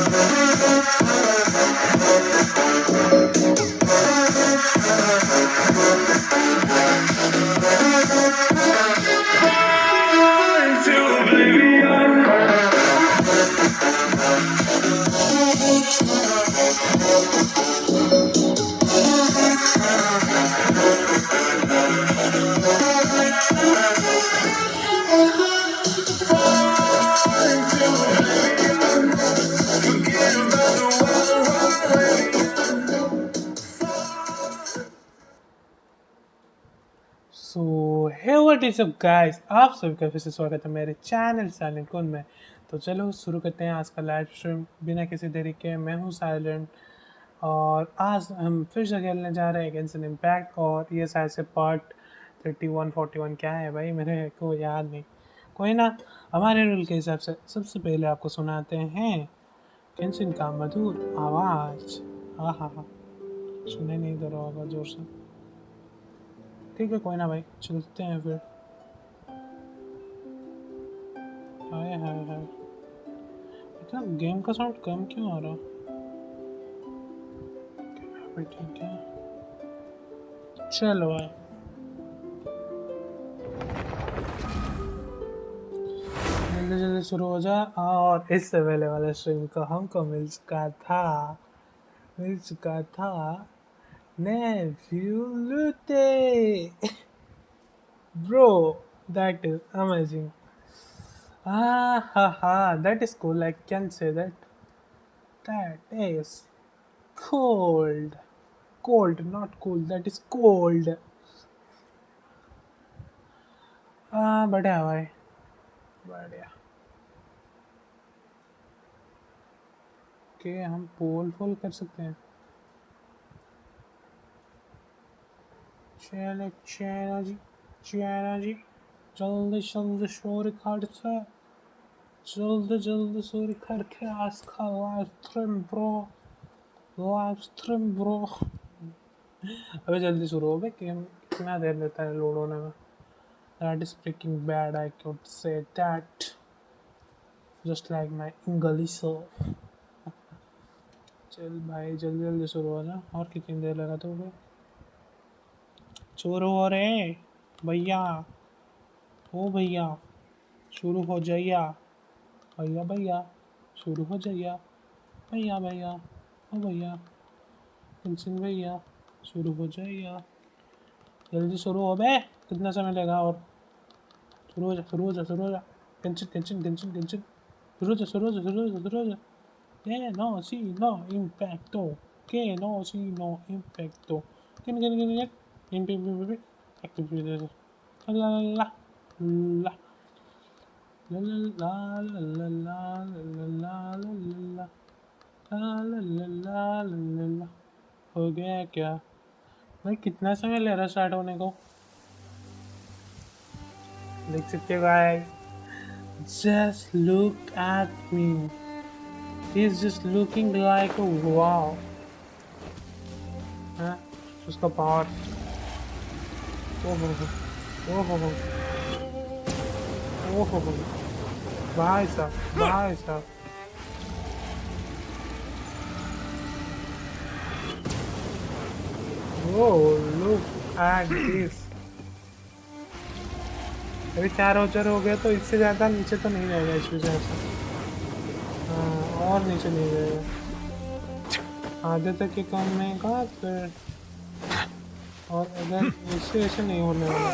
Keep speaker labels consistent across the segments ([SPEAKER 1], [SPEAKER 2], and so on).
[SPEAKER 1] So hey what is up guys, आप सभी का फिर से स्वागत है मेरे चैनल साइलेंट कौन में। तो चलो शुरू करते हैं आज का लाइव स्ट्रीम बिना किसी देरी के। मैं हूँ साइलेंट और आज हम फिर से खेलने जा रहे हैं गेंशिन इम्पैक्ट। और ये शायद से पार्ट 31 41 क्या है भाई, मेरे को याद नहीं। कोई ना, हमारे रूल के हिसाब से सबसे पहले आपको सुनाते हैं गेंशिन का मधुर आवाज़। हाँ हाँ हाँ, सुने नहीं दे रहा होगा जोर से। ठीक है कोई ना भाई, चलते हैं फिर। हाय हाय हाय, इतना गेम का साउंड कम क्यों आ रहा? भाई ठीक है, चलो भाई जल्दी जल्दी शुरू हो जा। और इससे पहले वाले स्ट्रीम को हमको मिल चुका था नेफ्यू लूटे bro, that is amazing. Ha ha, that is cool. I can say that. That is cold. Cold, not cool. That is cold. बढ़िया भाई, बढ़िया। ओके, हम पोल फोल कर सकते हैं। चलो चलो जी, चलो जी, जल्दी जल्दी शोर करते, जल्दी जल्दी शोर करके आज का लाइव स्ट्रीम ब्रो। अबे जल्दी शुरू हो बे, गेम कितना देर लेता है लोड होने में। That is freaking bad, I could say that. Just like my English. चल भाई जल्दी जल्दी शुरू हो जा, और कितनी देर लगा तो भाई। शुरू हो रहे भैया, ओ भैया शुरू हो जाइया, भैया भैया शुरू हो जाइया, भैया भैया ओ भैया टेंशन भैया शुरू हो जाइया। जल्दी शुरू हो बे, कितना समय लगा? और शुरू हो जा शुरू हो जा शुरू हो जा। टेंशन टेंशन टेंशन टेंशन, शुरू हो जा शुरू हो जा शुरू हो जा शुरू हो जा। Que no, sí, no, impacto. Que no, sí, no, impacto. Que no, impacto. Actividades. La la la la la la la la la la la la la। हो गया क्या भाई? कितना समय ले रहा स्टार्ट होने को? देख सकते हो guys, just look at me. He's just looking like a wow. हाँ, उसका पावर। ओहो ओहो ओहो, भाई साहब भाई साहब। Oh, look at this. अभी 4 हो गया, तो इससे ज़्यादा नीचे तो नहीं जाएगा इस वजह से। हाँ, और नीचे नहीं जाएगा, आधे तक के कम में का फिर। और अगर इससे ऐसे नहीं होने वाला।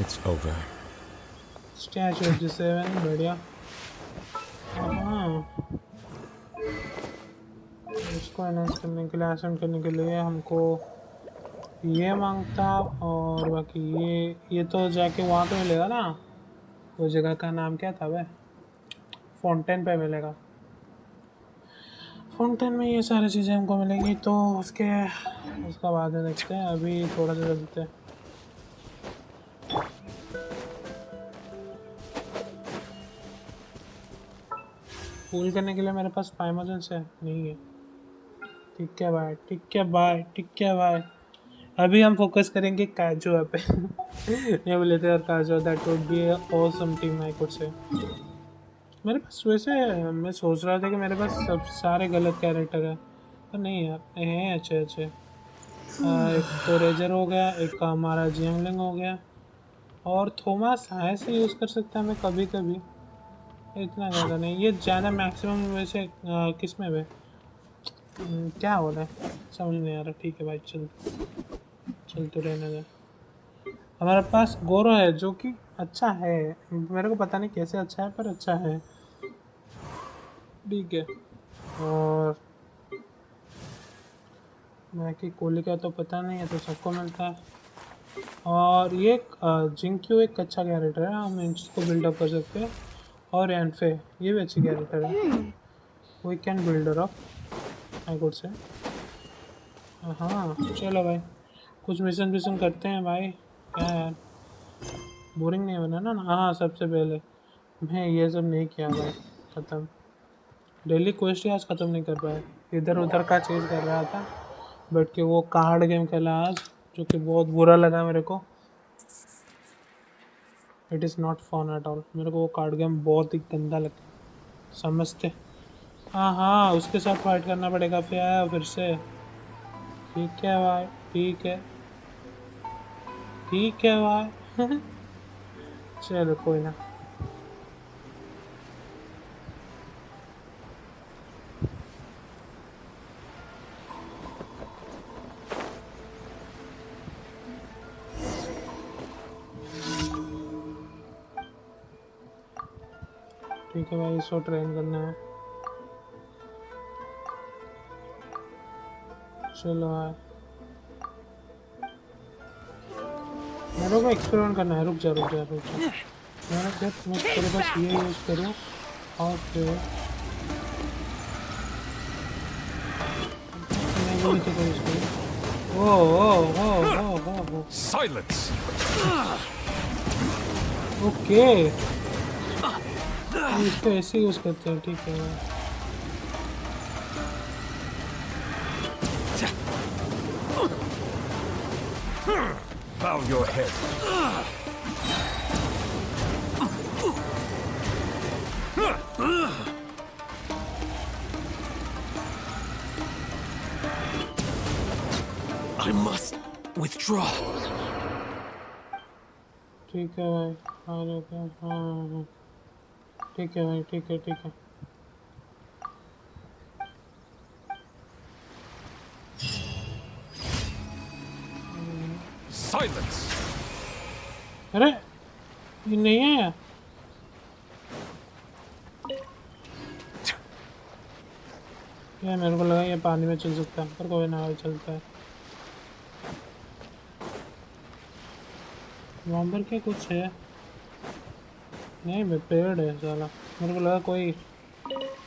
[SPEAKER 2] It's over.
[SPEAKER 1] Statue of the Seven, बढ़िया। हाँ, इसको एनहांस करने के लिए, असेंड करने के लिए हमको ये मांगता। और बाकी ये तो जाके वहाँ पे मिलेगा ना, वो जगह का नाम क्या था वे? फाउंटेन पे मिलेगा। फाउंटेन में ये सारी चीज़ें हमको मिलेंगी, तो उसका बाद में देखते हैं। अभी थोड़ा सा चलते हैं। पूल करने के लिए मेरे पास 5 से नहीं है। ठीक है भाई, ठीक है भाई, ठीक है भाई। अभी हम फोकस करेंगे काजू पे। ये बोले थे और काजू that would be awesome team I could से। मेरे पास वैसे मैं सोच रहा था कि मेरे पास सब सारे गलत कैरेक्टर है, पर नहीं यार हैं अच्छे अच्छे। एक तो रेजर हो गया, एक का हमारा जियांगलिंग हो गया, और थॉमस ऐसे यूज़ कर सकता है मैं कभी कभी, इतना ज़्यादा नहीं। ये ज़्यादा मैक्सिमम वैसे किस में क्या हो रहा है समझ नहीं आ रहा। ठीक है भाई, चल चल तो रहने दे। हमारे पास गोरो है जो कि अच्छा है, मेरे को पता नहीं कैसे अच्छा है पर अच्छा है, ठीक है। और मैं कि कोहली का तो पता नहीं है, तो सबको मिलता है। और ये जिंक्यू एक अच्छा कैरेक्टर है, हम इसको बिल्डअप कर सकते हैं। और एनफे ये भी अच्छी कैरेक्टर है, we can builder up I good say. हाँ चलो भाई, कुछ मिशन विशन करते हैं भाई। क्या यार, बोरिंग नहीं बना ना? हाँ सबसे पहले मैं ये सब नहीं किया भाई, ख़त्म। डेली क्वेस्ट ही आज ख़त्म नहीं कर पाया, इधर उधर का चेज कर रहा था बैठ के। वो कार्ड गेम खेला आज, जो कि बहुत बुरा लगा मेरे को। It is not fun at all, मेरे को वो कार्ड गेम बहुत ही गंदा लगा, समझते। हाँ हाँ, उसके साथ फाइट करना पड़ेगा फिर से। ठीक है भाई, ठीक है, ठीक है भाई। चलो कोई ना। ठीक है भाई, इसको ट्रेन करना है। चलो भाई, मेरे को एक्सपेरिमेंट करना है। रुक जा रुक जा रुक जा, मैंने क्या मैं तेरे पास ये यूज़ करूँ और फिर मैं बोली तो यूज़ करूँ। ओ
[SPEAKER 2] Silence!
[SPEAKER 1] ओके, इसको ऐसे यूज़ करते हैं, ठीक है।
[SPEAKER 2] Bow your head. I must withdraw.
[SPEAKER 1] ठीक है भाई, हाँ ठीक है भाई, ठीक है ठीक है।
[SPEAKER 2] Silence!
[SPEAKER 1] अरे ये नहीं है, ये मेरे को लगा ये पानी में चल सकता है, पर कोई ना चलता है। वहाँ पर क्या कुछ है? नहीं भाई, पेड़ है साला, मेरे को लगा कोई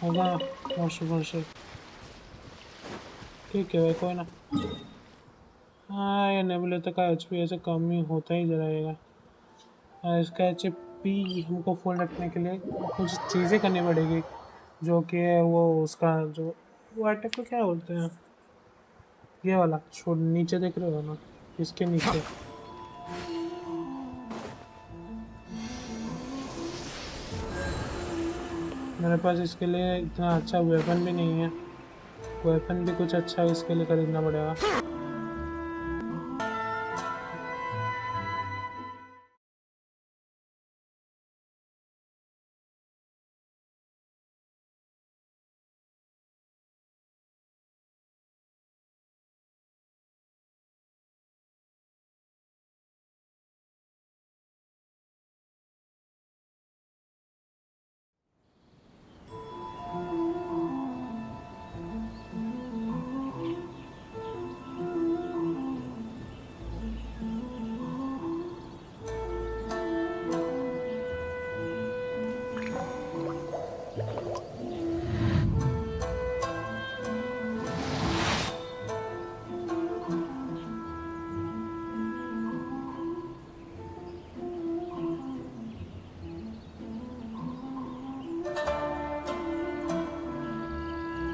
[SPEAKER 1] होगा मॉन्स्टर। ठीक है भाई, कोई ना। हाँ, ये नेबुले तक का एचपी ऐसे कम ही होता ही जाएगा। इसका एचपी हमको फुल रखने के लिए कुछ चीज़ें करनी पड़ेगी, जो कि है वो उसका जो वो अटैक को क्या बोलते हैं, ये वाला छोड़ नीचे देख रहे हो ना, इसके नीचे। मेरे पास इसके लिए इतना अच्छा वेपन भी नहीं है, वेपन भी कुछ अच्छा इसके लिए खरीदना पड़ेगा।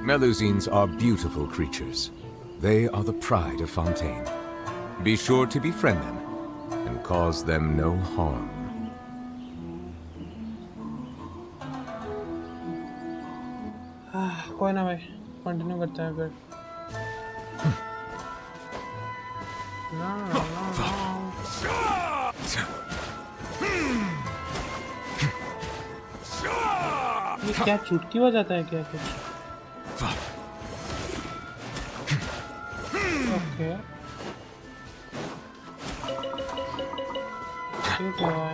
[SPEAKER 2] Melusines are beautiful creatures. They are the pride of Fontaine. Be sure to befriend them and cause them no harm.
[SPEAKER 1] कोई ना भाई, कंटिन्यू करते हैं फिर। ना ना ना ये क्या चुटकी बजाता है क्या कुछ? ओके ठीक है।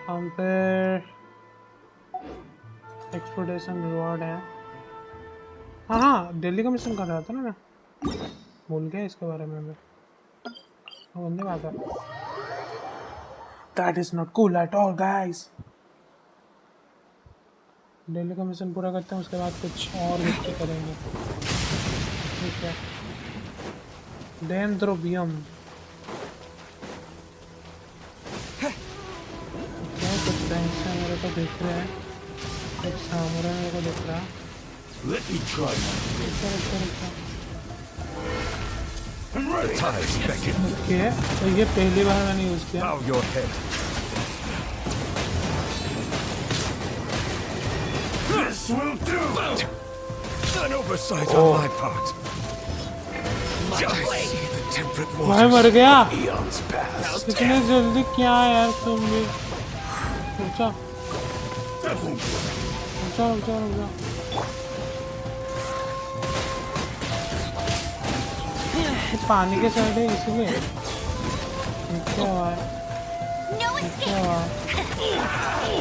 [SPEAKER 1] हम पे एक्सपोर्टेशन रिवॉर्ड है। हाँ हाँ, दिल्ली का मिशन कर रहा था ना मैं, भूल गया इसके बारे में। बंदे बात है। That is not cool at all, guys. Delhi का मिशन पूरा करते हैं, उसके बाद कुछ और भी करेंगे। ठीक है। डेंड्रोबियम क्या कुछ बैंक से मेरे को दिख रहे हैं, कुछ सामने मेरे को दिख रहा है।
[SPEAKER 2] Let me try.
[SPEAKER 1] ओके, तो ये पहली बार मैंने यूज किया।
[SPEAKER 2] Bow your head. This will do. An oversight on my part. I see the temperate
[SPEAKER 1] मैं मर गया।
[SPEAKER 2] waters of eons past.
[SPEAKER 1] इतने जल्दी क्या यार तुम भी? रुचा रुचा रुचा रुचा। पानी के साइड है इसलिए क्या हुआ है? क्या हुआ?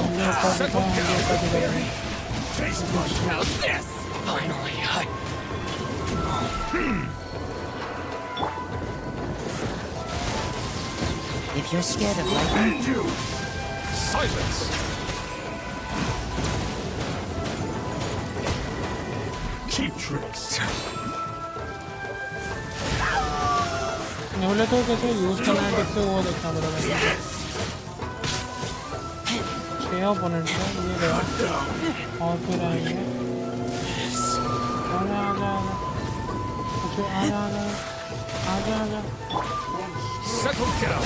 [SPEAKER 1] मुझे ऊपर दिखा, मुझे ऊपर दिखा।
[SPEAKER 3] If you're scared of lightning,
[SPEAKER 2] Silence. Cheap tricks.
[SPEAKER 1] नहीं बोले तो कैसे यूज करना है, ठीक से वो देखना पड़ेगा। 6 ओपोनेंट है, ये गया और फिर आएंगे। आजा आजा आजा, कुछ आजा आजा आजा आजा।
[SPEAKER 2] Settle down.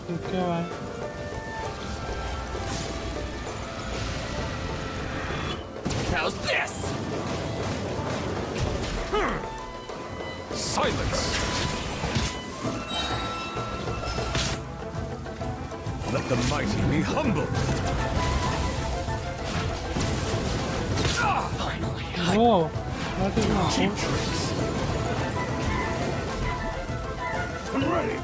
[SPEAKER 1] ठीक है भाई।
[SPEAKER 2] How's this? Silence. Let the mighty be humble.
[SPEAKER 1] Whoa, what is my
[SPEAKER 2] Cheap tricks. I'm ready.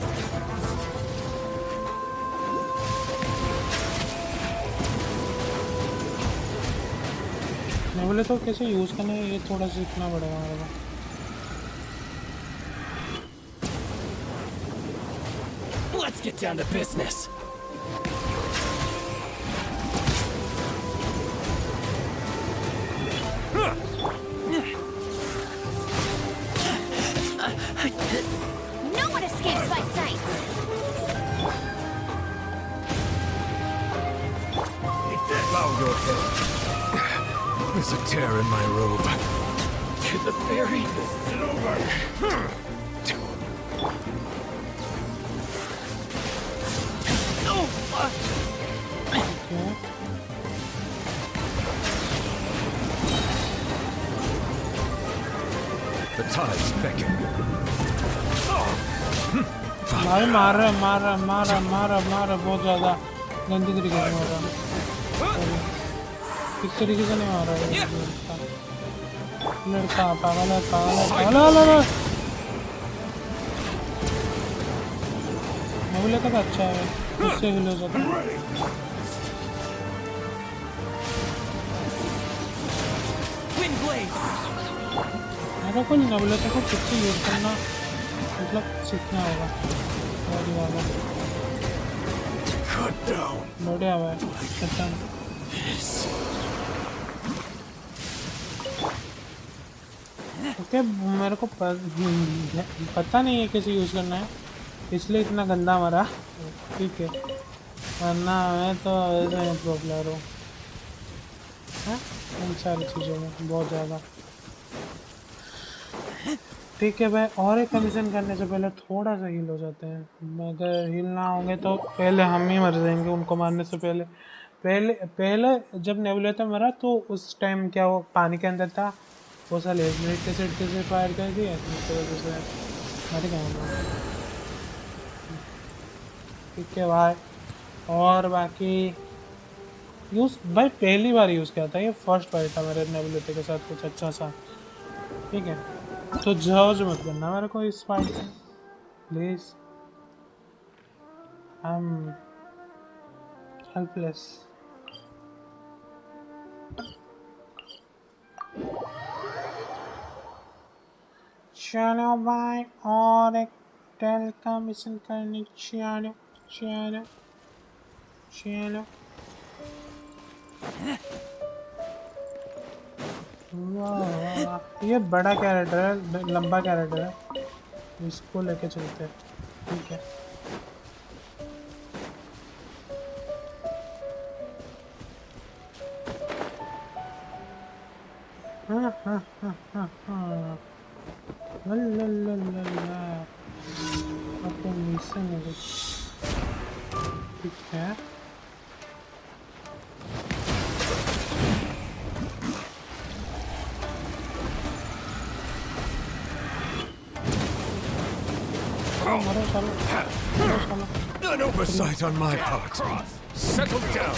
[SPEAKER 1] नहीं बोले तो कैसे यूज करना है, ये थोड़ा सीखना पड़ेगा मेरे को।
[SPEAKER 3] let's get down to business.
[SPEAKER 4] No one escapes my sight.
[SPEAKER 2] Bow your head. There's a tear in my robe.
[SPEAKER 3] To the ferry.
[SPEAKER 2] Get over. The tides beckon.
[SPEAKER 1] भाई मार रहा बहुत ज़्यादा गंदी तरीके से मार रहा। इस तरीके से नहीं मार रहा है लड़का। पागल है। मोबाइल का तो अच्छा है, उससे हिल हो जाता है। मेरे को नबले को खुद से यूज करना मतलब सीखना होगा। बढ़िया भाई, ओके। मेरे को पता नहीं है कैसे यूज करना है, इसलिए इतना गंदा मरा, ठीक है, वरना मैं तो ऐसे प्रो प्लेयर हूँ हाँ, इन सारी चीज़ों में बहुत ज़्यादा। ठीक है भाई, और एक कमीशन करने से पहले थोड़ा सा हील हो जाते हैं। अगर हील ना होंगे तो पहले हम ही मर जाएंगे उनको मारने से पहले। पहले पहले जब नेबुलेटर मरा तो उस टाइम क्या वो पानी के अंदर था, वो साले मिनट के सेट से फायर कर दिया, जिसकी वजह से मर गए हम लोग। ठीक है भाई, और बाकी यूज़ भाई पहली बार यूज़ किया था, ये फर्स्ट बार था मेरे नेबुलेटर के साथ कुछ अच्छा सा। ठीक है, तो जज मत करना मेरे को इस फाइट से प्लीज, आई एम हेल्पलेस। चलो भाई, और एक टेल का मिशन करने, चलो चलो चलो। वाह, ये बड़ा कैरेक्टर है, लंबा कैरेक्टर है, इसको लेके चलते हैं। ठीक है, हाँ हाँ हाँ हाँ हाँ, ला अब तो मिशन है कुछ। ठीक है, मरो चलो मरो चलो।
[SPEAKER 2] An oversight on my part. Settle down.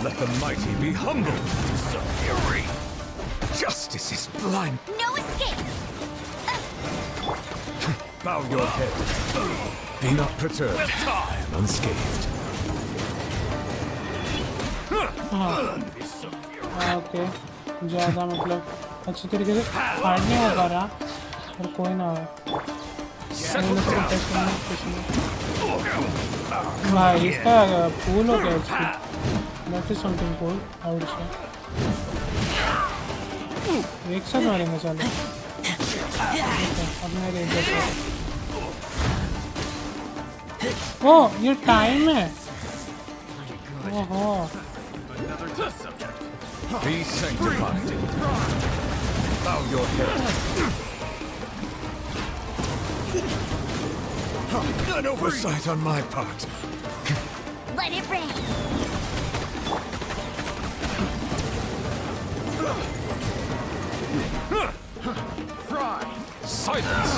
[SPEAKER 2] Let the mighty be humbled. So fury. Justice is blind.
[SPEAKER 4] No escape!
[SPEAKER 2] Bow your head. Be not perturbed. I am unscathed.
[SPEAKER 1] Okay, ज़्यादा मतलब अच्छी तरीके से फाइट नहीं हो पा रहा, पर कोई ना है। भाई इसका फूल हो गया इसकी, that is something cool out से। एक साथ मारेंगे चलो, अपने रेंजर से। ओ ये टाइम है, ओहो।
[SPEAKER 2] Be sanctified. Bow your head. An oversight on my part.
[SPEAKER 4] Let it rain!
[SPEAKER 2] Silence!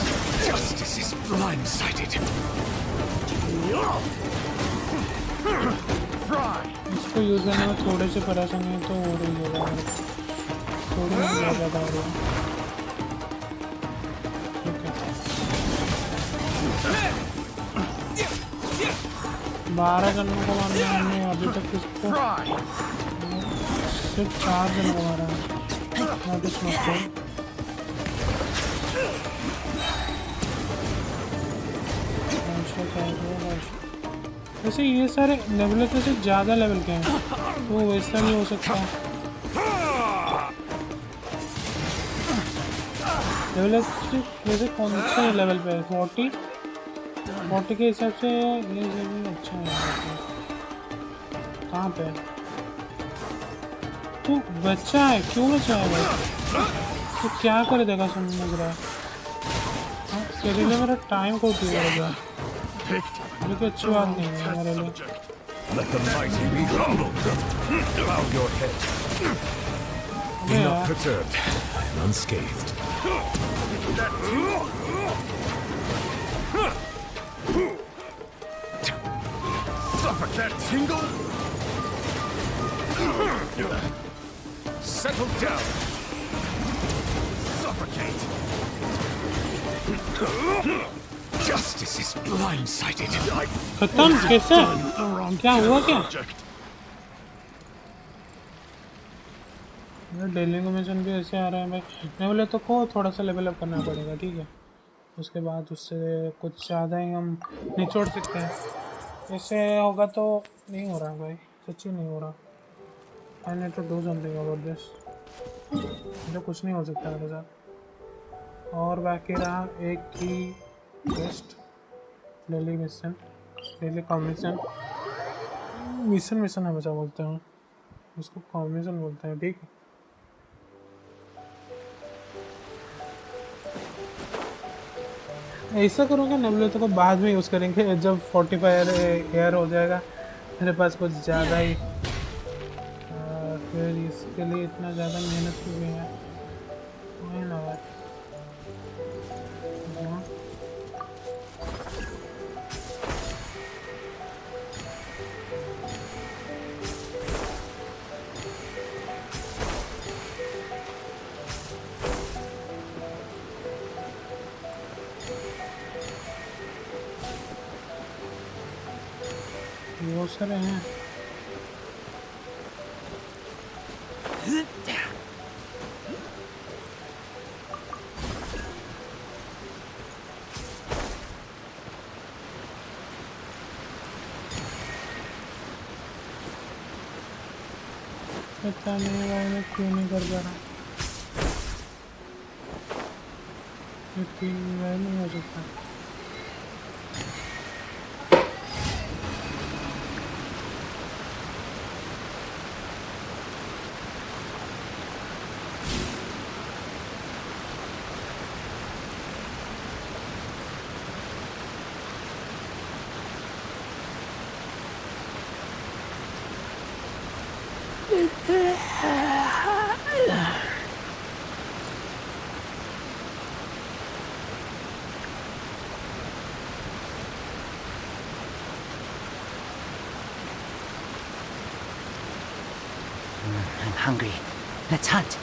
[SPEAKER 2] Justice is blindsided.
[SPEAKER 1] इसको यूज़ करने में थोड़े से परेशानी तो हो रही होगा, थोड़ी ज़्यादा हो रही है। ठीक है, 12 जनों को मारना है हमने अभी तक, किसको सिर्फ 4 जनों को मारा है। नोटिस मत करो, वैसे ये सारे नेबुलेटर से ज़्यादा लेवल के हैं, तो वैसा नहीं हो सकता। नेबुलेटर वैसे कौन से लेवल पे है? 40 के हिसाब से ये लेवल अच्छा है। कहाँ पे तू बच्चा है, क्यों बच्चा है भाई? तो क्या कर देगा समझ रहा है? हाँ, तेरे लिए मेरा टाइम को क्यों करेगा? ये तो अच्छी बात नहीं है हमारे लिए।
[SPEAKER 2] Let the mighty be humbled. Bow your head. Be not perturbed. I am unscathed. Suffocate, tingle. Settle down. Suffocate. Justice is blindsided.
[SPEAKER 1] खत्म कैसे? क्या हुआ क्या? डेली को मिशन भी ऐसे आ रहा है भाई। मैं बोले तो को थोड़ा सा लेवल अप करना पड़ेगा, ठीक है, उसके बाद उससे कुछ ज़्यादा ही हम निचोड़ सकते हैं। ऐसे होगा तो नहीं हो रहा भाई, सच्ची नहीं हो रहा। I need to do something about this. मुझे कुछ नहीं हो सकता मेरे साथ। और बाकी रहा एक ही best daily mission, daily combination, mission हमेशा बोलते हैं उसको, कॉम्बिनेशन बोलते हैं, ठीक है। ऐसा करूँगा नेबुलेटर को बाद में यूज़ करेंगे जब 45 एयर हो जाएगा मेरे पास कुछ ज़्यादा ही। फिर इसके लिए इतना ज़्यादा मेहनत क्यों है वही ना भाई। हाँ। बहुत सारे हैं। पता नहीं भाई मैं क्यों नहीं कर पा रहा। नहीं हो सकता।
[SPEAKER 3] I'm hungry. Let's hunt.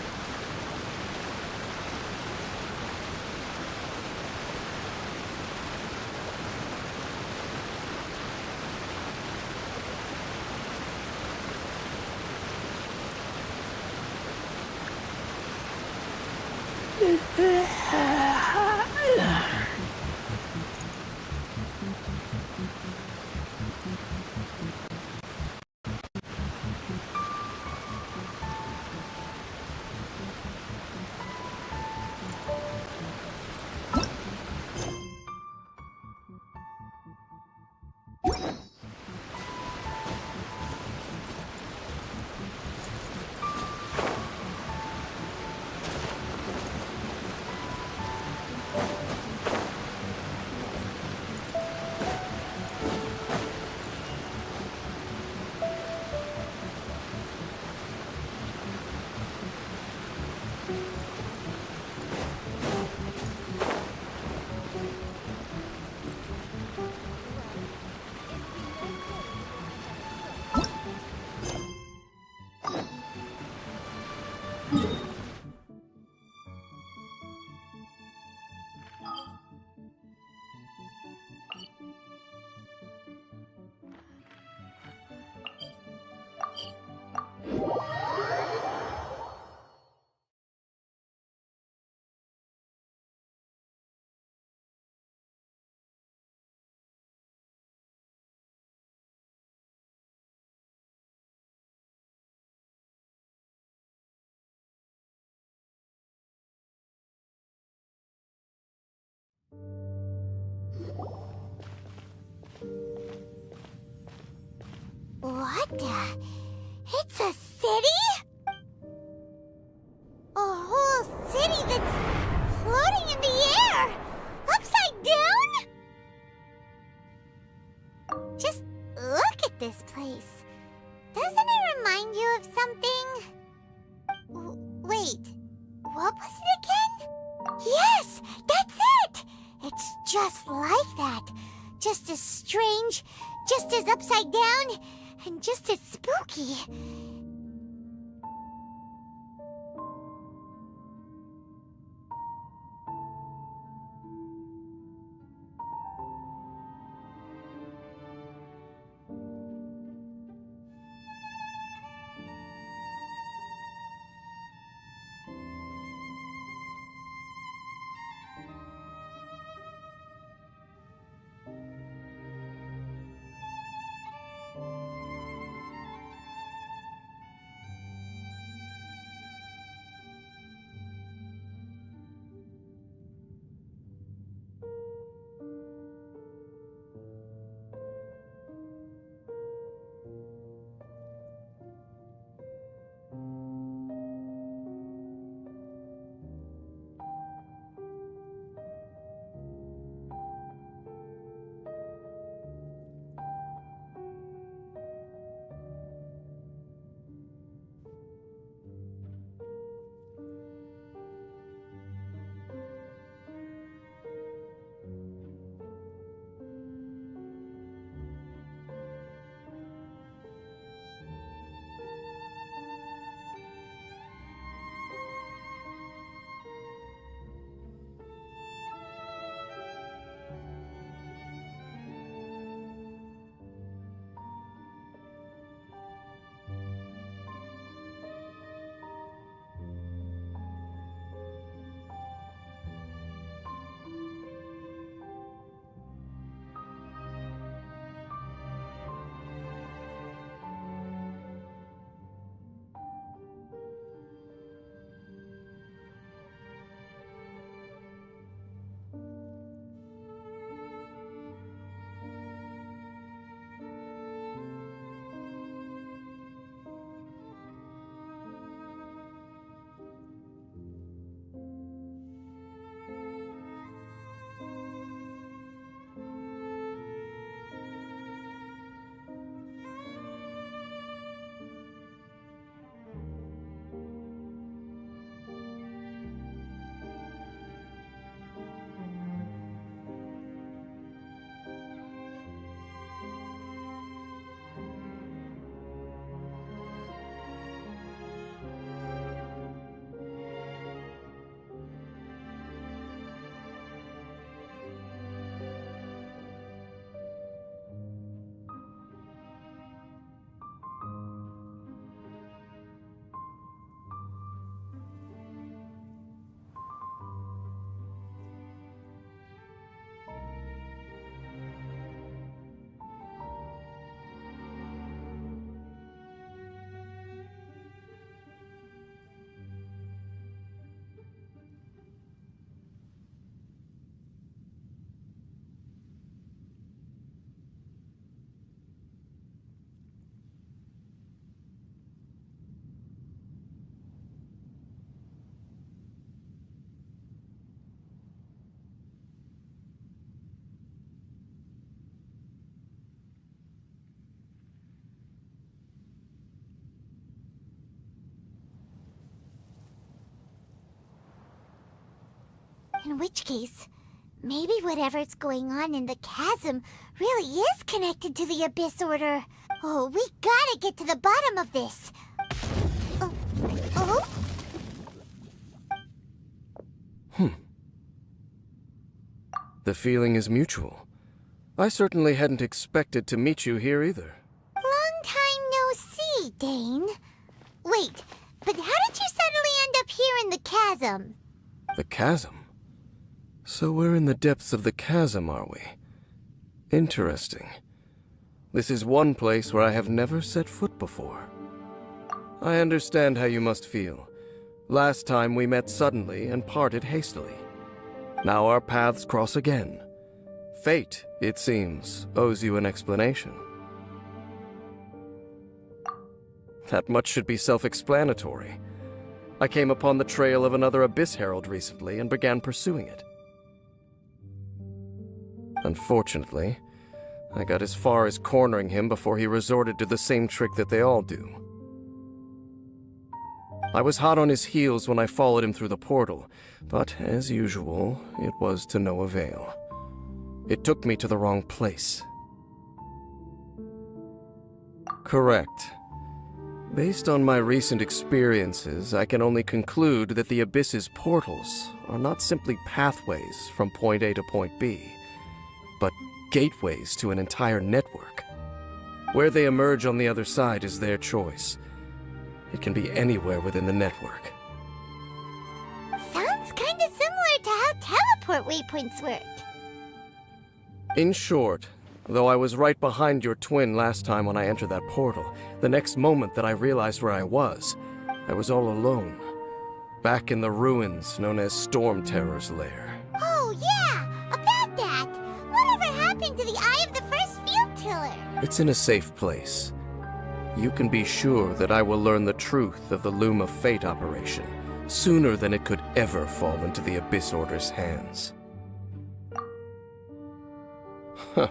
[SPEAKER 4] What the? It's a city? A whole city that's floating in the air! Upside down? Just look at this place. Doesn't it remind you of something? Wait, what was it again? Yes, that's it! It's just like that. Just as strange, just as upside down, and just as spooky. In which case, maybe whatever's going on in the chasm really is connected to the Abyss Order. Oh, we gotta get to the bottom of this. Oh?
[SPEAKER 5] The feeling is mutual. I certainly hadn't expected to meet you here either.
[SPEAKER 4] Long time no see, Dane. Wait, but how did you suddenly end up here in the chasm?
[SPEAKER 5] The chasm? So we're in the depths of the chasm, are we? Interesting. This is one place where I have never set foot before. I understand how you must feel. Last time we met suddenly and parted hastily. Now our paths cross again. Fate, it seems, owes you an explanation. That much should be self-explanatory. I came upon the trail of another Abyss Herald recently and began pursuing it. Unfortunately, I got as far as cornering him before he resorted to the same trick that they all do. I was hot on his heels when I followed him through the portal, but as usual, it was to no avail. It took me to the wrong place. Correct. Based on my recent experiences, I can only conclude that the Abyss's portals are not simply pathways from point A to point B, but gateways to an entire network. Where they emerge on the other side is their choice. It can be anywhere within the network.
[SPEAKER 4] Sounds kinda similar to how teleport waypoints work.
[SPEAKER 5] In short, though I was right behind your twin last time when I entered that portal, the next moment that I realized where I was all alone. Back in the ruins known as Storm Terror's lair.
[SPEAKER 4] Oh yeah, about that. Whatever happened to the Eye of the First Field Tiller?
[SPEAKER 5] It's in a safe place. You can be sure that I will learn the truth of the Loom of Fate operation sooner than it could ever fall into the Abyss Order's hands. Huh.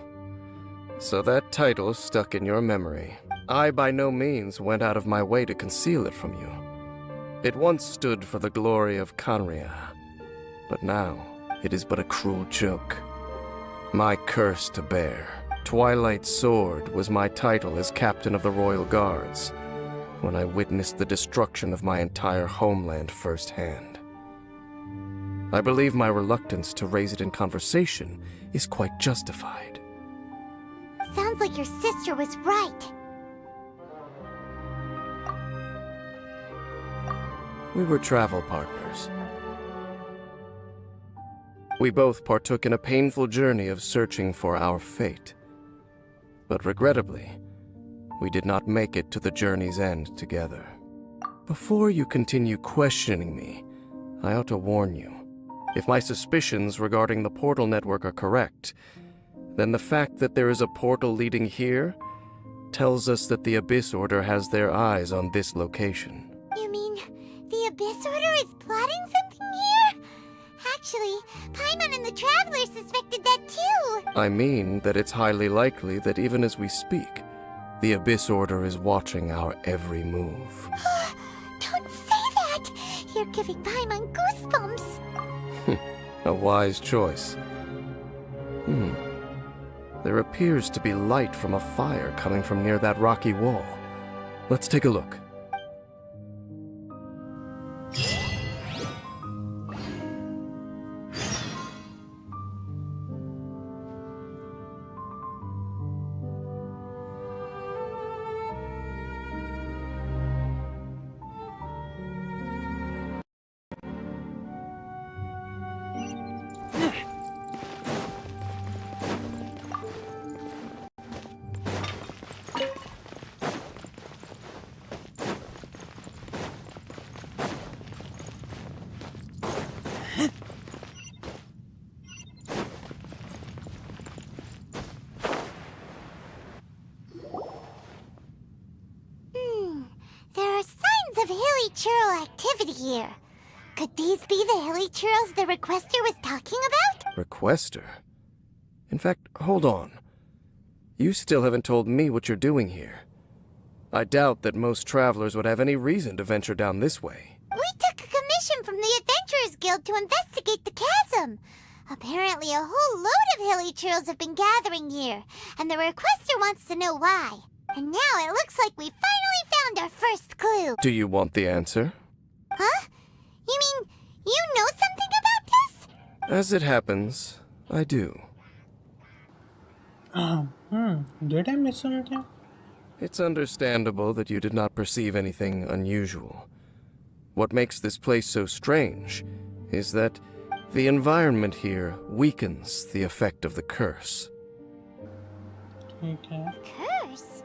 [SPEAKER 5] So that title stuck in your memory. I by no means went out of my way to conceal it from you. It once stood for the glory of Canria, but now it is but a cruel joke. My curse to bear. Twilight Sword was my title as captain of the Royal Guards when I witnessed the destruction of my entire homeland firsthand. I believe my reluctance to raise it in conversation is quite justified.
[SPEAKER 4] Sounds like your sister was right.
[SPEAKER 5] We were travel partners. We both partook in a painful journey of searching for our fate. But regrettably, we did not make it to the journey's end together. Before you continue questioning me, I ought to warn you. If my suspicions regarding the portal network are correct, then the fact that there is a portal leading here tells us that the Abyss Order has their eyes on this location.
[SPEAKER 4] You mean the Abyss Order is plotting something here? Actually, Paimon and the Traveler suspected that too.
[SPEAKER 5] I mean that it's highly likely that even as we speak, the Abyss Order is watching our every move.
[SPEAKER 4] Don't say that! You're giving Paimon goosebumps.
[SPEAKER 5] A wise choice. There appears to be light from a fire coming from near that rocky wall. Let's take a look.
[SPEAKER 4] There are signs of hilly churl activity here. Could these be the hilly churls the requester was talking about?
[SPEAKER 5] Requester? In fact, hold on. You still haven't told me what you're doing here. I doubt that most travelers would have any reason to venture down this way.
[SPEAKER 4] We took a commission from the adventurers Adventurers Guild to investigate the chasm. Apparently a whole load of hilly churls have been gathering here, and the requester wants to know why. And now it looks like we finally found our first clue.
[SPEAKER 5] Do you want the answer?
[SPEAKER 4] Huh? You mean you know something about this?
[SPEAKER 5] As it happens, I do.
[SPEAKER 1] Did I miss something?
[SPEAKER 5] It's understandable that you did not perceive anything unusual. What makes this place so strange is that the environment here weakens the effect of the curse.
[SPEAKER 1] Okay.
[SPEAKER 4] Curse?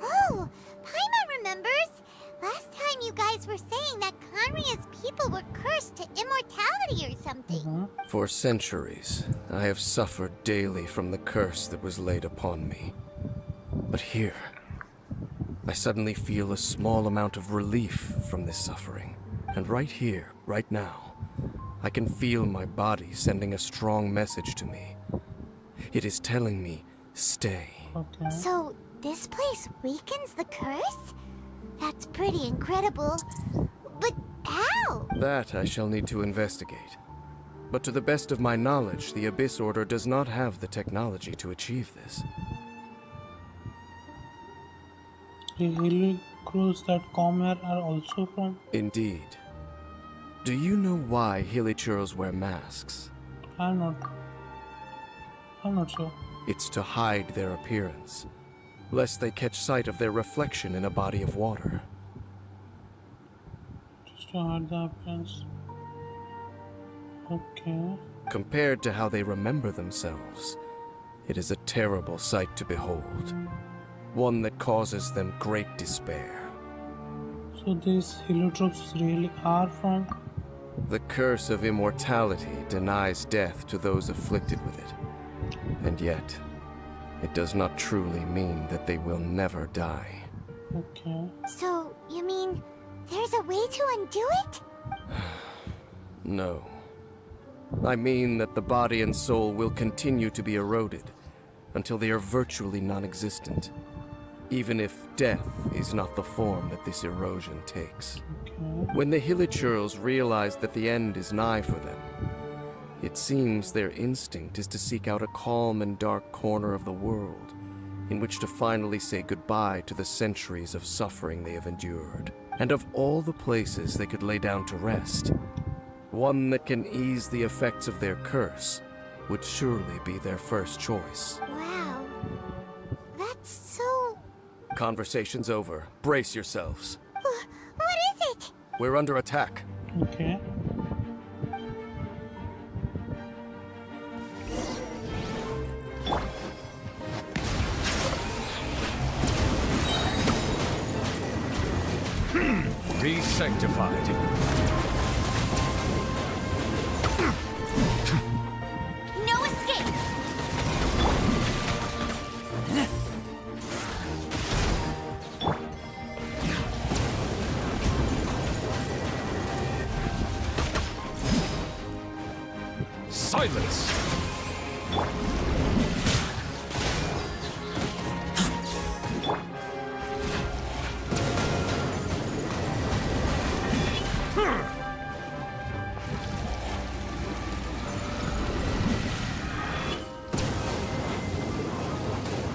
[SPEAKER 4] Oh, Paimon remembers. Last time you guys were saying that Conria's people were cursed to immortality or something.
[SPEAKER 5] For centuries, I have suffered daily from the curse that was laid upon me. But here, I suddenly feel a small amount of relief from this suffering. And right here, right now, I can feel my body sending a strong message to me. It is telling me, stay.
[SPEAKER 1] Okay.
[SPEAKER 4] So, this place weakens the curse? That's pretty incredible. But how?
[SPEAKER 5] That I shall need to investigate. But to the best of my knowledge, the Abyss Order does not have the technology to achieve this.
[SPEAKER 1] The hill crews that come here are also from...
[SPEAKER 5] Indeed. Do you know why Hilichurls wear masks?
[SPEAKER 1] I'm not sure.
[SPEAKER 5] It's to hide their appearance, lest they catch sight of their reflection in a body of water.
[SPEAKER 1] Just to hide the appearance. Okay.
[SPEAKER 5] Compared to how they remember themselves, it is a terrible sight to behold. One that causes them great despair.
[SPEAKER 1] So these heliotropes really are from...
[SPEAKER 5] The curse of immortality denies death to those afflicted with it. And yet, it does not truly mean that they will never die.
[SPEAKER 1] Okay.
[SPEAKER 4] So, you mean there's a way to undo it?
[SPEAKER 5] No. I mean that the body and soul will continue to be eroded until they are virtually non-existent, even if death is not the form that this erosion takes.
[SPEAKER 1] Okay.
[SPEAKER 5] When the Hilichurls realize that the end is nigh for them, it seems their instinct is to seek out a calm and dark corner of the world in which to finally say goodbye to the centuries of suffering they have endured. And of all the places they could lay down to rest, one that can ease the effects of their curse would surely be their first choice.
[SPEAKER 4] Wow. That's so...
[SPEAKER 5] Conversation's over. Brace yourselves.
[SPEAKER 4] What is it?
[SPEAKER 5] We're under attack.
[SPEAKER 1] Okay.
[SPEAKER 2] Re-sanctified.
[SPEAKER 4] No escape!
[SPEAKER 2] Silence!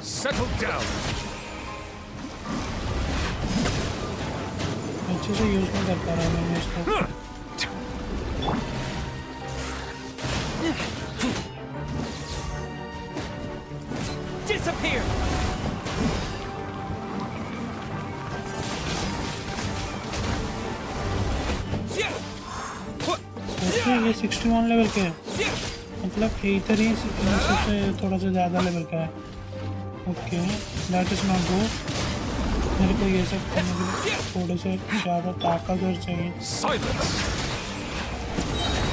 [SPEAKER 2] Settle down!
[SPEAKER 1] अच्छे से use नहीं कर पा रहा मैं इसको.
[SPEAKER 3] Disappear!
[SPEAKER 1] Okay ये 61 level के है. मतलब इधर ही सबसे थोड़ा सा ज़्यादा लेवल का है. Okay that is not good. मेरे को ये सब करने के लिए थोड़े से ज़्यादा ताकतवर चाहिए.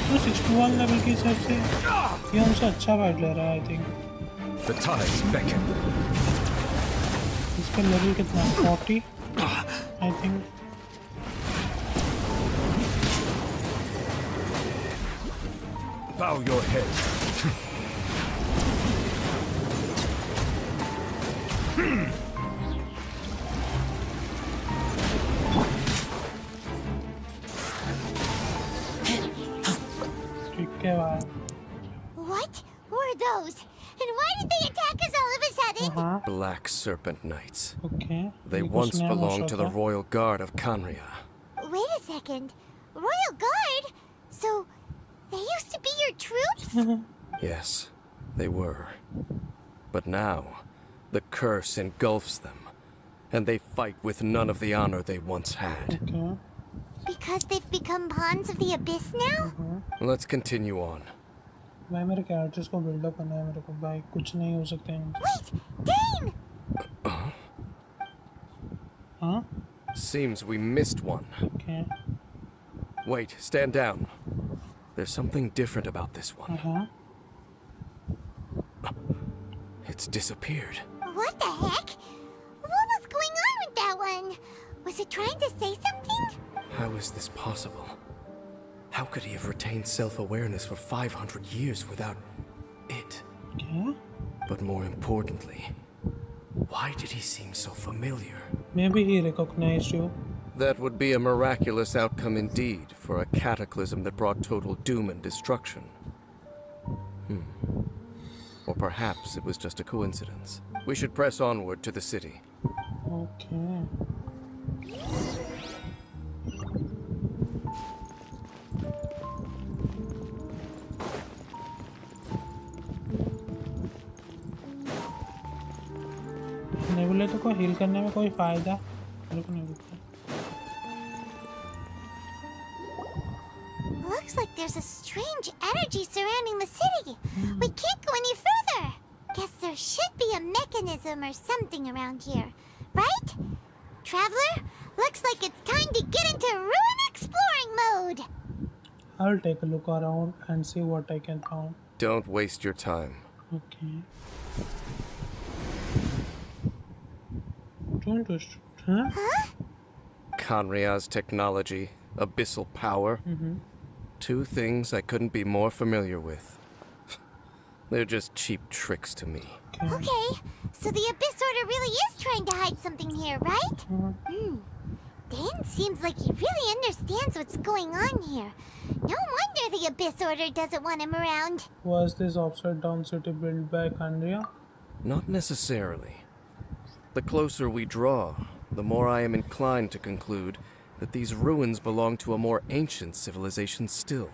[SPEAKER 1] तो 61 लेवल के हिसाब से ये हमसे अच्छा फाइट ले रहा है. I think
[SPEAKER 2] The tides beckon.
[SPEAKER 1] इसका लेवल कितना है? 40 I think.
[SPEAKER 2] Bow your head.
[SPEAKER 4] were those? And why did they attack us all of a sudden?
[SPEAKER 5] Black Serpent Knights.
[SPEAKER 1] Okay.
[SPEAKER 5] They
[SPEAKER 1] ये कुछ
[SPEAKER 5] once
[SPEAKER 1] नया
[SPEAKER 5] belonged
[SPEAKER 1] मोशा
[SPEAKER 5] to the
[SPEAKER 1] था।
[SPEAKER 5] Royal Guard of Conria.
[SPEAKER 4] Wait a second. Royal Guard? So, they used to be your troops?
[SPEAKER 5] Yes, they were. But now, the curse engulfs them, and they fight with none of the honor they once had.
[SPEAKER 1] Okay.
[SPEAKER 4] Because they've become pawns of the abyss now?
[SPEAKER 5] Let's continue on.
[SPEAKER 1] भाई मेरे characters को buildup करना है मेरे को भाई कुछ नहीं हो सकता है
[SPEAKER 4] Wait! Dane!
[SPEAKER 1] हाँ
[SPEAKER 5] Seems we missed one.
[SPEAKER 1] okay
[SPEAKER 5] Wait, stand down. There's something different about this one. It's disappeared.
[SPEAKER 4] What the heck? What was going on with that one? Was it trying to say something?
[SPEAKER 5] How is this possible? How could he have retained self-awareness for 500 years without it?
[SPEAKER 1] क्या
[SPEAKER 5] But more importantly, why did he seem so familiar?
[SPEAKER 1] maybe he recognized you
[SPEAKER 5] That would be a miraculous outcome indeed for a cataclysm that brought total doom and destruction. Or perhaps it was just a coincidence. We should press onward to the city.
[SPEAKER 1] okay nebula तो को heal करने में कोई फायदा मेरे को नहीं दिखता
[SPEAKER 4] Looks like there's a strange energy surrounding the city. We can't go any further. Guess there should be a mechanism or something around here, right? Traveler, looks like it's time to get into ruin exploring mode.
[SPEAKER 1] I'll take a look around and see what I can find
[SPEAKER 5] Don't waste your time.
[SPEAKER 1] okay don't just huh
[SPEAKER 5] Conria's technology, abyssal power. Two things I couldn't be more familiar with. They're just cheap tricks to me.
[SPEAKER 4] Okay, so the Abyss Order really is trying to hide something here, right? Dan seems like he really understands what's going on here. No wonder the Abyss Order doesn't want him around.
[SPEAKER 1] was this upside down city built by Conria
[SPEAKER 5] Not necessarily. The closer we draw, the more I am inclined to conclude that these ruins belong to a more ancient civilization still.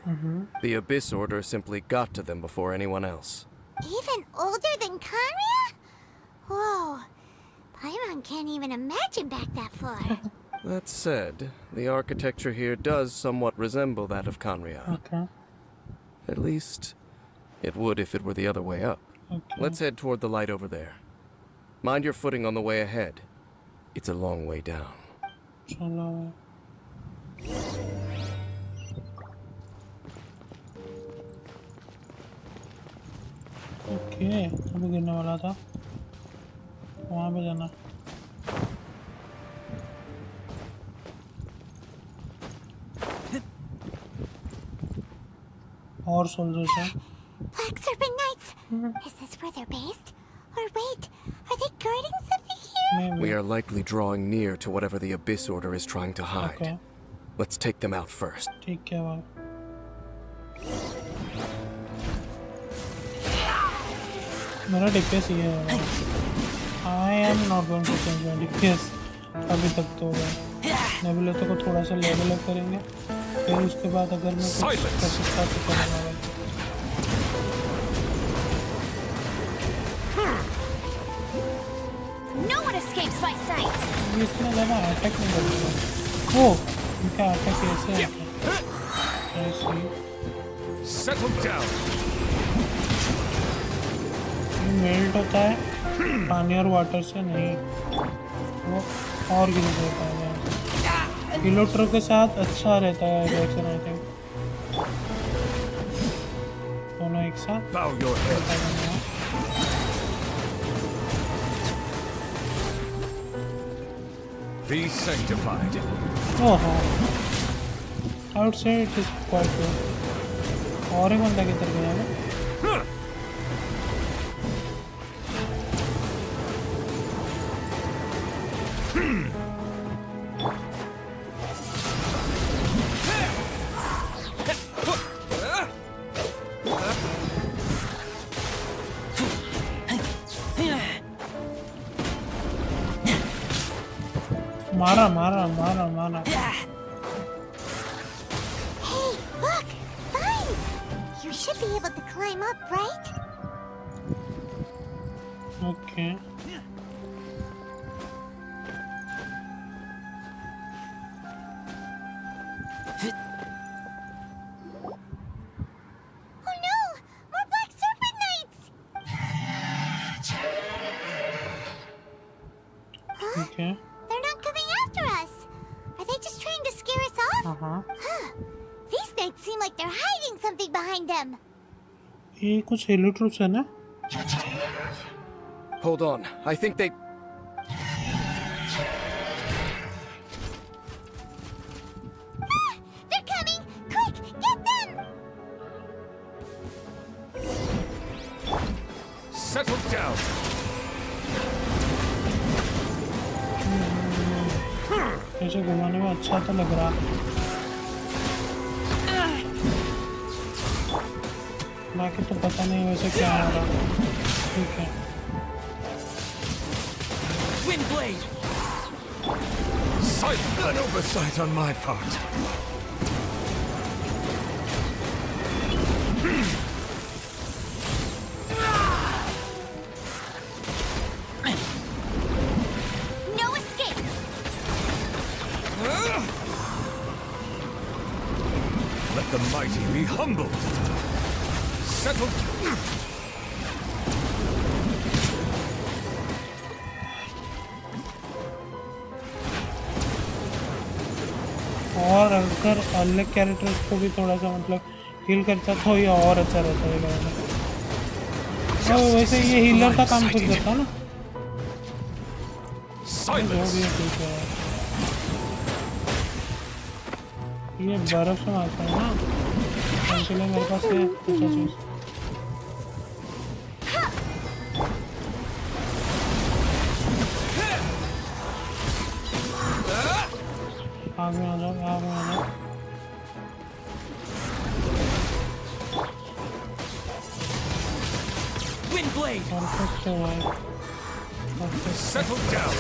[SPEAKER 5] The Abyss Order simply got to them before anyone else.
[SPEAKER 4] Even older than Conria? Whoa, Paimon can't even imagine back that far.
[SPEAKER 5] That said, the architecture here does somewhat resemble that of Conria.
[SPEAKER 1] okay
[SPEAKER 5] At least, it would if it were the other way up.
[SPEAKER 1] okay
[SPEAKER 5] Let's head toward the light over there. Mind your footing on the way ahead. It's a long way down.
[SPEAKER 1] चलो okay अभी गिरने वाला था वहाँ पे जाना और soldiers हैं
[SPEAKER 4] Black Serpent Knights! Is this where they're based? Or wait, are they guarding something here?
[SPEAKER 1] maybe
[SPEAKER 5] We are likely drawing near to whatever the Abyss Order is trying to hide.
[SPEAKER 1] okay
[SPEAKER 5] Let's take them out first.
[SPEAKER 1] ठीक है भाई मेरा DPS ये है I am not going to change my DPS अभी तक तो nebula को थोड़ा सा लेवल अप करेंगे फिर उसके बाद अगर मैं कुछ कर सकता तो करूँगा भाई
[SPEAKER 3] No one escapes my sight.
[SPEAKER 1] ये इतना ज़्यादा अटैक नहीं करता ओह इनका अटैक कैसे है ऐसे
[SPEAKER 2] Settle down.
[SPEAKER 1] ये मेल्ट होता है पानी और वाटर से नहीं वो और गिर जाता है किलोट्रो के साथ अच्छा रहता है रिएक्शन आई थिंक दोनों एक साथ
[SPEAKER 2] Bow your head. Be sanctified.
[SPEAKER 1] Oh, I would say it is quite good. और एक बंदा किधर गया है मारा मारा मारा मारा.
[SPEAKER 4] Hey, look! Vines! You should be able to climb up, right?
[SPEAKER 1] Okay.
[SPEAKER 4] Oh no! More black serpent knights! Huh?
[SPEAKER 1] Okay.
[SPEAKER 4] They're not coming after us. Are they just trying to scare us off?
[SPEAKER 1] हाँ.
[SPEAKER 4] Huh. These knights seem like they're hiding something behind them.
[SPEAKER 1] ये कुछ hello troops है ना?
[SPEAKER 5] Hold on. I think they...
[SPEAKER 4] Ah! They're coming! Quick, get them!
[SPEAKER 2] Settle down.
[SPEAKER 1] ऐसे घुमाने में अच्छा तो लग रहा. बाकी तो पता नहीं वैसे क्या हो रहा. ठीक है.
[SPEAKER 3] Windblade!
[SPEAKER 2] An oversight on my part.
[SPEAKER 4] No escape!
[SPEAKER 2] Let the mighty be humbled. Settle.
[SPEAKER 1] और अगर अलग कैरेक्टर्स को भी थोड़ा सा मतलब हील करता तो ये और अच्छा रहता है गाना. वैसे ये हीलर का काम कर देता ना. जो भी है ठीक है. ये बर्फ से मारता है ना, इसलिए मेरे पास ये अच्छा चीज. आगे आ जाओ, आगे आ जाओ.
[SPEAKER 3] Windblade!
[SPEAKER 1] परफेक्ट है भाई. Perfect.
[SPEAKER 2] Settle down.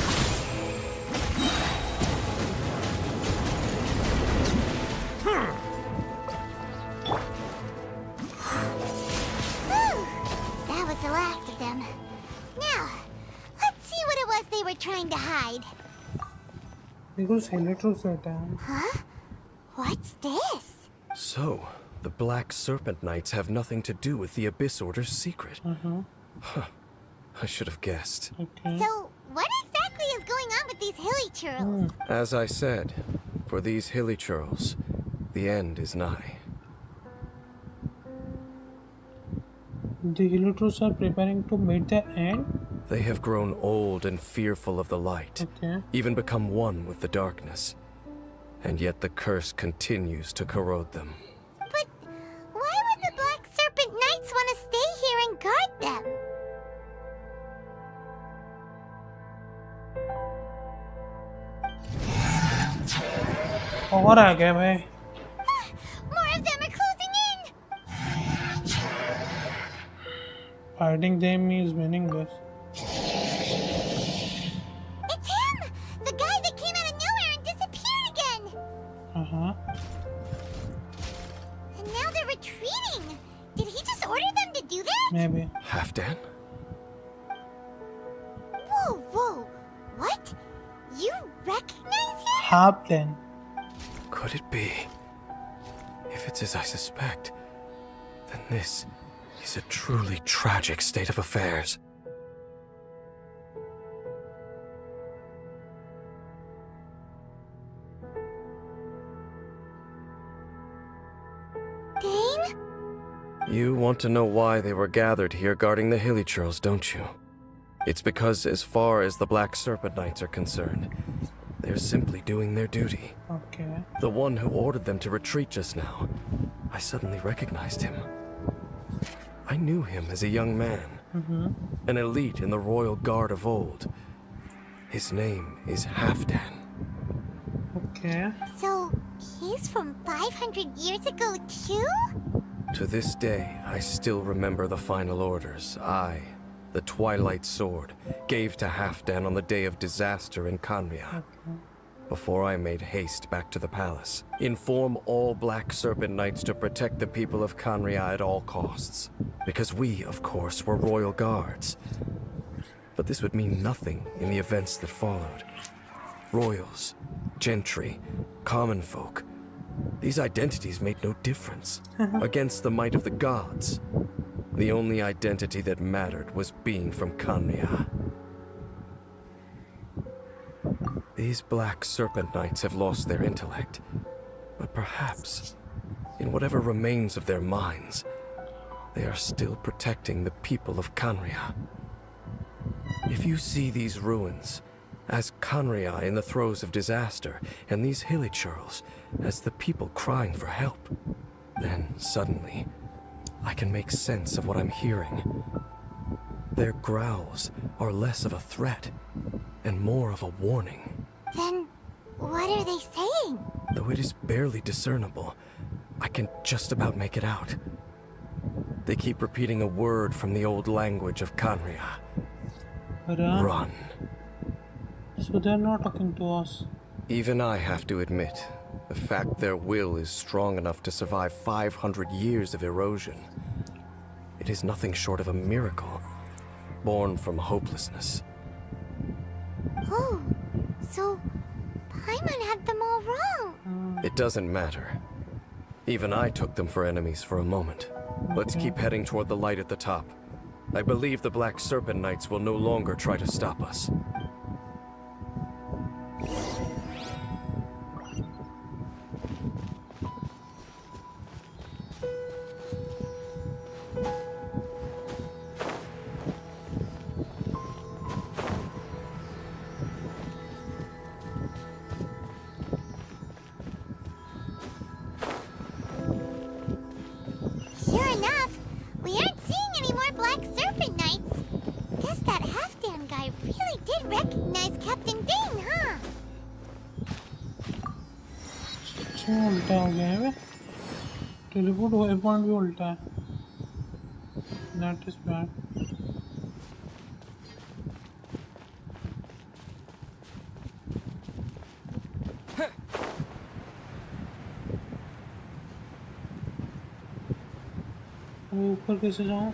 [SPEAKER 4] Whew! That was the last of them. Now, let's see what it was they were trying to hide.
[SPEAKER 1] देखो हेलो ट्रूप्स रहता है.
[SPEAKER 4] Huh? What's this?
[SPEAKER 5] So, the Black Serpent Knights have nothing to do with the Abyss Order's secret. Huh. I should have guessed.
[SPEAKER 1] Okay.
[SPEAKER 4] So, what exactly is going on with these hilly churls?
[SPEAKER 5] As I said, for these hilly churls, the end is nigh.
[SPEAKER 1] The Hilo Troops are preparing to meet the end.
[SPEAKER 5] They have grown old and fearful of the light,
[SPEAKER 1] Okay.
[SPEAKER 5] even become one with the darkness. And yet the curse continues to corrode them.
[SPEAKER 4] But why would the Black Serpent Knights want to stay here and guard them?
[SPEAKER 1] और आ गए भाई.
[SPEAKER 4] More of them are closing in!
[SPEAKER 1] Fighting them is meaningless.
[SPEAKER 4] It's him! The guy that came out of nowhere and disappeared again! And now they're retreating! Did he just order them to do that?
[SPEAKER 1] Maybe.
[SPEAKER 5] Halfdan?
[SPEAKER 4] Whoa, whoa! What? You recognize him?
[SPEAKER 1] Halfdan.
[SPEAKER 5] Could it be? If it's as I suspect, then this is a truly tragic state of affairs.
[SPEAKER 4] Dane?
[SPEAKER 5] You want to know why they were gathered here guarding the hilly churls, don't you? It's because as far as the Black Serpent Knights are concerned, they're simply doing their duty.
[SPEAKER 1] Okay.
[SPEAKER 5] The one who ordered them to retreat just now, I suddenly recognized him. I knew him as a young man, an elite in the royal guard of old. His name is Halfdan.
[SPEAKER 1] Okay.
[SPEAKER 4] So, he's from 500 years ago too?
[SPEAKER 5] To this day, I still remember the final orders I, the Twilight Sword, gave to Halfdan on the day of disaster in Kanria. before I made haste back to the palace. Inform all Black Serpent Knights to protect the people of Khaenri'ah at all costs. Because we, of course, were royal guards. But this would mean nothing in the events that followed. Royals, gentry, common folk. These identities made no difference. Against the might of the gods, the only identity that mattered was being from Khaenri'ah. These Black Serpent Knights have lost their intellect, but perhaps, in whatever remains of their minds, they are still protecting the people of Khaenri'ah. If you see these ruins as Khaenri'ah in the throes of disaster, and these hilichurls as the people crying for help, then suddenly, I can make sense of what I'm hearing. Their growls are less of a threat and more of a warning.
[SPEAKER 4] Then, what are they saying?
[SPEAKER 5] Though it is barely discernible, I can just about make it out. They keep repeating a word from the old language of Khaenri'ah. Run.
[SPEAKER 1] So they're not talking to us.
[SPEAKER 5] Even I have to admit, the fact their will is strong enough to survive 500 years of erosion. It is nothing short of a miracle, born from hopelessness.
[SPEAKER 4] Oh, so Paimon had them all wrong.
[SPEAKER 5] It doesn't matter. Even I took them for enemies for a moment. Let's keep heading toward the light at the top. I believe the Black Serpent Knights will no longer try to stop us.
[SPEAKER 4] Sure enough, we aren't seeing any more Black Serpent Knights. Guess that half-Dan guy really did recognize Captain Dane, huh?
[SPEAKER 1] अच्छा उल्टा हो गया है वे teleport wave point भी उल्टा है that is bad ऊपर कैसे जाऊं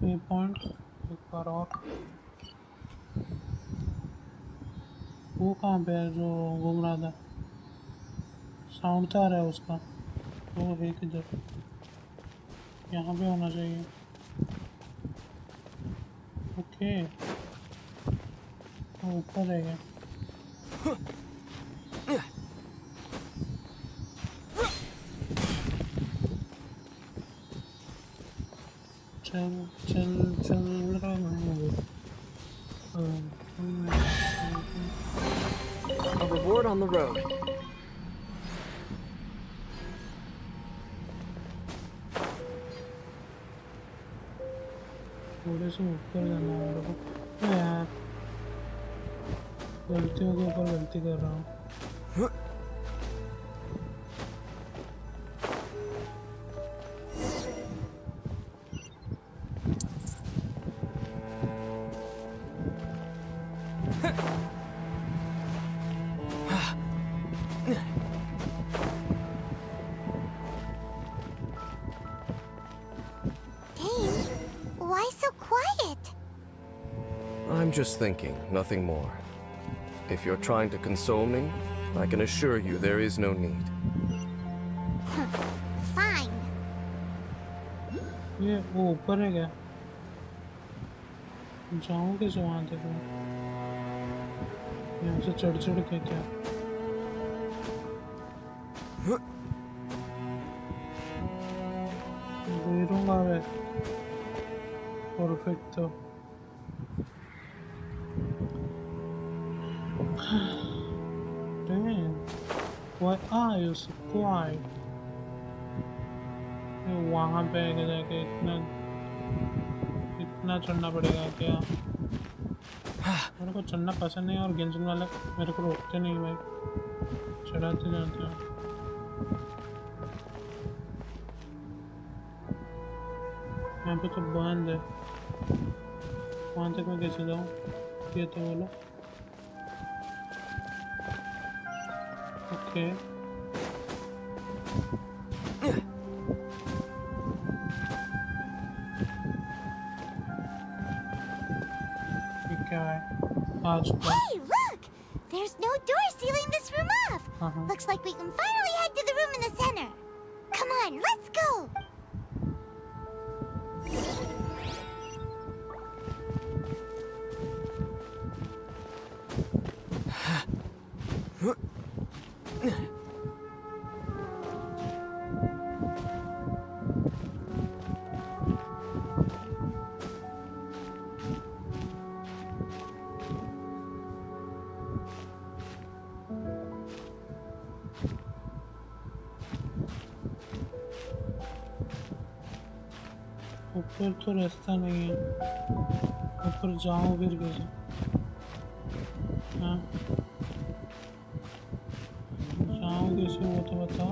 [SPEAKER 1] वेव पॉइंट एक बार और वो कहाँ पे है जो घूम रहा था साउंड तो आ रहा है उसका वो है किधर यहाँ पे होना चाहिए ओके वो ऊपर है चल चल चल
[SPEAKER 3] A reward on the road.
[SPEAKER 1] थोड़े से ऊपर जाना है मेरे को यार गलतियों के ऊपर गलती कर रहा हूँ
[SPEAKER 4] Dane, why so quiet?
[SPEAKER 5] I'm just thinking, nothing more. If you're trying to console me, I can assure you there is no need.
[SPEAKER 4] Fine.
[SPEAKER 1] ये वो ऊपर है क्या जाऊँ कैसे वहाँ तक यहाँ से चढ़ चढ़ के क्या गिरूंगा मैं perfect Dang, why are you so quiet? वहाँ पे जाके इतना चढ़ना पड़ेगा क्या मेरे को चढ़ना पसंद नहीं और गेंजन वाले मेरे को रोकते नहीं भाई चढ़ाते जाते हैं यहाँ पे तो बंद है वहाँ तक मैं कैसे जाऊँ सकती है तो बोलो। ओके ये क्या है? आ चुका।
[SPEAKER 4] Hey, look! There's no door sealing this room off. Looks like we can finally head to the room in the center. Come on, let's go!
[SPEAKER 1] ऊपर तो रास्ता नहीं है, ऊपर जाऊं फिर कैसे? हाँ जाऊं कैसे वो तो बताओ।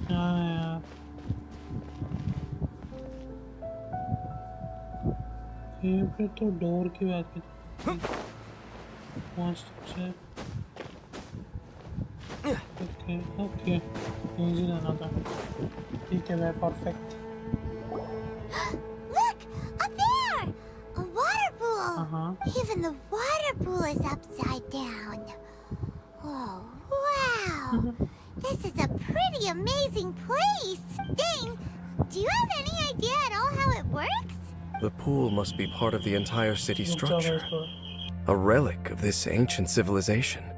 [SPEAKER 1] हाँ यार यहाँ पे तो डोर की बात की थी। ओके ओके इजी जाना था। ठीक है भाई perfect.
[SPEAKER 4] Look! Up there! A water pool! Even the water pool is upside down. Oh, wow! This is a pretty amazing place! Dang! Do you have any idea at all how it works?
[SPEAKER 5] The pool must be part of the entire city
[SPEAKER 1] रुक जाओ
[SPEAKER 5] structure,
[SPEAKER 1] भाई थोड़ा।
[SPEAKER 5] a relic of this ancient civilization.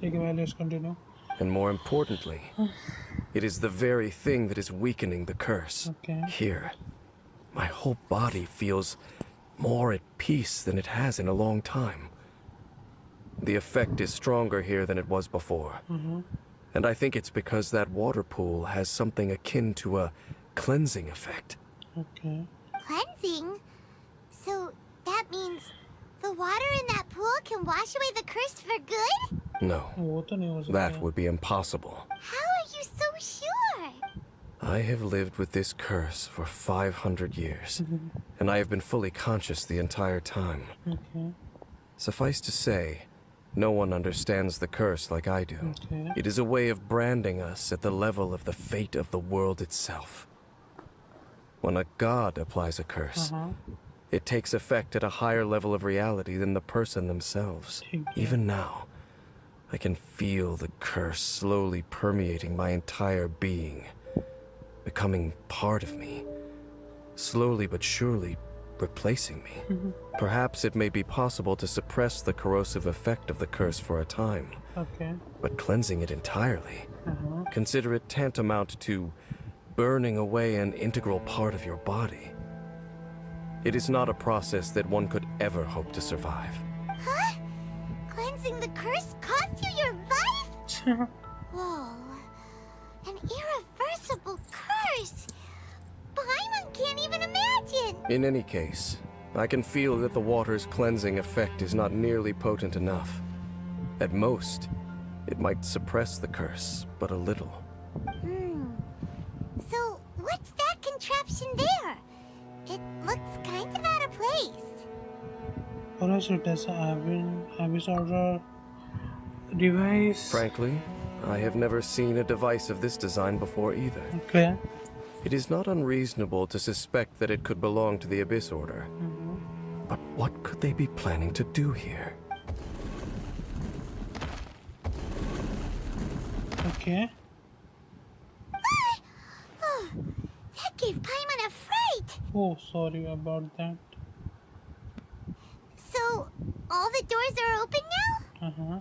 [SPEAKER 1] ठीक है भाई let's continue।
[SPEAKER 5] And more importantly, it is the very thing that is weakening the curse.
[SPEAKER 1] Okay.
[SPEAKER 5] Here, my whole body feels more at peace than it has in a long time. The effect is stronger here than it was before. And I think it's because that water pool has something akin to a cleansing effect.
[SPEAKER 1] Okay
[SPEAKER 4] Cleansing? So that means the water in that pool can wash away the curse for good?
[SPEAKER 5] No,
[SPEAKER 1] वो तो नहीं हो सकता।
[SPEAKER 5] that would be impossible.
[SPEAKER 4] How are you so sure?
[SPEAKER 5] I have lived with this curse for 500 years, and I have been fully conscious the entire time.
[SPEAKER 1] Okay
[SPEAKER 5] Suffice to say, no one understands the curse like I do.
[SPEAKER 1] okay
[SPEAKER 5] It is a way of branding us at the level of the fate of the world itself. When a god applies a curse, it takes effect at a higher level of reality than the person themselves. Even now, I can feel the curse slowly permeating my entire being, becoming part of me, slowly but surely replacing me. Perhaps it may be possible to suppress the corrosive effect of the curse for a time,
[SPEAKER 1] okay
[SPEAKER 5] but cleansing it entirely, consider it tantamount to burning away an integral part of your body. It is not a process that one could ever hope to survive.
[SPEAKER 4] Huh? Cleansing the curse cost you your life? Whoa. An irreversible curse. Paimon can't even imagine.
[SPEAKER 5] In any case, I can feel that the water's cleansing effect is not nearly potent enough. At most, it might suppress the curse, but a little.
[SPEAKER 4] So, what's that contraption there? It looks kind of out of place.
[SPEAKER 1] और ऐसे ऐसा Abyss Order device।
[SPEAKER 5] Frankly, I have never seen a device of this design before either.
[SPEAKER 1] Okay
[SPEAKER 5] It is not unreasonable to suspect that it could belong to the Abyss Order. But what could they be planning to do here?
[SPEAKER 1] Okay.
[SPEAKER 4] Oh, that gave Paimon a fright.
[SPEAKER 1] Oh, sorry about that.
[SPEAKER 4] So, all the doors are open now?
[SPEAKER 1] Uh-huh.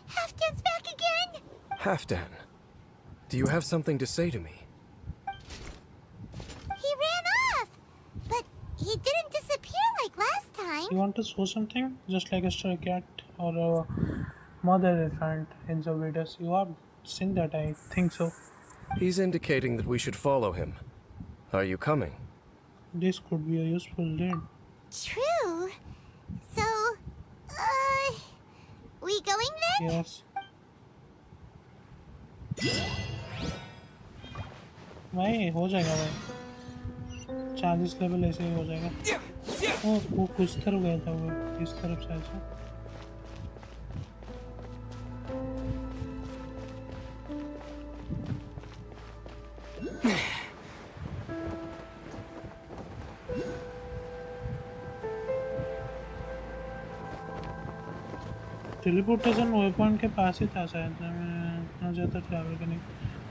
[SPEAKER 4] Halfdan's back again.
[SPEAKER 5] Halfdan, do you have something to say to me?
[SPEAKER 4] He ran off, but he didn't disappear like last time.
[SPEAKER 1] You want to show something? Just like a stray cat or a mother elephant in the videos. You have seen that, I think so.
[SPEAKER 5] He's indicating that we should follow him. Are you coming?
[SPEAKER 1] This could be a useful lead.
[SPEAKER 4] True. So, we going then?
[SPEAKER 1] Yes. भाई हो जाएगा भाई 40 level ऐसे ही हो जाएगा वो कुछ तरफ गया था वो इस तरफ से ऐसा टेलीपोर्टेशन वे पॉइंट के पास ही था शायद मैं इतना ज़्यादा ट्रैवल करने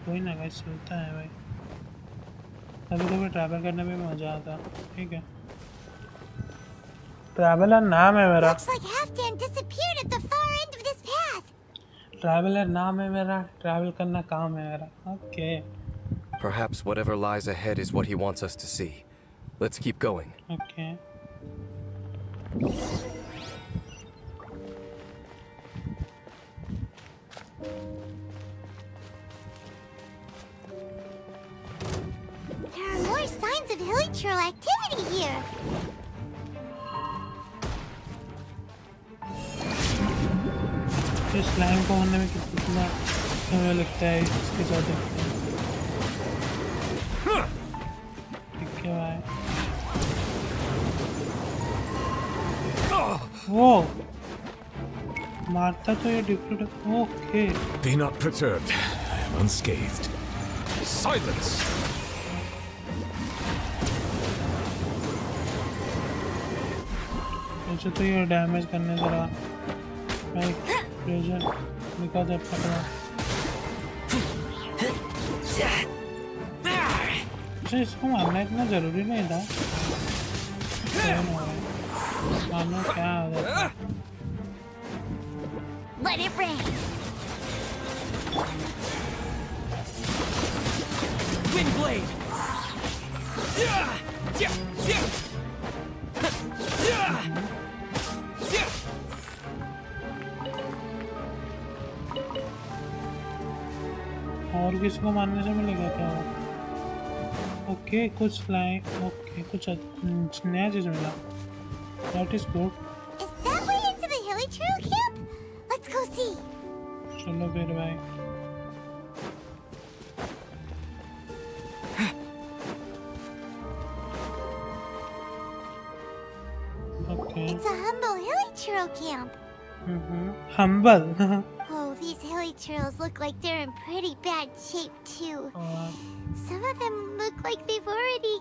[SPEAKER 1] कोई ना गाइस चलता है भाई कभी कभी ट्रैवल करने में मज़ा आता ठीक है ट्रैवलर नाम है मेरा ट्रैवलर नाम है मेरा ट्रैवल करना काम है मेरा okay
[SPEAKER 5] Perhaps whatever lies ahead is what he wants us to see. Let's keep going.
[SPEAKER 1] Okay.
[SPEAKER 4] There are more signs of hilichurl activity here.
[SPEAKER 1] इस स्लाइम को होने में कितना समय लगता है इसके साथ ठीक है भाई वो मारता तो ये different okay
[SPEAKER 2] Be not perturbed. I am unscathed. Silence!
[SPEAKER 1] ऐसे तो ये डैमेज करने जरा मैं प्रेशर निकाल दे पकड़ा अच्छा इसको मारना इतना जरूरी नहीं था मारना क्या है
[SPEAKER 4] Let it rain.
[SPEAKER 3] Wind blade.
[SPEAKER 1] और किसको मारने से मिलेगा क्या ओके कुछ लाइन ओके कुछ नया चीज मिला that is good
[SPEAKER 4] Is that way into the hilichurl camp? Let's go see.
[SPEAKER 1] चलो फिर भाई okay
[SPEAKER 4] It's a humble hilichurl camp.
[SPEAKER 1] Humble
[SPEAKER 4] Oh, these hilichurls look like they're in pretty bad shape too. Some of them look like they've already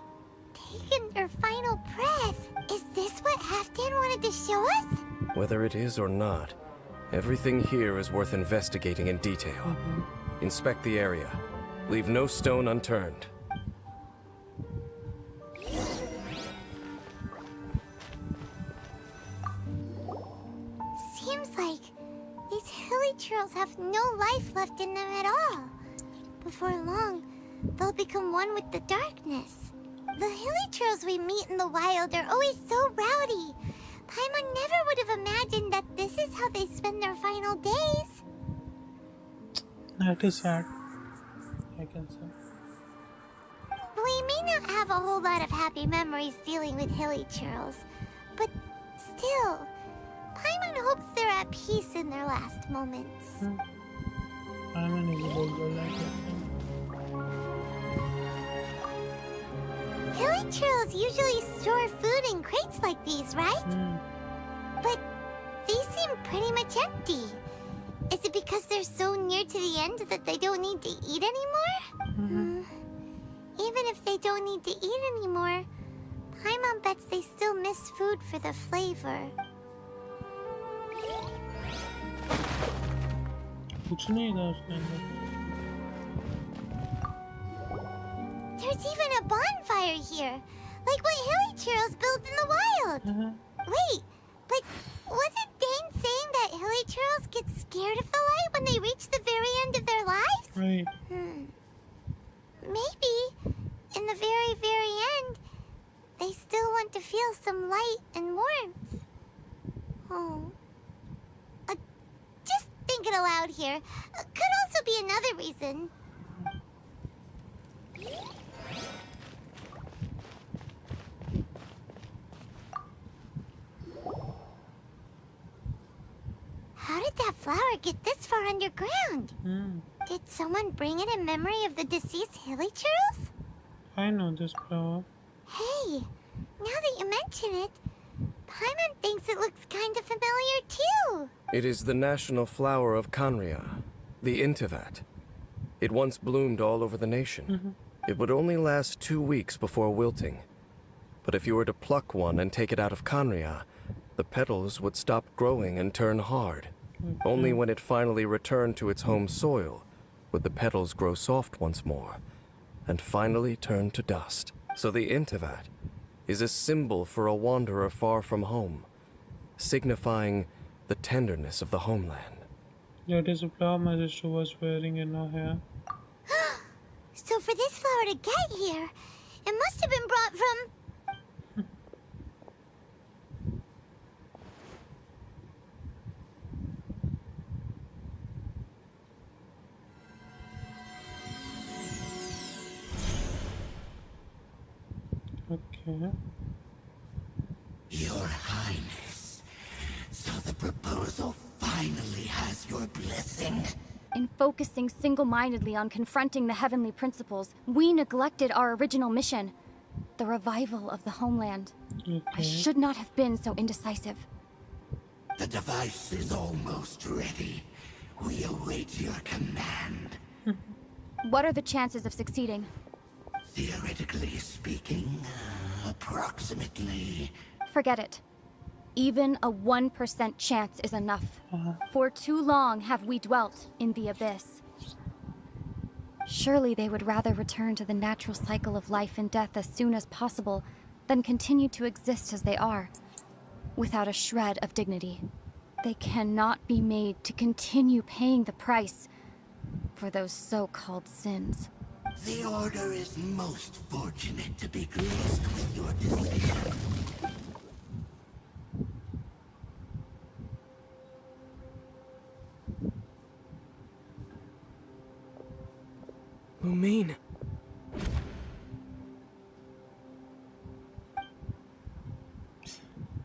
[SPEAKER 4] taken their final breath. Is this what Halfdan wanted to show us?
[SPEAKER 5] Whether it is or not, everything here is worth investigating in detail. Inspect the area. Leave no stone unturned.
[SPEAKER 4] Seems like these hilichurls have no life left in them at all. Before long, they'll become one with the darkness. The hilichurls we meet in the wild are always so rowdy. Paimon never would have imagined that this is how they spend their final days.
[SPEAKER 1] that is sad I can say
[SPEAKER 4] We may not have a whole lot of happy memories dealing with hilichurls, but still, Paimon hopes they're at peace in their last moments.
[SPEAKER 1] I'm an invisible like it.
[SPEAKER 4] Hilichurls usually store food in crates like these, right? But these seem pretty much empty. Is it because they're so near to the end that they don't need to eat anymore? Even if they don't need to eat anymore, Paimon bets they still miss food for the flavor.
[SPEAKER 1] कुछ नहीं था उसके अंदर.
[SPEAKER 4] There's even a bonfire here, like what hilly churros built in the wild. Wait, but wasn't Dane saying that hilly churros get scared of the light when they reach the very end of their lives?
[SPEAKER 1] Right.
[SPEAKER 4] Maybe, in the very, very end, they still want to feel some light and warmth. Oh. Just thinking aloud here. Could also be another reason. How did that flower get this far underground? Did someone bring it in memory of the deceased hilly churros?
[SPEAKER 1] I know this flower.
[SPEAKER 4] Hey, now that you mention it, Paimon thinks it looks kind of familiar too.
[SPEAKER 5] It is the national flower of Canria, the Intivat. It once bloomed all over the nation. It would only last 2 weeks before wilting. But if you were to pluck one and take it out of Canria, the petals would stop growing and turn hard. Only when it finally returned to its home soil would the petals grow soft once more, and finally turn to dust. So the Intivat is a symbol for a wanderer far from home, signifying the tenderness of the homeland.
[SPEAKER 1] That is a flower my sister was wearing in her hair.
[SPEAKER 4] So for this flower to get here, it must have been brought from...
[SPEAKER 1] Okay.
[SPEAKER 6] Your Highness, so the proposal finally has your blessing.
[SPEAKER 7] In focusing single-mindedly on confronting the heavenly principles, we neglected our original mission, the revival of the homeland. I should not have been so indecisive.
[SPEAKER 6] The device is almost ready. We await your command.
[SPEAKER 7] What are the chances of succeeding?
[SPEAKER 6] Theoretically speaking, approximately.
[SPEAKER 7] Forget it. Even a 1% chance is enough. For too long have we dwelt in the abyss. Surely they would rather return to the natural cycle of life and death as soon as possible than continue to exist as they are, without a shred of dignity. They cannot be made to continue paying the price for those so-called sins.
[SPEAKER 6] The Order is most fortunate to be graced with your decision.
[SPEAKER 5] Lumine.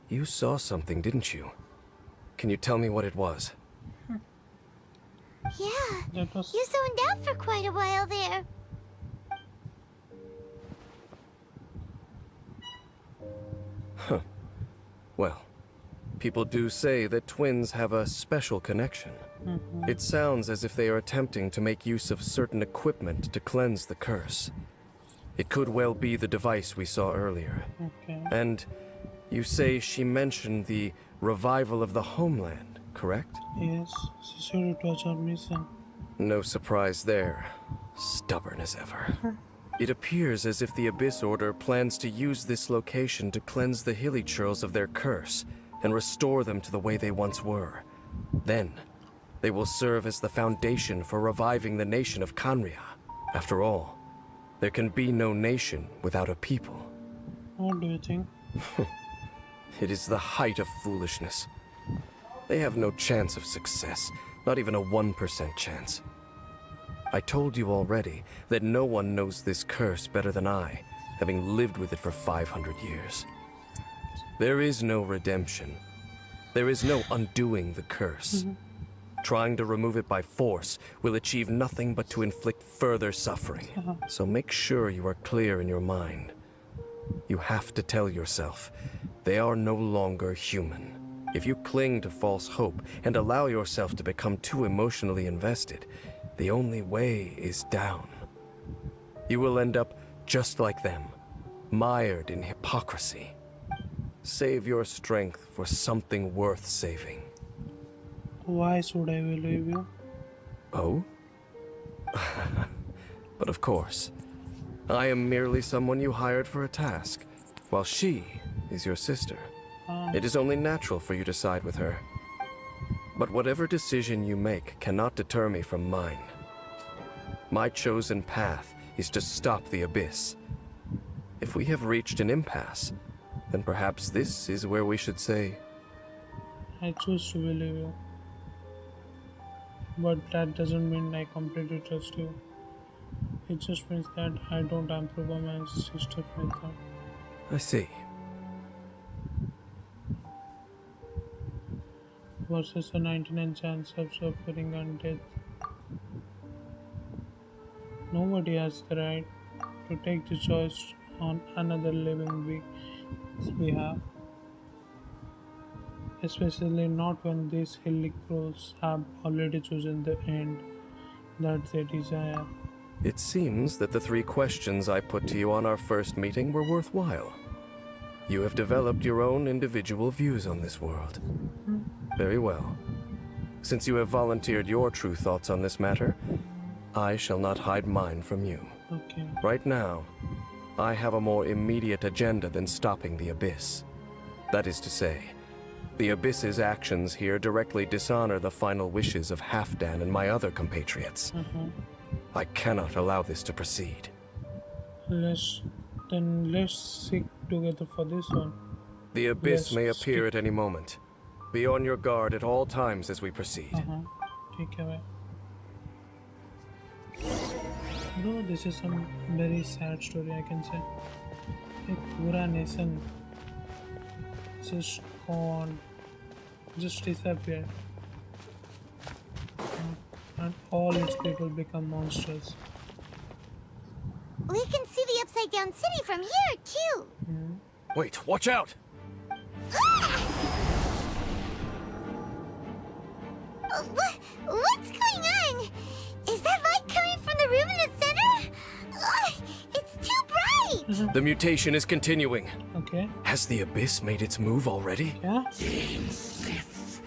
[SPEAKER 5] You saw something, didn't you? Can you tell me what it was?
[SPEAKER 4] Yeah,
[SPEAKER 1] That was...
[SPEAKER 4] you zoned out for quite a while there.
[SPEAKER 5] Well, people do say that twins have a special connection. It sounds as if they are attempting to make use of certain equipment to cleanse the curse. It could well be the device we saw earlier.
[SPEAKER 1] Okay.
[SPEAKER 5] And you say she mentioned the revival of the homeland, correct?
[SPEAKER 1] Yes, she said it was her mission.
[SPEAKER 5] No surprise there. Stubborn as ever. It appears as if the Abyss Order plans to use this location to cleanse the hilly churls of their curse and restore them to the way they once were. Then, they will serve as the foundation for reviving the nation of Canria. After all, there can be no nation without a people.
[SPEAKER 1] What do you think?
[SPEAKER 5] It is the height of foolishness. They have no chance of success, not even a 1% chance. I told you already that no one knows this curse better than I, having lived with it for 500 years. There is no redemption. There is no undoing the curse. Trying to remove it by force will achieve nothing but to inflict further suffering. So make sure you are clear in your mind. You have to tell yourself, they are no longer human. If you cling to false hope and allow yourself to become too emotionally invested, the only way is down. You will end up just like them, mired in hypocrisy. Save your strength for something worth saving.
[SPEAKER 1] Why should I believe you?
[SPEAKER 5] Oh? But of course. I am merely someone you hired for a task, while she is your sister. It is only natural for you to side with her. But whatever decision you make cannot deter me from mine. My chosen path is to stop the abyss. If we have reached an impasse, then perhaps this is where we should say,
[SPEAKER 1] I choose to believe you. But that doesn't mean I completely trust you. It just means that I don't approve of my sister's method.
[SPEAKER 5] I see.
[SPEAKER 1] Versus a 99 chance of suffering and death. Nobody has the right to take the choice on another living being's behalf. Especially not when these hilly crows have already chosen the end that they desire.
[SPEAKER 5] It seems that the 3 questions I put to you on our first meeting were worthwhile. You have developed your own individual views on this world. Very well. Since you have volunteered your true thoughts on this matter, I shall not hide mine from you.
[SPEAKER 1] Okay.
[SPEAKER 5] Right now, I have a more immediate agenda than stopping the Abyss. That is to say, the Abyss's actions here directly dishonor the final wishes of Halfdan and my other compatriots. I cannot allow this to proceed.
[SPEAKER 1] Let's stick together for this one.
[SPEAKER 5] The Abyss
[SPEAKER 1] Yes,
[SPEAKER 5] may appear
[SPEAKER 1] stick-
[SPEAKER 5] at any moment. Be on your guard at all times as we proceed.
[SPEAKER 1] Take away. Bro, this is some very sad story, I can say. A pura nation just gone, just disappeared, and all its people become monsters.
[SPEAKER 4] We can see the Upside Down City from here, too.
[SPEAKER 5] Wait, watch out!
[SPEAKER 4] What's going on? Is that light coming from the room in the center? It's too bright!
[SPEAKER 5] The mutation is continuing.
[SPEAKER 1] Okay,
[SPEAKER 5] Has the Abyss made its move already?
[SPEAKER 1] yeah.
[SPEAKER 6] Dame Sliff,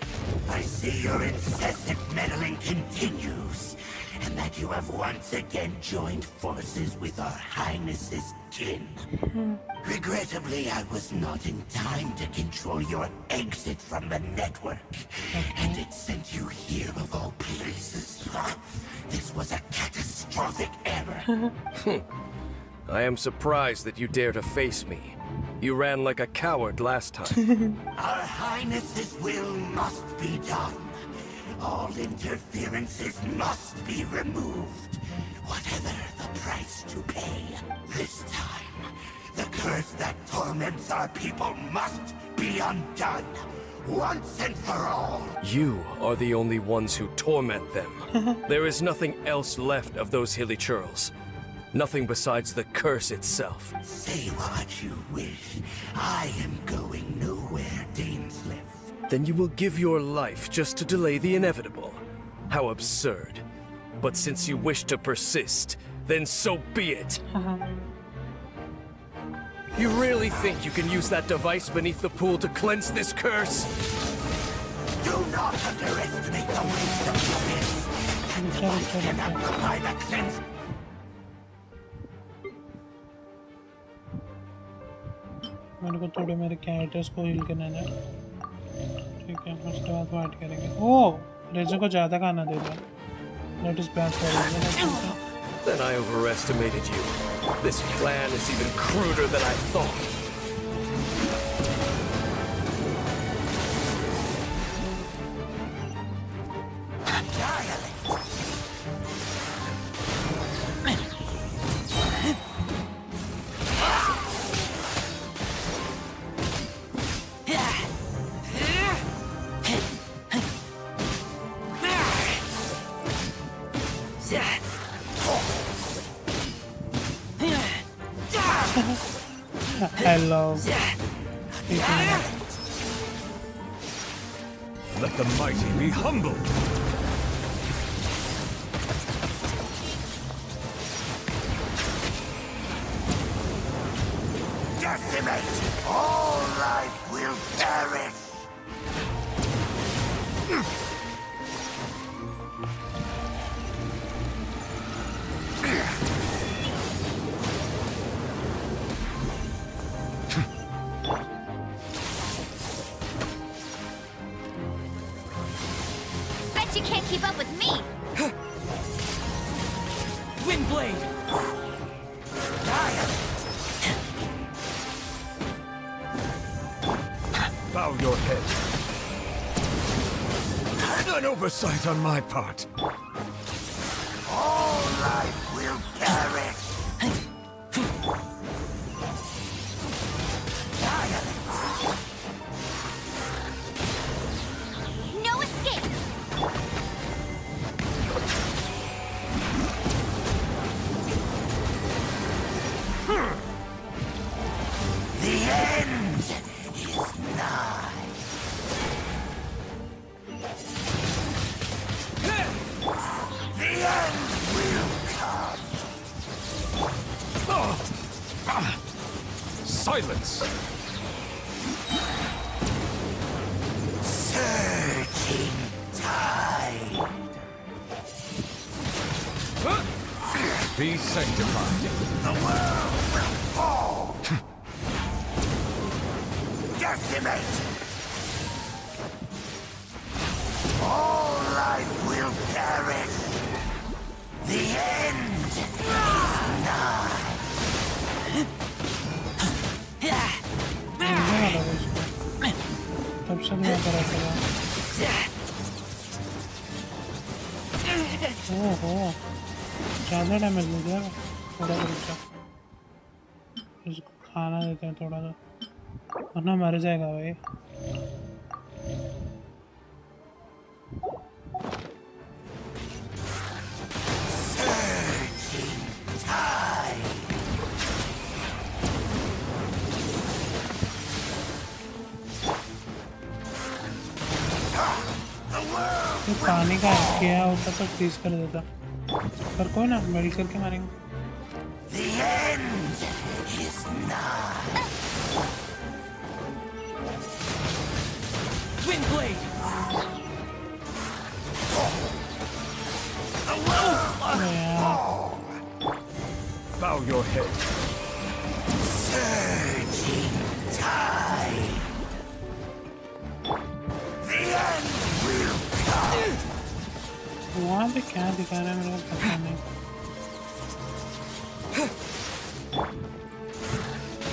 [SPEAKER 6] I see your incessant meddling continues, and that you have once again joined forces with our Highness's kin. Regrettably, I was not in time to control your exit from the network, and it sent you here of all places. This was a catastrophic error.
[SPEAKER 5] I am surprised that you dare to face me. You ran like a coward last time.
[SPEAKER 6] Our Highness's will must be done. All interferences must be removed, whatever the price to pay. This time, the curse that torments our people must be undone, once and for all.
[SPEAKER 5] You are the only ones who torment them. There is nothing else left of those hilly churls. Nothing besides the curse itself.
[SPEAKER 6] Say what you wish. I am going nowhere, Dame Sliff.
[SPEAKER 5] Then you will give your life just to delay the inevitable. How absurd. But since you wish to persist, then so be it. You really think you can use that device beneath the pool to cleanse this curse?
[SPEAKER 6] Do not underestimate the wisdom of this. And device cannot provide a cleanse.
[SPEAKER 1] मेरे को थोड़े मेरे characters को heal करना है. ठीक है, उसके बाद फाइट करेंगे. ओह, रेजर को ज़्यादा खाना दे दिया. That is bad for Rezo.
[SPEAKER 5] Then I overestimated you. This plan is even cruder than I thought.
[SPEAKER 1] I love
[SPEAKER 2] Let the mighty be humbled.
[SPEAKER 6] Decimate! All life will perish!
[SPEAKER 7] She can't keep up with me!
[SPEAKER 8] Windblade!
[SPEAKER 2] Bow your head. An oversight on my part.
[SPEAKER 6] All life will perish.
[SPEAKER 7] No escape!
[SPEAKER 6] The end is nigh. The end will come.
[SPEAKER 2] Silence!
[SPEAKER 6] Surging tide.
[SPEAKER 2] Be sanctified.
[SPEAKER 6] The world will fall. Decimate. All life will perish. The end is nigh.
[SPEAKER 1] तब से मैं करा था ओहो ज़्यादा damage मिल गया थोड़ा रुक इसको खाना देते हैं थोड़ा सा वरना मर जाएगा भाई ये पानी का क्या होता तो फ्रीज कर देता पर कोई ना मेडिकल करके मारेंगे
[SPEAKER 6] The end is nigh.
[SPEAKER 8] Windblade!
[SPEAKER 6] The world
[SPEAKER 2] Bow your head.
[SPEAKER 6] surging tide. The end will come.
[SPEAKER 1] वहाँ पे क्या दिखा रहा है मेरे को पता नहीं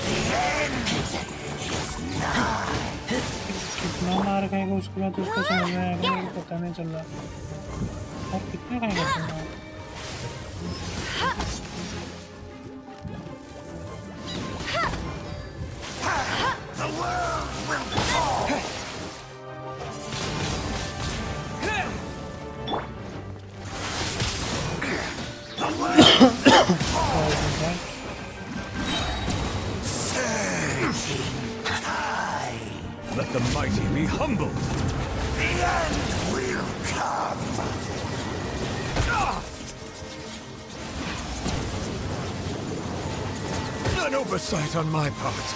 [SPEAKER 6] The end is nigh.
[SPEAKER 1] कितना मार खाएगा उसके बाद उसको समझ में आएगा मेरे को पता नहीं चल रहा और कितने खाएगा तुम
[SPEAKER 6] The world will fall. The world surging tide.
[SPEAKER 2] Let the mighty be humbled.
[SPEAKER 6] The end will come.
[SPEAKER 2] An oversight on my part.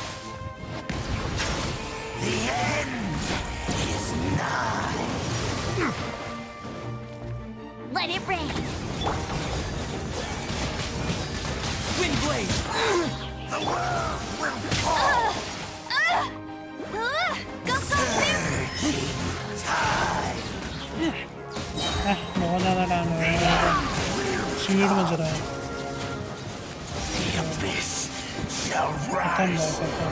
[SPEAKER 6] The end is nigh.
[SPEAKER 7] Let it rain!
[SPEAKER 8] Windblade!
[SPEAKER 6] The world will fall.
[SPEAKER 7] Go, go,
[SPEAKER 6] Surging tide.
[SPEAKER 1] बहुत ज़्यादा time लग रहा है speed बज रहा है
[SPEAKER 6] The abyss shall
[SPEAKER 1] खत्म
[SPEAKER 6] rise.
[SPEAKER 1] है खत्म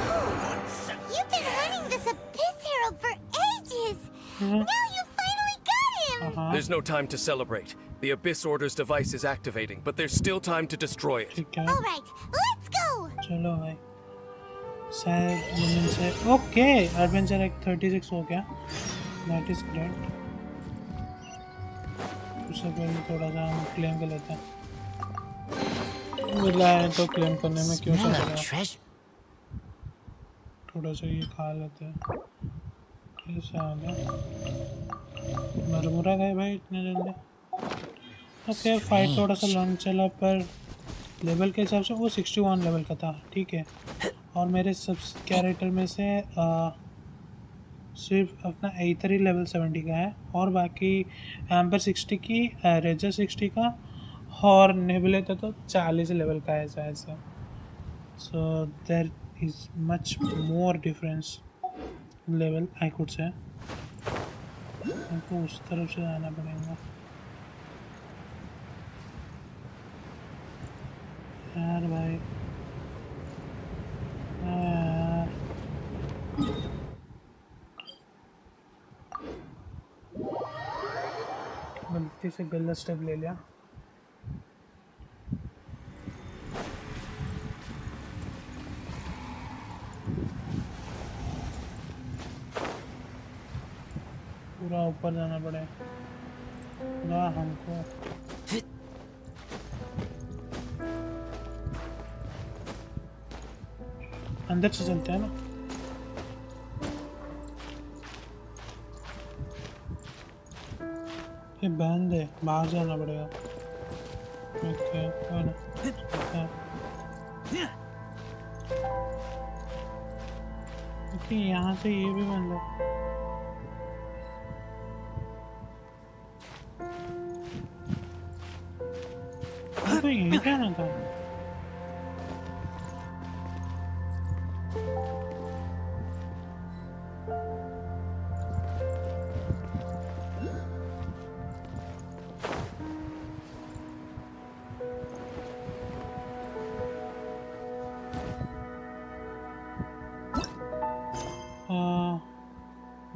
[SPEAKER 4] You've been hunting this Abyss Herald for ages! Now you finally got him!
[SPEAKER 1] हाँ
[SPEAKER 5] There's no time to celebrate. The Abyss Order's device is activating, but there's still time to destroy it.
[SPEAKER 1] ठीक है
[SPEAKER 4] Alright, let's go!
[SPEAKER 1] चलो भाई शायद जमीन से okay adventure एक 36 हो गया दैट इज ग्रेट उससे पहले थोड़ा सा हम क्लेम कर लेते हैं मिला है तो क्लेम करने में क्यों
[SPEAKER 3] Smell
[SPEAKER 1] चल
[SPEAKER 3] of
[SPEAKER 1] रहा
[SPEAKER 3] treasure.
[SPEAKER 1] थोड़ा सा ये खा लेते हैं कैसे आ गया मरमुरा गए भाई इतने जल्दी ओके फाइट थोड़ा सा लॉन्ग चला पर लेवल के हिसाब से वो 61 लेवल का था ठीक है और मेरे सब कैरेक्टर में से सिर्फ अपना एथर ही लेवल 70 का है और बाकी एम्बर 60 की रेजर 60 का और नेबुलेटर तो 40 लेवल का है शायद से so there is much more difference level I could say हमको उस तरफ से जाना पड़ेगा। यार भाई यार, गलती से गलत स्टेप ले लिया। पूरा ऊपर जाना पड़ेगा हमको। अंदर से चलते हैं ना। ये बंद है, बाहर जाना पड़ेगा। ओके ओके, यहाँ से ये भी बंद है। तो यही जाना था।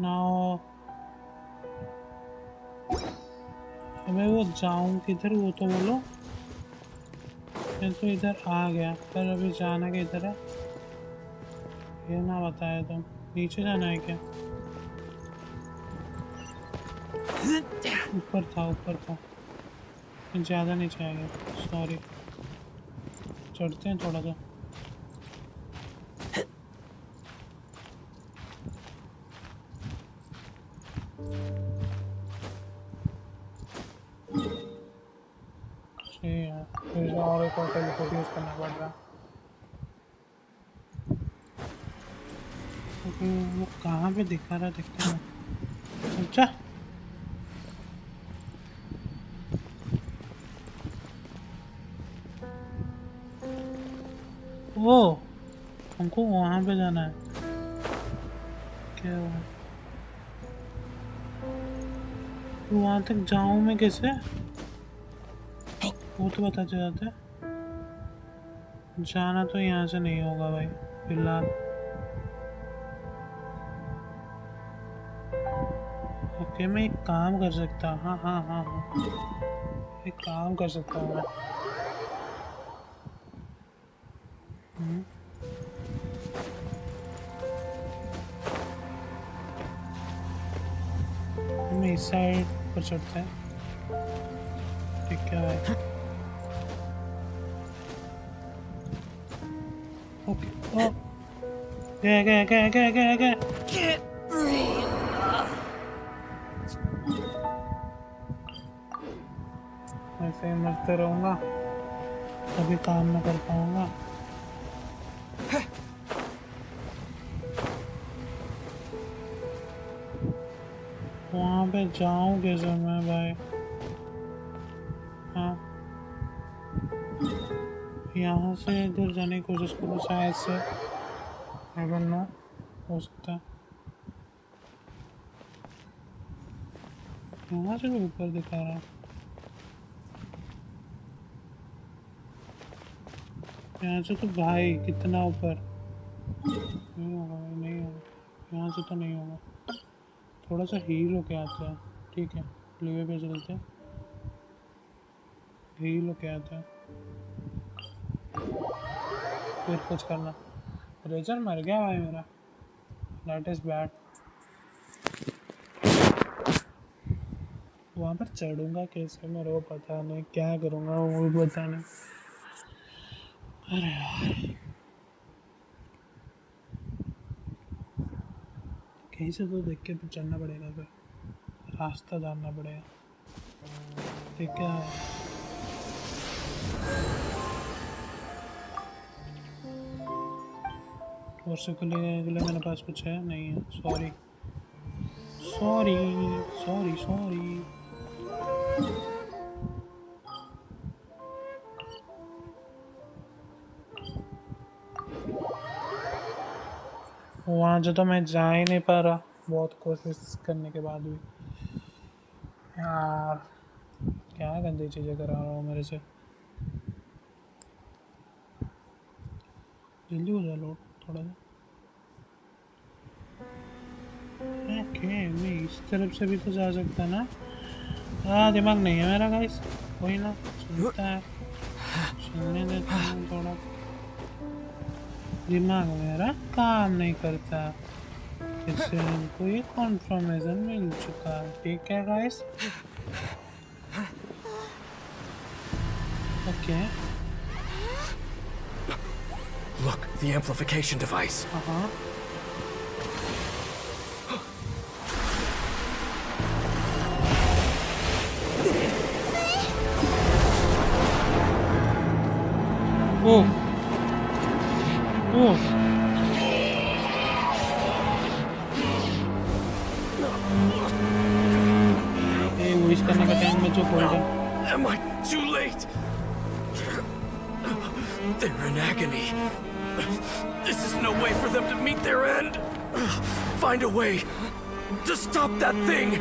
[SPEAKER 1] नाउ अबे वो जाऊं किधर, वो तो बोलो। मैं तो इधर आ गया, पर अभी जाना किधर है ये ना बताया तुम। नीचे जाना है क्या? ऊपर था, ऊपर था। ज़्यादा नीचे आ गया, सॉरी। चढ़ते हैं थोड़ा सा। फिर और एक और टेलीपोर्ट यूज़ करना पड़ रहा। क्योंकि वो कहाँ पे दिखा रहा, दिखता है। अच्छा वो हमको वहाँ पे जाना है क्या? तो वहाँ तक जाऊँ मैं कैसे? वो तो बता जाता है। जाना तो यहाँ से नहीं होगा भाई फिलहाल। ओके, मैं एक काम कर सकता। हाँ हाँ हाँ हाँ, एक काम कर सकता हूँ मैं। हम इस साइड पर चढ़ते हैं। ठीक है भाई। ओके, ओ गया गया गया गया गया गया। ऐसे ही मरते रहूँगा, कभी काम ना कर पाऊँगा। वहाँ पे जाऊँ कैसे मैं भाई? हाँ, यहाँ से इधर जाने की कोशिश करूँ शायद से। आई डोंट नो, हो सकता है यहाँ से भी ऊपर दिखा रहा है। यहाँ से तो भाई कितना ऊपर। नहीं होगा भाई, नहीं होगा। यहाँ से तो नहीं होगा। थोड़ा सा हील होके आते हैं। ठीक है, लीवे पे चलते हैं, हील होके आते हैं, फिर कुछ करना। रेजर मर गया भाई मेरा, दैट इज़ बैड। वहाँ पर चढ़ूँगा कैसे मेरे को पता नहीं, क्या करूँगा वो भी पता नहीं। अरे यार, कहीं से तो देख के तो चढ़ना पड़ेगा, फिर रास्ता जानना पड़ेगा। ठीक है, वर्षों के लिए मेरे पास कुछ है नहीं है। Sorry sorry sorry sorry. वहाँ जो तो मैं जा ही नहीं पा रहा, बहुत कोशिश करने के बाद भी। यार क्या गंदी चीजें करा रहा हूँ मेरे से जल्दी हो जा लोड थोड़ा सा ओके मैं इस तरफ से भी तो जा सकता ना दिमाग नहीं है मेरा गाइस कोई ना सुनता है सुनने देता हूँ थोड़ा दिमाग मेरा काम नहीं करता इससे इनको ये कॉन्फर्मेशन मिल चुका ठीक है guys okay
[SPEAKER 5] Look, the amplification device.
[SPEAKER 1] Oh. Oh. Hey, वो इस करने का टाइम में जो खोल दे
[SPEAKER 5] Am I too late? They're in agony. This is no way for them to meet their end. Find a way to stop that thing.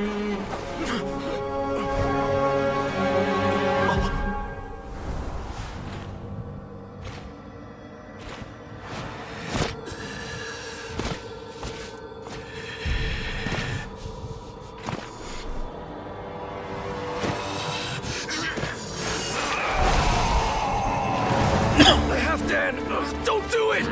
[SPEAKER 5] Don't do it!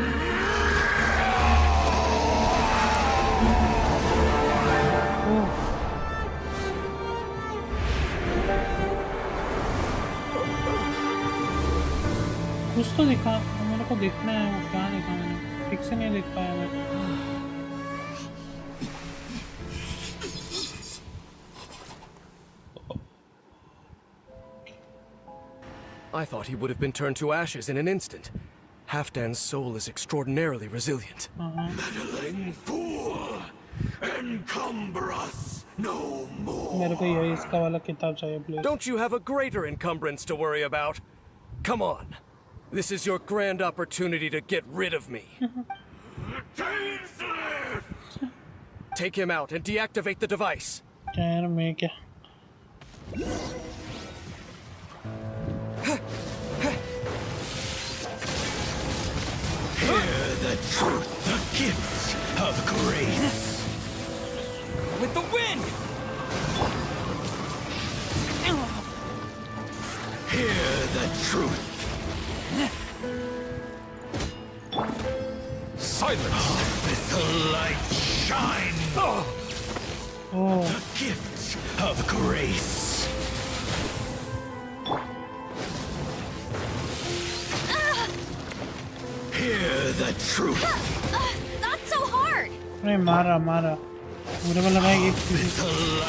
[SPEAKER 1] कुछ तो दिखा मेरे को देखना है वो क्या दिखा मैंने ठीक से नहीं देख पाया मैं
[SPEAKER 5] I thought he would have been turned to ashes in an instant. Halfdan's soul is extraordinarily resilient.
[SPEAKER 6] Meddling fool! Encumber us no more!
[SPEAKER 1] मेरे को यही इसका वाला किताब चाहिए please.
[SPEAKER 5] Don't you have a greater encumbrance to worry about? Come on. This is your grand opportunity to get rid of me. Take him out and deactivate the device.
[SPEAKER 1] यार मैं क्या
[SPEAKER 6] Hear the truth, the gifts of grace.
[SPEAKER 8] With the wind!
[SPEAKER 6] Hear the truth.
[SPEAKER 2] Silence!
[SPEAKER 6] Let the light shine.
[SPEAKER 1] oh
[SPEAKER 6] The gifts of grace. Hear the truth.
[SPEAKER 7] Not so hard!
[SPEAKER 1] अरे मारा मारा मुझे को लगा ये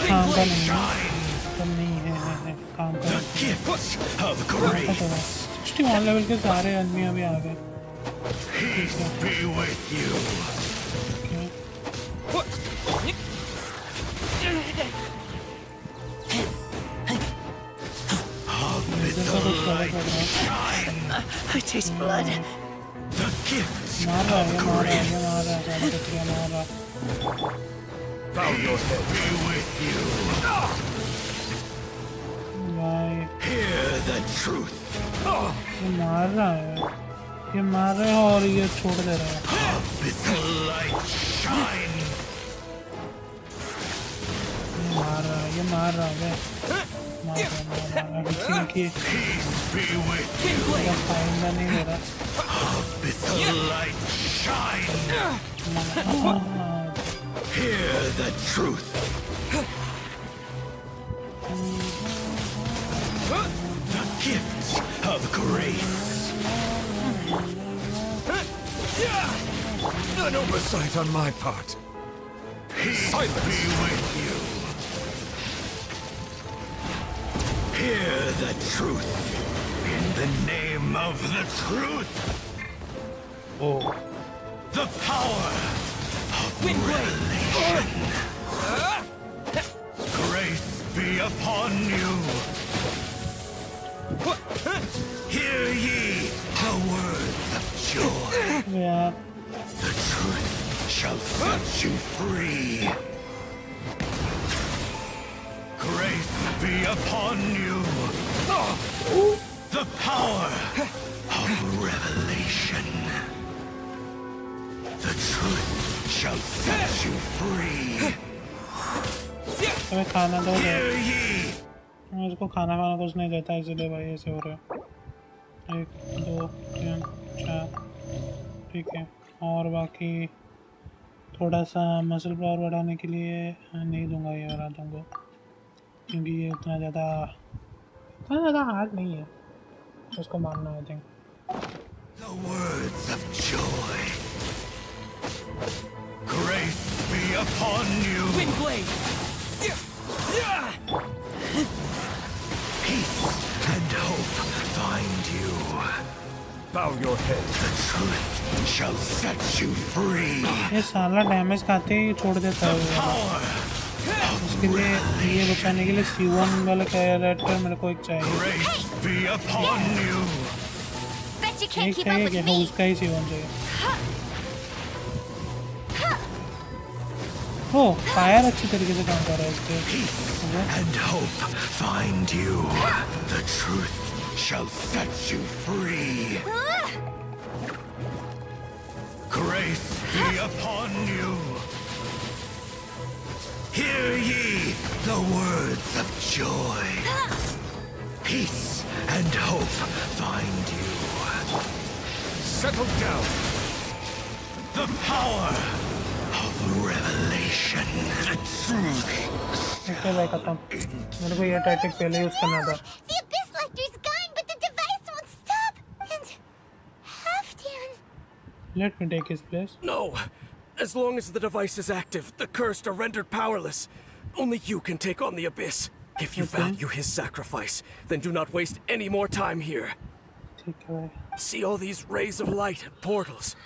[SPEAKER 1] काम का नहीं है पर नहीं है काम का
[SPEAKER 6] The gifts of
[SPEAKER 1] पता
[SPEAKER 6] grace.
[SPEAKER 1] है 61 लेवल के सारे आदमी अभी आ गए
[SPEAKER 6] Peace be with you.
[SPEAKER 1] इधर का कुछ गलत लग रहा है
[SPEAKER 3] I taste blood.
[SPEAKER 6] The gifts
[SPEAKER 1] मार रहा है
[SPEAKER 6] of
[SPEAKER 1] मार रहा है
[SPEAKER 6] grace.
[SPEAKER 1] मार रहा है सारे कचरिया मार रहा है
[SPEAKER 2] Bow your head.
[SPEAKER 6] Be with you.
[SPEAKER 1] भाई
[SPEAKER 6] Hear the truth.
[SPEAKER 1] ये मार रहा है ये मार रहा है और ये छोड़ दे रहा है
[SPEAKER 6] Let the light shine.
[SPEAKER 1] ये मार रहा है मार रहा है everything की
[SPEAKER 6] Peace be with you.
[SPEAKER 1] मेरा फाइंदा नहीं दे रहा
[SPEAKER 6] Let the light shine. Hear the truth. The gifts of grace.
[SPEAKER 2] An oversight on my part. Silence!
[SPEAKER 6] Be with you. Hear the truth. In the name of the truth.
[SPEAKER 1] oh
[SPEAKER 6] The power of revelation. Grace be upon you. Hear ye the words of joy.
[SPEAKER 1] यार
[SPEAKER 6] The truth shall set you free. Grace be upon you. The power of revelation. The truth shall set you free.
[SPEAKER 1] अबे खाना दो दे।
[SPEAKER 6] Hear ye!
[SPEAKER 1] उसको खाना खाना कुछ नहीं देता इसलिए भाई ऐसे हो रहा है। 1 2 3 4 ठीक है। और बाकी थोड़ा सा मसल पावर बढ़ाने के लिए नहीं दूंगा ये वाला दूंगा, क्योंकि ये उतना ज़्यादा हार्ड नहीं है उसको मानना। I think
[SPEAKER 6] The words of joy. Grace be upon you.
[SPEAKER 8] Wind blade.
[SPEAKER 6] Peace and hope find you.
[SPEAKER 2] Bow your head.
[SPEAKER 6] The truth shall set you free.
[SPEAKER 1] ये साला डैमेज खाते ही छोड़ देता है वो।
[SPEAKER 6] Power.
[SPEAKER 1] उसके लिए ये बचाने के लिए C1 वाला कैरेक्टर मेरे को एक चाहिए।
[SPEAKER 6] Grace be upon you.
[SPEAKER 4] Bet you can't
[SPEAKER 1] एक
[SPEAKER 4] keep up
[SPEAKER 1] चाहिए
[SPEAKER 4] with
[SPEAKER 1] कि
[SPEAKER 4] me.
[SPEAKER 1] उसका ही C1 चाहिए। ओ फायर अच्छी तरीके से काम कर रहा है इसके।
[SPEAKER 6] And hope find you. The truth shall set you free. Grace be upon you. Hear ye the words of joy. Peace and hope find you.
[SPEAKER 2] Settle down.
[SPEAKER 6] The power of revelation. The truth.
[SPEAKER 1] Okay भाई खत्म। मेरे को ये tactic पहले use करना था।
[SPEAKER 4] The Abyss Lecter's gone, but the device won't stop. And Halfdan.
[SPEAKER 1] Let me take his place.
[SPEAKER 5] No! As long as the device is active, the cursed are rendered powerless. Only you can take on the Abyss. If you
[SPEAKER 1] Okay.
[SPEAKER 5] value his sacrifice, then do not waste any more time here.
[SPEAKER 1] ठीक है भाई।
[SPEAKER 5] See all these rays of light and portals?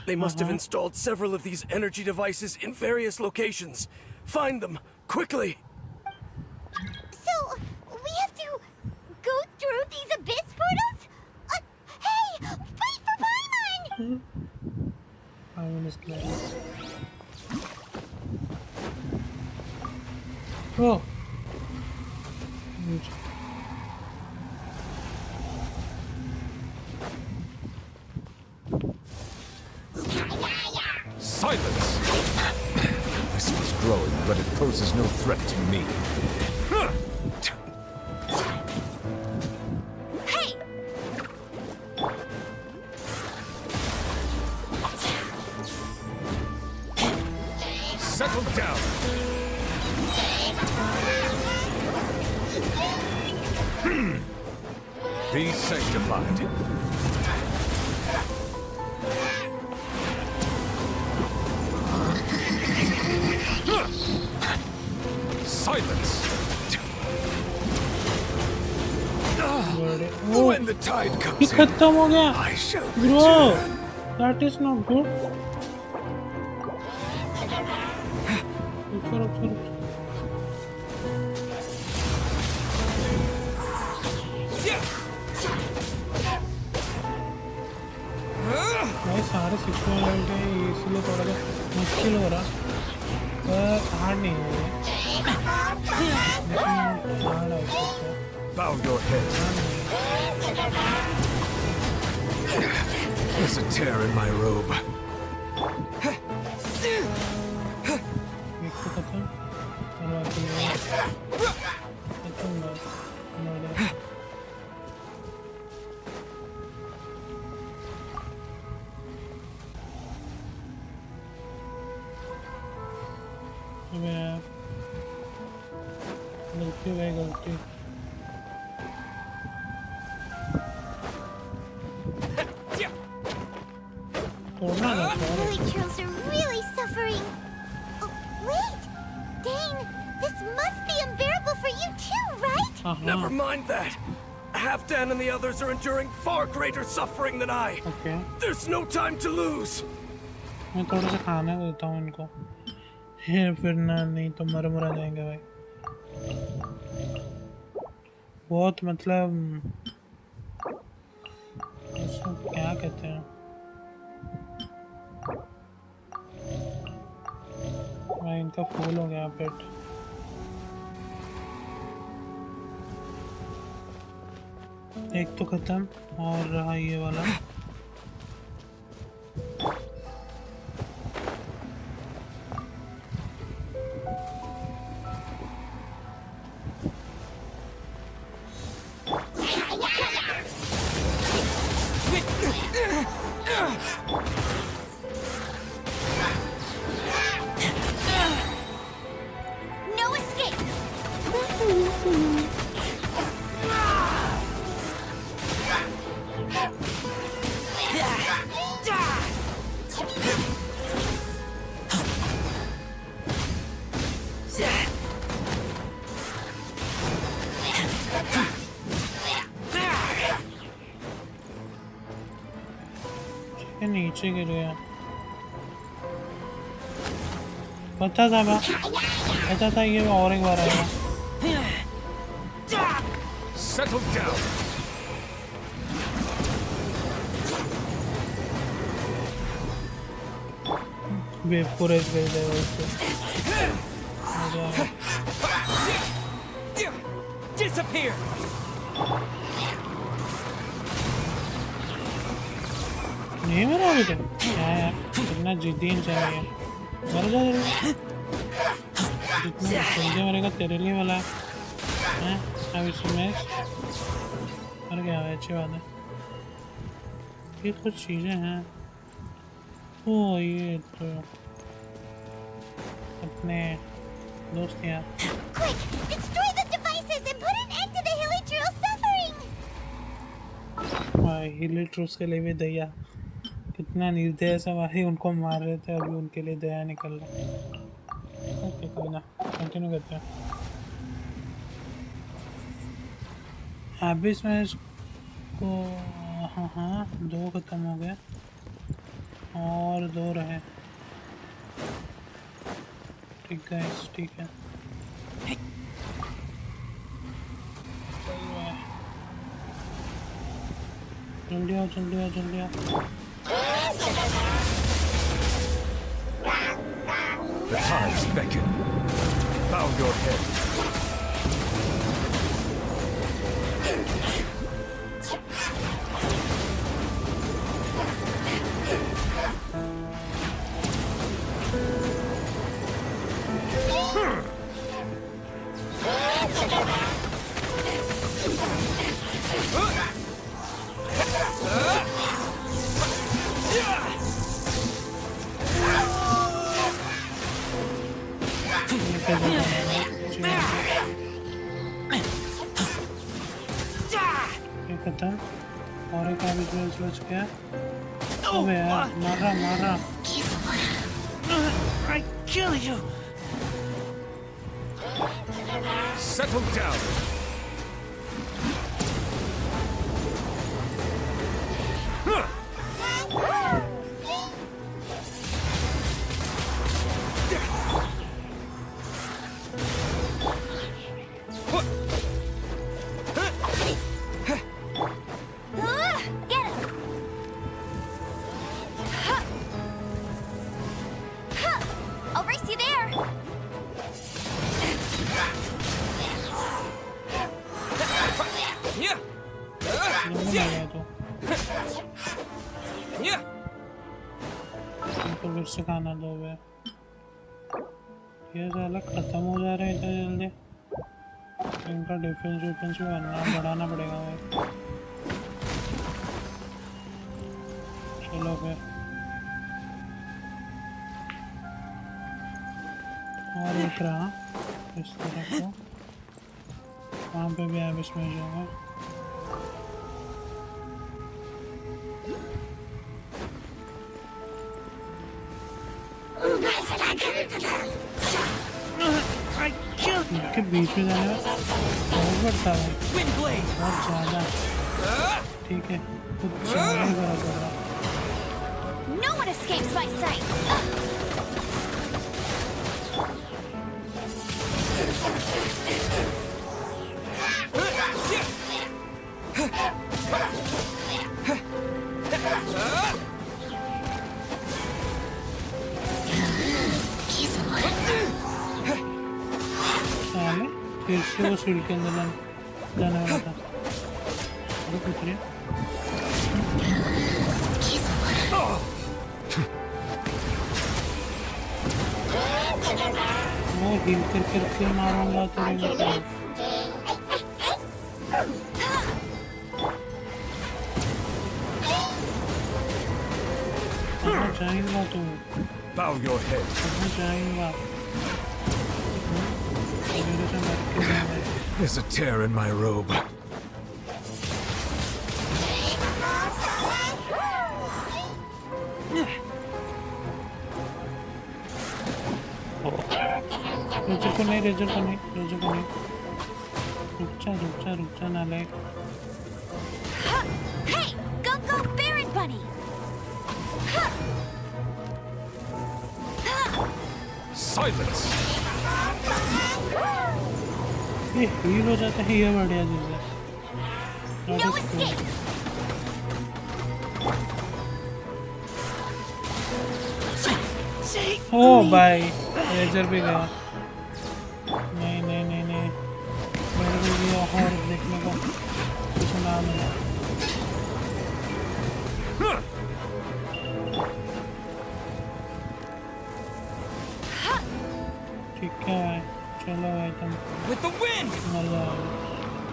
[SPEAKER 5] They must have installed several of these energy devices in various locations. Find them, quickly!
[SPEAKER 4] So, we have to go through these Abyss portals? Hey! Wait for Paimon!
[SPEAKER 1] I'm in his place. Oh!
[SPEAKER 2] Silence! This was growing, but it poses no threat to me.
[SPEAKER 4] Hey!
[SPEAKER 2] Settle down! Be sanctified. Silence!
[SPEAKER 1] Oh!
[SPEAKER 2] When the tide
[SPEAKER 1] ये
[SPEAKER 2] comes in,
[SPEAKER 1] खत्म हो गया।
[SPEAKER 2] I shall
[SPEAKER 1] Bro!
[SPEAKER 2] return.
[SPEAKER 1] That is not good. रुक। भाई सारे secure level के हैं, इसलिए थोड़ा सा मुश्किल हो रहा, पर हार्ड नहीं है ये। लेकिन हार्ड है इससे।
[SPEAKER 2] Bow your head. There's a tear in my robe.
[SPEAKER 1] एक तो खत्म और बाकी ये खत्म बस हमारे। अबे यार गलती भाई गलती। तोड़ना ना
[SPEAKER 4] The
[SPEAKER 1] छोड़।
[SPEAKER 4] Lily Girls are really suffering. Oh, wait! Dane, this must be unbearable for you too, right?
[SPEAKER 1] हाँ
[SPEAKER 5] Never mind that! Halfdan and the others are enduring far greater suffering than I!
[SPEAKER 1] Okay.
[SPEAKER 5] There's no time to lose!
[SPEAKER 1] मैं थोड़ा सा खाना देता हूँ इनको, ये फिर ना नहीं तो मर जाएंगे भाई। बहुत मतलब उसको क्या कहते हैं भाई, इनका फूल हो गया पेट। एक तो खत्म और रहा ये वाला।
[SPEAKER 4] No escape!
[SPEAKER 1] ये नीचे गिर गया। पता था मैं, पता था ये और एक बार आएगा।
[SPEAKER 2] Settle down.
[SPEAKER 1] पूरे भेज देगा उसको।
[SPEAKER 8] Disappear!
[SPEAKER 1] नहीं मरा अभी तक? क्या यार, इतना जिद्दी इंसान है। मर जा जल्दी। जितना जल्दी मरेगा तेरे लिए वाला है। अब इस मैच मर गया है, अच्छी बात है। ये कुछ चीज़ें हैं। ओ ये तो अपने दोस्त यार।
[SPEAKER 4] Quick! Destroy the devices and put an end to the Hilichurl's suffering!
[SPEAKER 1] हिलिट्रूस के लिए भी दया, कितना निर्दय सब भाई, उनको मार रहे थे, अभी उनके लिए दया निकल रहा है। ओके कोई ना, कंटिन्यू करते हैं। अभी इसमें इसको हाँ हाँ 2 खत्म हो गए और 2 रहे। ठीक है, ठीक है। जल्दी आओ, जल्दी आओ, जल्दी आओ।
[SPEAKER 2] The tides beckon. Bow your head.
[SPEAKER 1] और एक आगे सोच गया। अबे यार, मारा
[SPEAKER 8] I kill you!
[SPEAKER 2] Settle down.
[SPEAKER 4] Get him! I'll race you there!
[SPEAKER 8] Yeah!
[SPEAKER 1] तो
[SPEAKER 8] Yeah!
[SPEAKER 1] इनको फिर से खाना दो बे। ये साला खत्म हो जा रहा है इतना जल्दी। इनका डिफेंस भी बढ़ाना पड़ेगा भाई। चलो फिर और एक रहा इस तरफ को, वहाँ पे भी अब इसमें जाऊँगा। इनके बीच में जाने में बहुत बढ़ता है, बहुत ज़्यादा। ठीक है, कुछ ज़्यादा ही बड़ा कर रहा।
[SPEAKER 4] No one escapes my sight!
[SPEAKER 1] फिर से वो शील्ड के अंदर जाने वाला था। वो कुछ नहीं वो हिल करके मारूंगा तेरे को कहाँ जाएगा तू
[SPEAKER 2] Bow your head.
[SPEAKER 1] कहाँ जाएगा मेरे से मर के जाना है
[SPEAKER 2] There's a tear in my robe.
[SPEAKER 1] Razor को नहीं रुक जा नालायक
[SPEAKER 4] Hey, go, Baron Bunny!
[SPEAKER 2] Silence!
[SPEAKER 1] ये हील हो जाता है ये बढ़िया चीज है
[SPEAKER 4] No escape!
[SPEAKER 1] ओ भाई रेजर भी गया नहीं मेरे को ये और देखने को कुछ ना मिला ठीक है चलो भाई तुम
[SPEAKER 8] With the wind!
[SPEAKER 1] मजा आया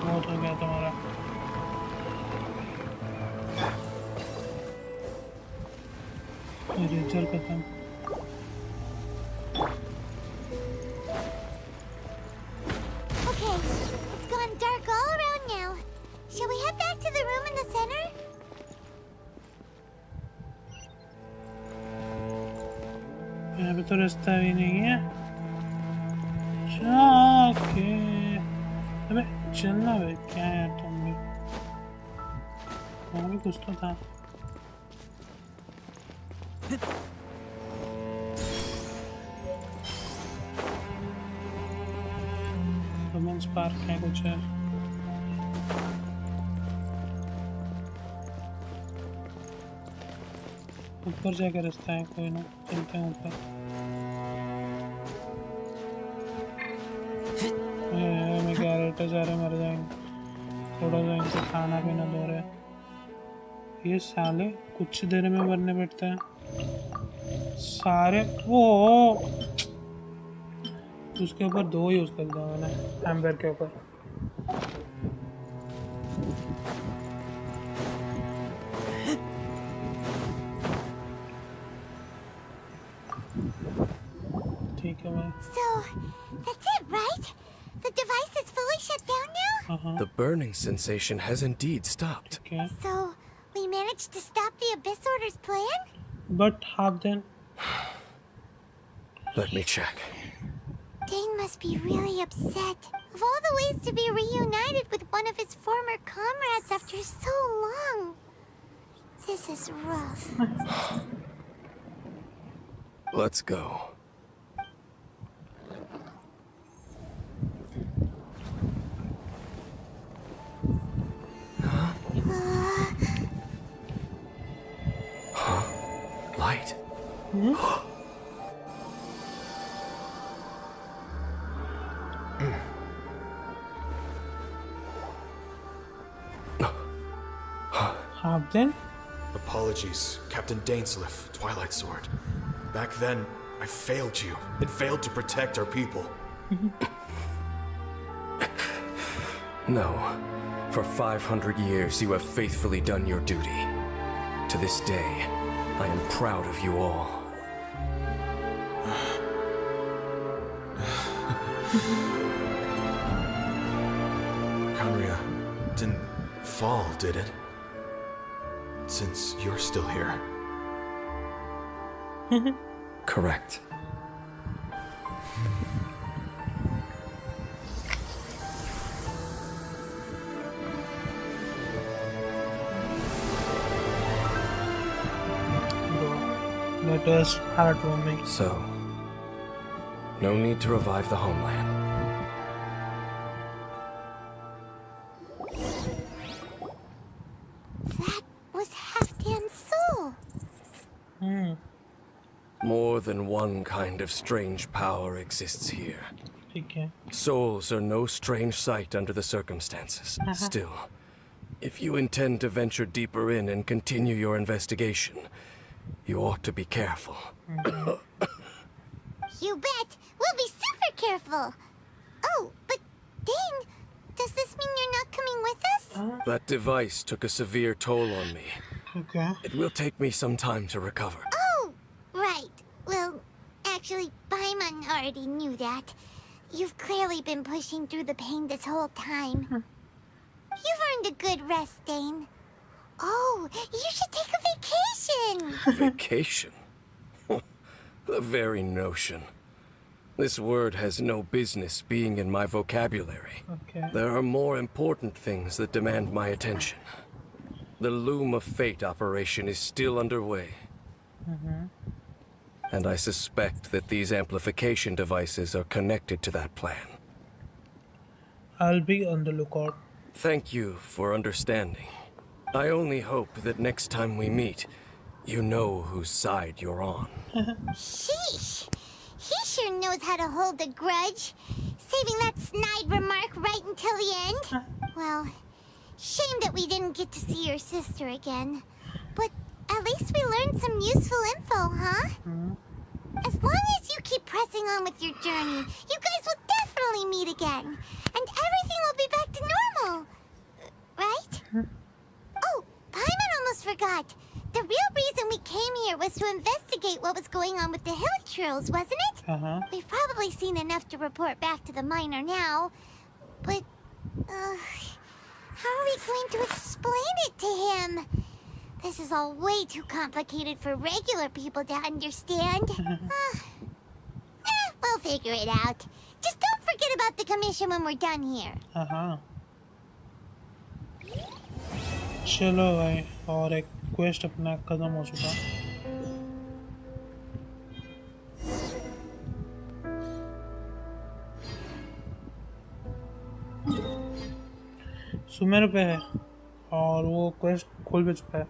[SPEAKER 1] बहुत हो गया तुम्हारा रेजर खत्म
[SPEAKER 4] Okay, it's gone dark all around now. Shall we head back to the room in the center?
[SPEAKER 1] यहाँ पे तो रास्ता भी नहीं है जाके अबे चलना भाई क्या यार तुम भी वहाँ भी कुछ तो था रोमांस पार्क है कुछ है ऊपर जाकर रास्ता है कोई ना चलते हैं ऊपर मैं क्या रेटे जा रहे मर जाएंगे थोड़ा सा इनसे खाना पीना दो रहे ये साले कुछ देर में मरने बैठते हैं सारे वो उसके ऊपर दो यूज कर दिया मैंने हैमबर्गर के ऊपर ठीक है भाई
[SPEAKER 4] So, that's it, right? The device is fully shut down now?
[SPEAKER 5] The burning sensation has indeed stopped.
[SPEAKER 1] Okay.
[SPEAKER 4] So, we managed to stop the Abyss Order's plan?
[SPEAKER 1] But how then?
[SPEAKER 5] Let me check.
[SPEAKER 4] Dane must be really upset. Of all the ways to be reunited with one of his former comrades after so long, this is rough.
[SPEAKER 5] Let's go. Light.
[SPEAKER 1] How then?
[SPEAKER 9] Apologies, Captain Dainsleif, Twilight Sword. Back then, I failed you and failed to protect our people.
[SPEAKER 5] No. For 500 years, you have faithfully done your duty. To this day, I am proud of you all.
[SPEAKER 9] Conria didn't fall, did it? Since you're still here.
[SPEAKER 5] Correct.
[SPEAKER 1] That was heartwarming.
[SPEAKER 5] So, no need to revive the homeland.
[SPEAKER 4] That was Halfdan's soul.
[SPEAKER 5] More than one kind of strange power exists here.
[SPEAKER 1] ठीक है.
[SPEAKER 5] Souls are no strange sight under the circumstances. Still, If you intend to venture deeper in and continue your investigation, you ought to be careful.
[SPEAKER 4] You bet! We'll be super careful! Oh, but Dane, does this mean you're not coming with us?
[SPEAKER 5] That device took a severe toll on me.
[SPEAKER 1] Okay.
[SPEAKER 5] It will take me some time to recover.
[SPEAKER 4] Oh, right. Well, actually, Paimon already knew that. You've clearly been pushing through the pain this whole time. You've earned a good rest, Dane. Oh, you should take a vacation!
[SPEAKER 5] Vacation? The very notion. This word has no business being in my vocabulary.
[SPEAKER 1] Okay.
[SPEAKER 5] There are more important things that demand my attention. The Loom of Fate operation is still underway. And I suspect that these amplification devices are connected to that plan.
[SPEAKER 1] I'll be on the lookout.
[SPEAKER 5] Thank you for understanding. I only hope that next time we meet, you know whose side you're on.
[SPEAKER 4] Sheesh! He sure knows how to hold a grudge. Saving that snide remark right until the end. Well, shame that we didn't get to see your sister again. But at least we learned some useful info, huh? As long as you keep pressing on with your journey, you guys will definitely meet again. And everything will be back to normal. Right? Oh, Paimon almost forgot. The real reason we came here was to investigate what was going on with the Hilichurls, wasn't it? We've probably seen enough to report back to the miner now. But, how are we going to explain it to him? This is all way too complicated for regular people to understand. We'll figure it out. Just don't forget about the commission when we're done here.
[SPEAKER 1] चलो भाई, और एक quest अपना खत्म हो चुका। सुमेर पे है और वो क्वेस्ट खुल भी चुका है।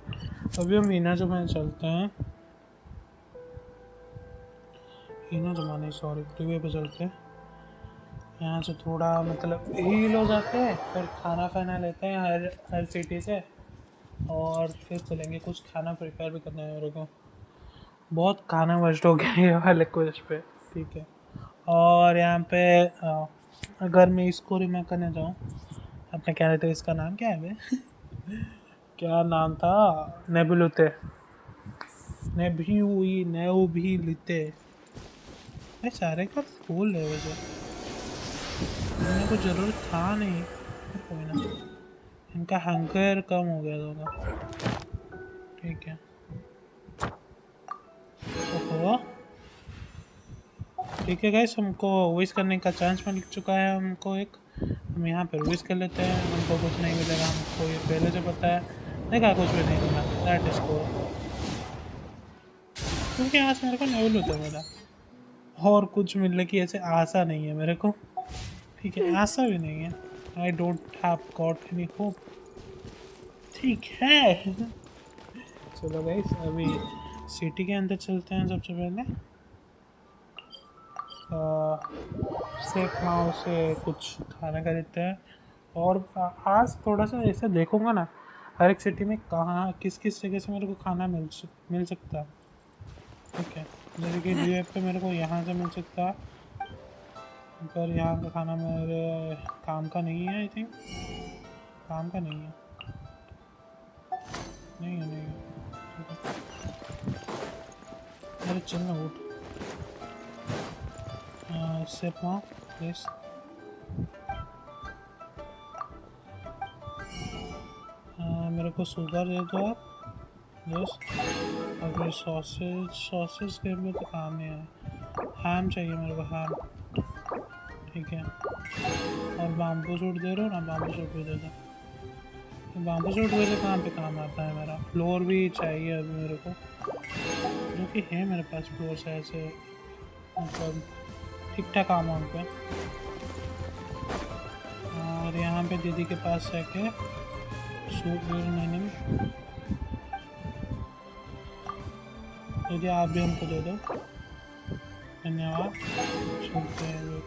[SPEAKER 1] अभी हम हीना जमाने चलते हैं। हीना जमाने सॉरी फ्रीवे पे चलते हैं। यहाँ से थोड़ा मतलब हील हो जाते हैं, फिर खाना फाना लेते हैं हर सिटी से, और फिर चलेंगे। कुछ खाना प्रिपेयर भी करना है मेरे को। बहुत खाना वेस्ट हो गया ये वाले क्वेस्ट पे, ठीक है। और यहाँ पे अगर मैं इसको रिमेक करने जाऊँ, अपने कैरेक्टर इसका नाम क्या है बे? क्या नाम था? नेबुलुते, नेबुलिते। ये सारे का फूल है वैसे, मेरे को ज़रूरत था नहीं, कोई ना। इनका हंकर कम हो गया थोड़ा, ठीक है। ओहो, ठीक है गाइस, हमको विश करने का चांस मिल चुका है। हमको एक, हम यहाँ पर विश कर लेते हैं। हमको कुछ नहीं मिलेगा, हमको ये पहले से पता है। देखा, कुछ भी नहीं मिला। दैट इज कोर, क्योंकि यहाँ से मेरे को लेवल होता है मेरा, और कुछ मिलने की ऐसे आशा नहीं है मेरे को, ठीक है। आशा भी नहीं है। I don't have got any hope, ठीक है। चलो गाइस, अभी सिटी के अंदर चलते हैं। सबसे पहले सेक माओ से कुछ खाना खरीदते हैं, और आज थोड़ा सा ऐसे देखूंगा ना, हर एक सिटी में कहाँ किस किस जगह से मेरे को खाना मिल सकता है, ठीक है। जैसे कि यूएफ पे मेरे को यहाँ से मिल सकता है, पर यहाँ का खाना मेरे काम का नहीं है। आई थिंक काम का नहीं है, नहीं है। मेरे चिन्ह उठ सेप माँ प्लीज। मेरे को शुगर दे दो आप, यस। और फिर सॉसेज के लिए तो काम नहीं है। हैम चाहिए मेरे को, हैम, ठीक है। और बाम्बू सूट दे रहे हो ना, बाम्बू सूट भी दे दो। बाम्बू सूट वैसे कहाँ पे काम आता है मेरा। फ्लोर भी चाहिए अभी मेरे को, जो कि है मेरे पास फ्लोर से, ऐसे मतलब ठीक ठाक अमाउंट पे। और यहाँ पे दीदी के पास जाके सूट मैंने, दीदी आप भी हमको दे दो, धन्यवाद। चलते हैं।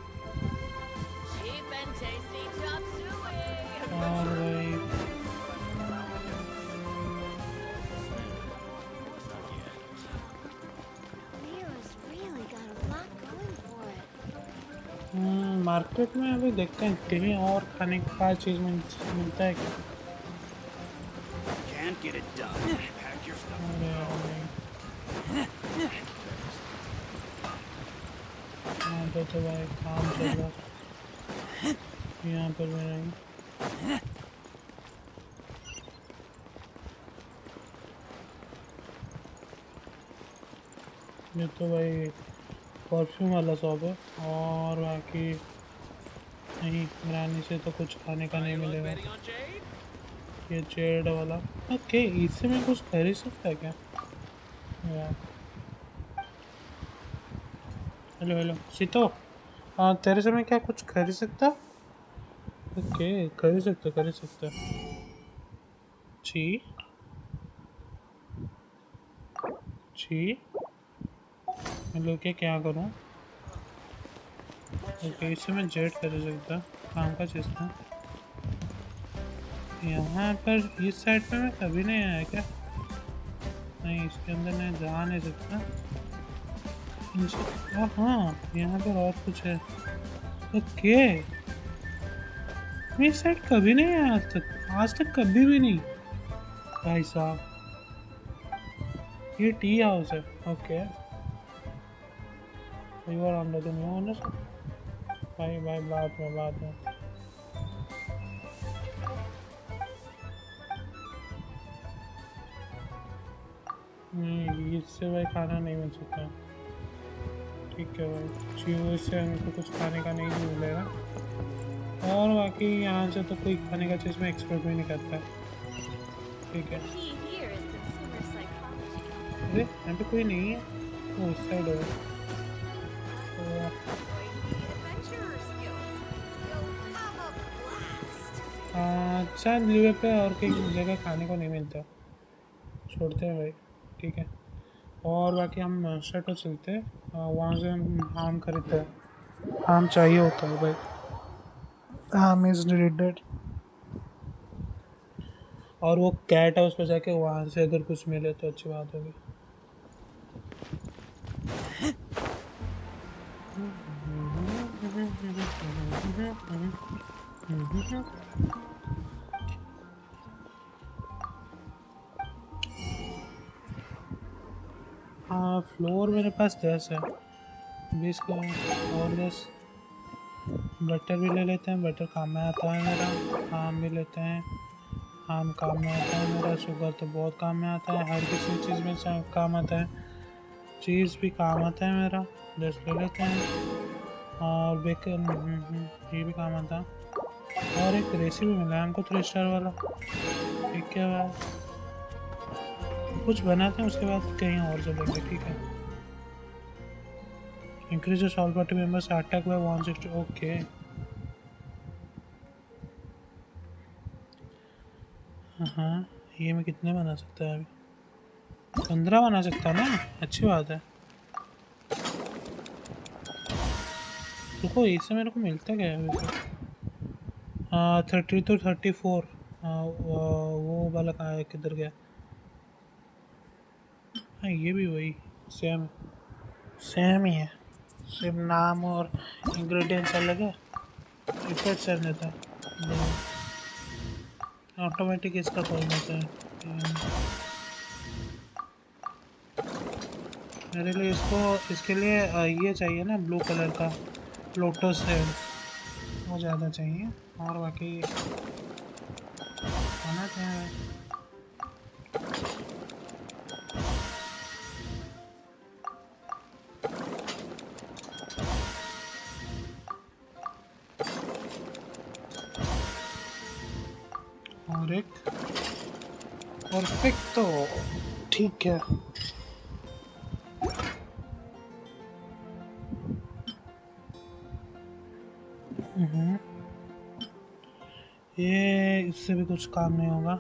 [SPEAKER 1] और वही मार्केट में अभी देखते हैं कहीं और खाने का चीज़ मिलता है क्या।
[SPEAKER 2] Can't get it done. Pack your stuff.
[SPEAKER 1] अरे यार नहीं, यहाँ पे तो भाई काम चल रहा है, यहाँ पर भी नहीं। ये तो भाई परफ्यूम वाला शॉप है, और बाकी नहीं, रानी से तो कुछ खाने का नहीं मिलेगा। ये जेड वाला, ओके, इससे मैं कुछ खरीद सकता है क्या यार। हेलो हेलो सीतो, हाँ तेरे से मैं क्या कुछ खरीद सकता। ओके खरीद सकता। जी जी, मैं लेके क्या करूँ। ओके इससे मैं जेट खरीद सकता, काम का चीज़ था। यहाँ पर इस साइड पे मैं कभी नहीं आया क्या। नहीं इसके अंदर मैं जा नहीं सकता। हाँ यहाँ पर और कुछ है। ओके मैं इस साइड कभी नहीं आया आज तक कभी भी नहीं भाई साहब। ये टी हाउस है। ओके अंदर तो नहीं होना सर। भाई बात में नहीं, इससे भाई खाना नहीं मिल सकता। ठीक है भाई चीज़, इससे हमको कुछ खाने का नहीं मिलेगा, और बाकी यहाँ से तो कोई खाने का चीज़ में एक्सपेक्ट भी नहीं करता। ठीक है अरे यहाँ पे कोई नहीं है, वो उस साइड है। अच्छा लीवे पे और कहीं जगह खाने को नहीं मिलता, छोड़ते हैं भाई। ठीक है और बाकी हम मास्टर तो चलते हैं, वहाँ से हम आम खरीदते हैं। आम चाहिए होता है भाई, आम इज नीडेड। और वो कैट हाउस पे जाके वहाँ से अगर कुछ मिले तो अच्छी बात होगी। हाँ फ्लोर मेरे पास 10 है, 20 का और 10। बटर भी ले लेते हैं, बटर काम में आता है मेरा। आम भी लेते हैं, आम काम में आता है मेरा। शुगर तो बहुत काम में आता है, हर किसी चीज़ में काम आता है। चीज़ भी काम आता है मेरा, 10 ले लेते हैं। और बेकन ये भी काम आता है। और एक रेसिपी मिला है हमको 3 स्टार वाला। ठीक है भाई कुछ बनाते हैं, उसके बाद कहीं और चलेंगे। ठीक है increase the soul party members attack by 160। Okay हाँ ये मैं कितने बना सकता है अभी, 15 बना सकता ना, अच्छी बात है। रुको इससे मेरे को मिलता क्या है अभी। 30 to 34। वो वाला कहाँ है, किधर गया। हाँ ये भी वही सेम ही है, सिर्फ नाम और इंग्रेडिएंट्स अलग है। इफेक्ट सेम देता है, ऑटोमेटिक इसका खोल देता है। मेरे लिए इसके लिए ये चाहिए ना, ब्लू कलर का लोटस है, वो ज़्यादा चाहिए। और बाकी खाना चाहिए। और एक परफेक्ट तो ठीक है। ये इससे भी कुछ काम नहीं होगा।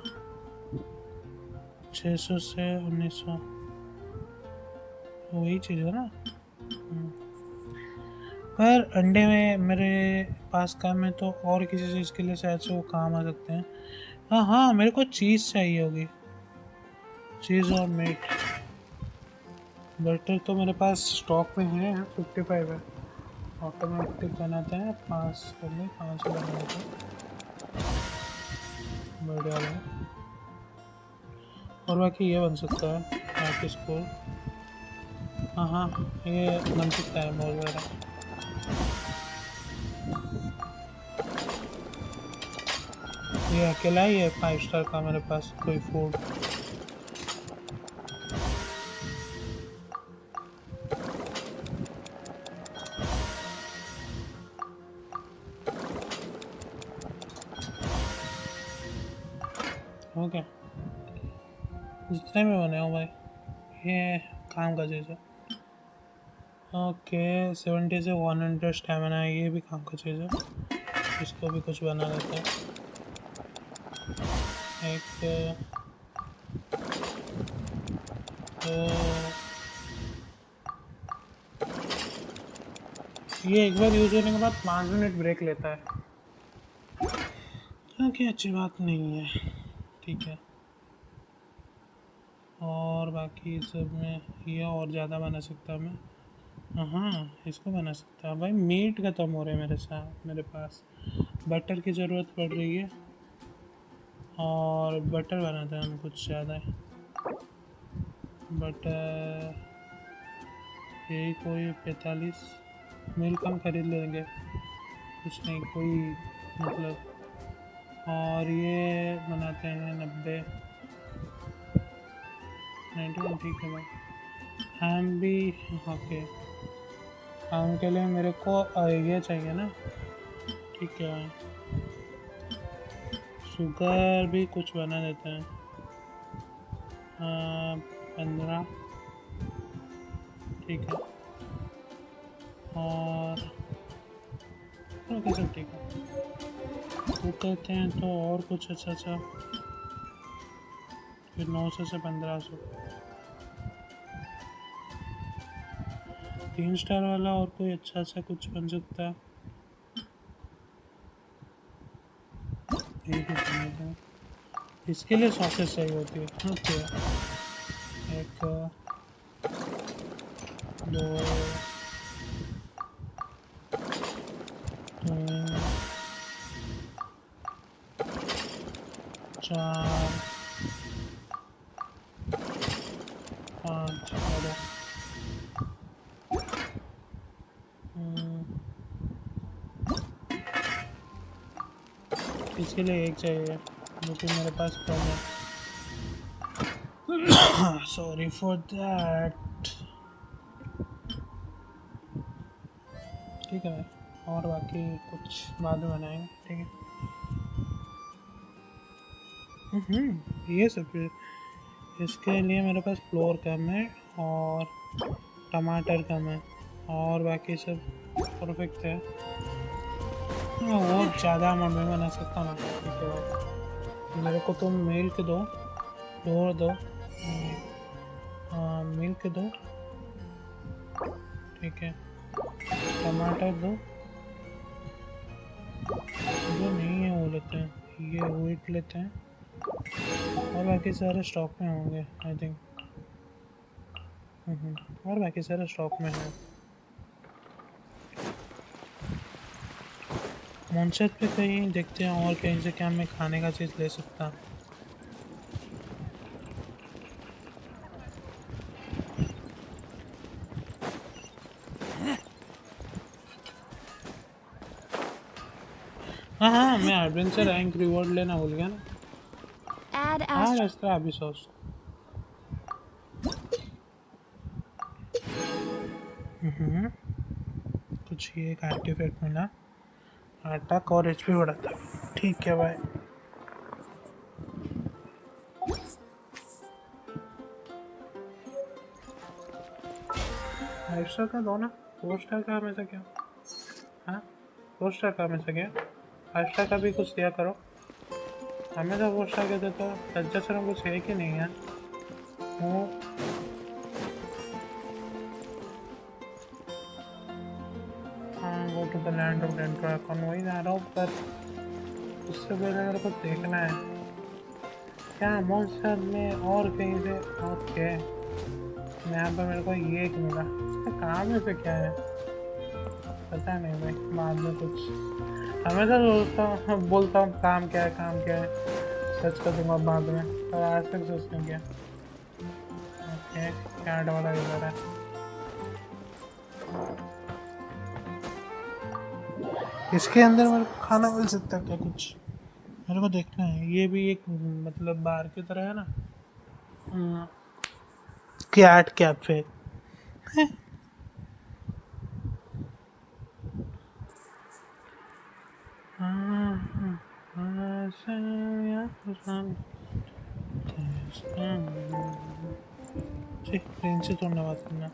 [SPEAKER 1] 600 से 1900 वही चीज़ है ना। पर अंडे में मेरे पास काम है, तो और किसी चीज़ के लिए शायद से वो काम आ सकते हैं। हाँ मेरे को चीज़ चाहिए होगी, चीज़ और मीट। बटर तो मेरे पास स्टॉक में है, 55 है। ऑटोमेटिक बनाते हैं 5 करने 5 बनाते हैं बढ़िया है। और बाकी ये बन सकता है बाकी स्कोर। हाँ हाँ ये बन सकता है मोर वगैरह। ये अकेला ही है 5 स्टार का मेरे पास कोई फूड। ओके जितने में बने हो भाई ये काम का चीज़ है। ओके 70 से 100 स्टेमिना है ये भी काम का चीज़ है। इसको भी कुछ बना देते हैं। एक तो ये एक बार यूज होने के बाद 5 मिनट ब्रेक लेता है क्योंकि अच्छी बात नहीं है। ठीक है और बाकी सब में ये और ज़्यादा बना सकता है मैं। हाँ इसको बना सकता है भाई। मीट खत्म हो रहे हैं मेरे पास बटर की ज़रूरत पड़ रही है और बटर बनाते हैं हम कुछ ज़्यादा। बटर यही कोई 45 मिल्क हम खरीद लेंगे कुछ नहीं कोई मतलब। और ये बनाते हैं 90 91 ठीक है भाई। हम भी ओके काम के लिए मेरे को ये चाहिए ना। ठीक है शुगर भी कुछ बना देते हैं 15 ठीक है। और ओके सब ठीक है वो कहते हैं तो और कुछ अच्छा फिर 900 से 1500 3 स्टार वाला और कोई अच्छा सा कुछ बन सकता है। ये भी इसके लिए सॉसेस चाहिए होती है। ओके 1 2 3 4 5 इसके लिए 1 चाहिए जो कि मेरे पास कम है। Sorry for that. ठीक है और बाकी कुछ बाद में बनाएंगे ठीक है। ये सब इसके लिए मेरे पास फ्लोर कम है और टमाटर कम है और बाकी सब परफेक्ट है। वो ज़्यादा अमाउंट में बना सकता हूँ। ठीक है भाई मेरे को तुम मिल्क दो मिल्क दो ठीक है। टमाटर दो जो नहीं है वो लेते हैं ये व्हीट लेते हैं और बाकी सारे स्टॉक में होंगे आई थिंक। और बाकी सारे स्टॉक में है। मॉन्सेट पे कहीं देखते हैं और कहीं से क्या मैं खाने का चीज़ ले सकता। हाँ मैं एडवेंचर रैंक रिवॉर्ड लेना भूल गया ना। अभी सॉस कुछ ये एक आर्टिफैक्ट मिला अटैक और एचपी बढ़ाता है। ठीक है भाई फाइव स्टार का दो ना 4 स्टार का हमेशा क्या। हाँ 4 स्टार का हमेशा क्या 5 स्टार का भी कुछ दिया करो। हमेशा 4 स्टार का देता सज्जा सर कुछ है कि नहीं है वो। हाँ go to the land of डेंट्राकॉन वही जा रहा हूँ पर उससे पहले मेरे को देखना है क्या मॉन्स्टर में और कहीं से। ओके यहाँ पर मेरे को ये एक मिला इसका काम ऐसे क्या है। पता नहीं भाई, बाद में कुछ हमेशा सोचता हूँ, बोलता हूँ काम क्या है, काम क्या है, सर्च कर दूंगा बाद में, पर आज तक सोच नहीं किया। ओके, कैट वाला इधर है। इसके अंदर मेरे को खाना मिल सकता है क्या कुछ? मेरे को देखना है। ये भी एक मतलब बार की तरह है ना, कैट कैफे। ट्रेन से तोड़ना बात करना।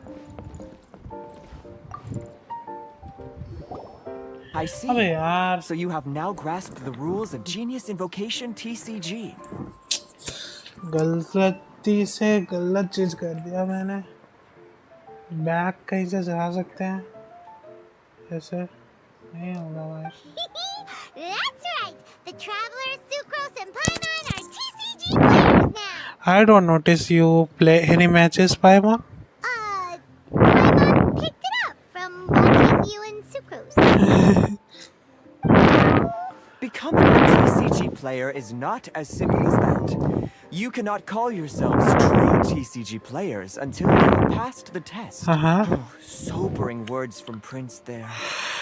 [SPEAKER 8] I see.
[SPEAKER 1] अबे यार,
[SPEAKER 8] So you have now grasped the rules of Genius Invocation TCG.
[SPEAKER 1] गलती से गलत चीज कर दिया मैंने। बैग कहीं से जा सकते हैं? ऐसे नहीं होगा भाई।
[SPEAKER 4] That's right! The Traveler, Sucrose, and Paimon are TCG players now!
[SPEAKER 1] I don't notice you play any matches, Paimon.
[SPEAKER 4] Paimon picked it up from watching you and Sucrose.
[SPEAKER 8] Becoming a TCG player is not as simple as that. You cannot call yourselves true TCG players until you have passed the test. Oh, sobering words from Prince there.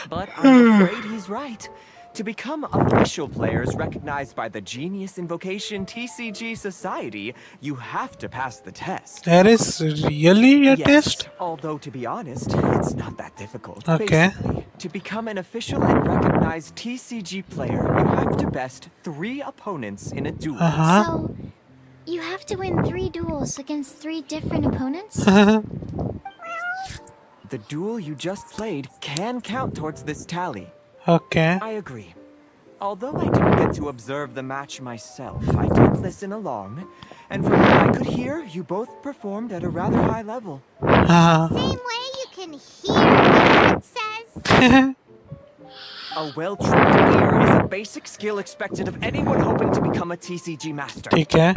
[SPEAKER 8] But I'm afraid he's right. To become official players recognized by the Genius Invocation TCG Society, you have to pass the test.
[SPEAKER 1] There is really a test?
[SPEAKER 8] Although to be honest, it's not that difficult.
[SPEAKER 1] Okay.
[SPEAKER 8] Basically, to become an official and recognized TCG player, you have to best 3 opponents in a duel.
[SPEAKER 7] So, you have to win 3 duels against 3 different opponents?
[SPEAKER 8] The duel you just played can count towards this tally.
[SPEAKER 1] Okay.
[SPEAKER 8] I agree. Although I didn't get to observe the match myself, I did listen along, and from what I could hear, you both performed at a rather high level.
[SPEAKER 4] Same way you can hear what it says.
[SPEAKER 8] A well-trained ear is a basic skill expected of anyone hoping to become a TCG master.
[SPEAKER 1] ठीक है.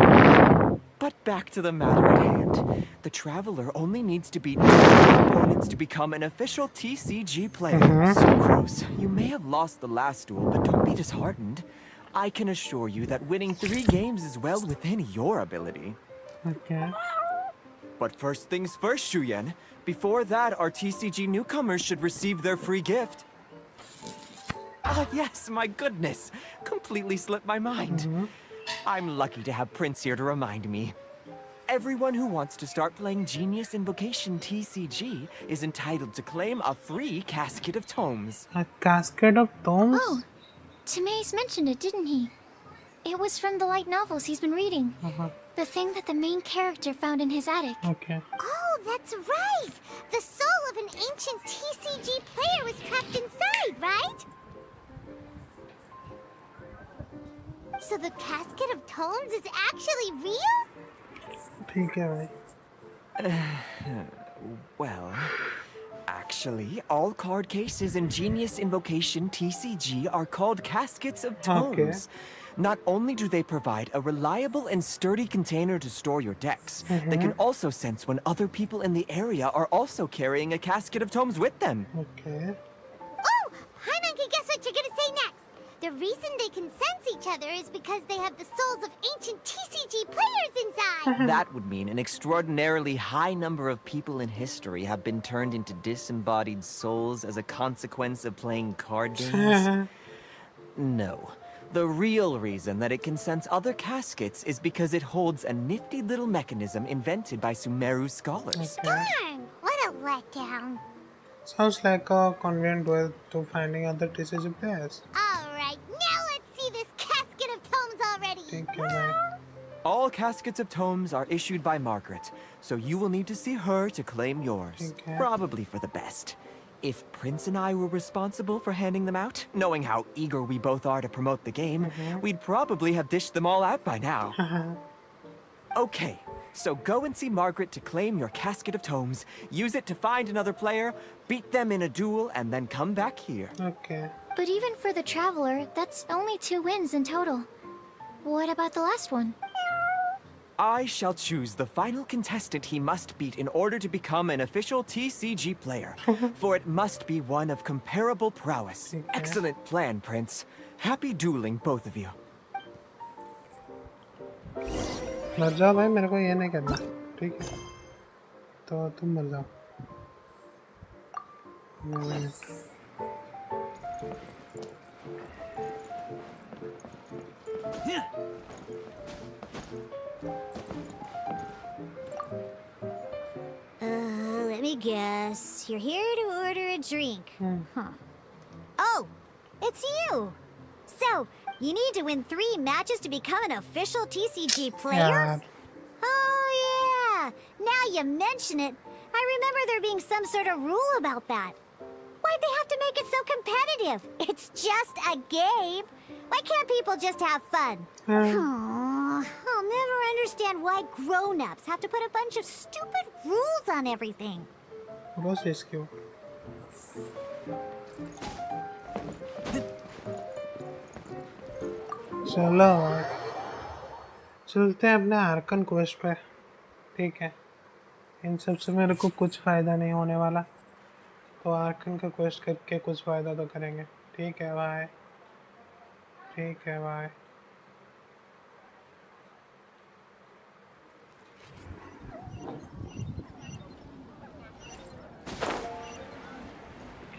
[SPEAKER 8] But back to the matter at hand. The Traveler only needs to beat 2 opponents to become an official TCG player. Sucrose, you may have lost the last duel, but don't be disheartened. I can assure you that winning 3 games is well within your ability.
[SPEAKER 1] Okay.
[SPEAKER 8] But first things first, Shuyen. Before that, our TCG newcomers should receive their free gift. Oh yes, my goodness. Completely slipped my mind. I'm lucky to have Prince here to remind me. Everyone who wants to start playing Genius Invocation TCG is entitled to claim a free casket of tomes.
[SPEAKER 1] A casket of tomes?
[SPEAKER 7] Oh, Timaeus mentioned it, didn't he? It was from the light novels he's been reading. The thing that the main character found in his attic.
[SPEAKER 1] Okay.
[SPEAKER 4] Oh, that's right! The soul of an ancient TCG player was trapped inside, right? So the casket of tomes is actually real?
[SPEAKER 1] ठीक है भाई.
[SPEAKER 8] Well, actually, all card cases in Genius Invocation TCG are called caskets of tomes.
[SPEAKER 1] Okay.
[SPEAKER 8] Not only do they provide a reliable and sturdy container to store your decks, they can also sense when other people in the area are also carrying a casket of tomes with them.
[SPEAKER 1] Okay.
[SPEAKER 4] Oh! Hi, guess what you're gonna say next? The reason they can sense each other is because they have the souls of ancient TCG players inside!
[SPEAKER 8] That would mean an extraordinarily high number of people in history have been turned into disembodied souls as a consequence of playing card games. No. The real reason that it can sense other caskets is because it holds a nifty little mechanism invented by Sumeru scholars.
[SPEAKER 1] Okay.
[SPEAKER 4] Darn! What a letdown.
[SPEAKER 1] Sounds like a convenient way to finding other TCG players.
[SPEAKER 4] Alright, now let's see this casket of tomes already!
[SPEAKER 1] ठीक है भाई.
[SPEAKER 8] All caskets of tomes are issued by Margaret, so you will need to see her to claim yours.
[SPEAKER 1] Okay.
[SPEAKER 8] Probably for the best. If Prince and I were responsible for handing them out, knowing how eager we both are to promote the game, we'd probably have dished them all out by now. Okay, so go and see Margaret to claim your casket of tomes, use it to find another player, beat them in a duel, and then come back here.
[SPEAKER 1] Okay.
[SPEAKER 7] But even for the Traveler, that's only 2 wins in total. What about the last one?
[SPEAKER 8] I shall choose the final contestant he must beat in order to become an official TCG player. For it must be one of comparable prowess. Excellent plan, Prince. Happy dueling, both of you.
[SPEAKER 1] मर जाओ भाई, मेरे को ये नहीं करना, ठीक है? तो तुम मर जाओ।
[SPEAKER 4] Let me guess. You're here to order a drink. Huh. Oh, it's you. So, you need to win 3 matches to become an official TCG player? Oh, yeah. Now you mention it, I remember there being some sort of rule about that. Why'd they have to make it so competitive? It's just a game. Why can't people just have fun? I'll never understand why grown-ups have to put a bunch of stupid rules on everything.
[SPEAKER 1] What's this skill? चलो चलते हैं अपने Arkan quest पे, ठीक है? इन सब से मेरे को कुछ फ़ायदा नहीं होने वाला, तो आर्कन का क्वेस्ट करके कुछ फ़ायदा तो करेंगे। ठीक है भाई, ठीक है भाई।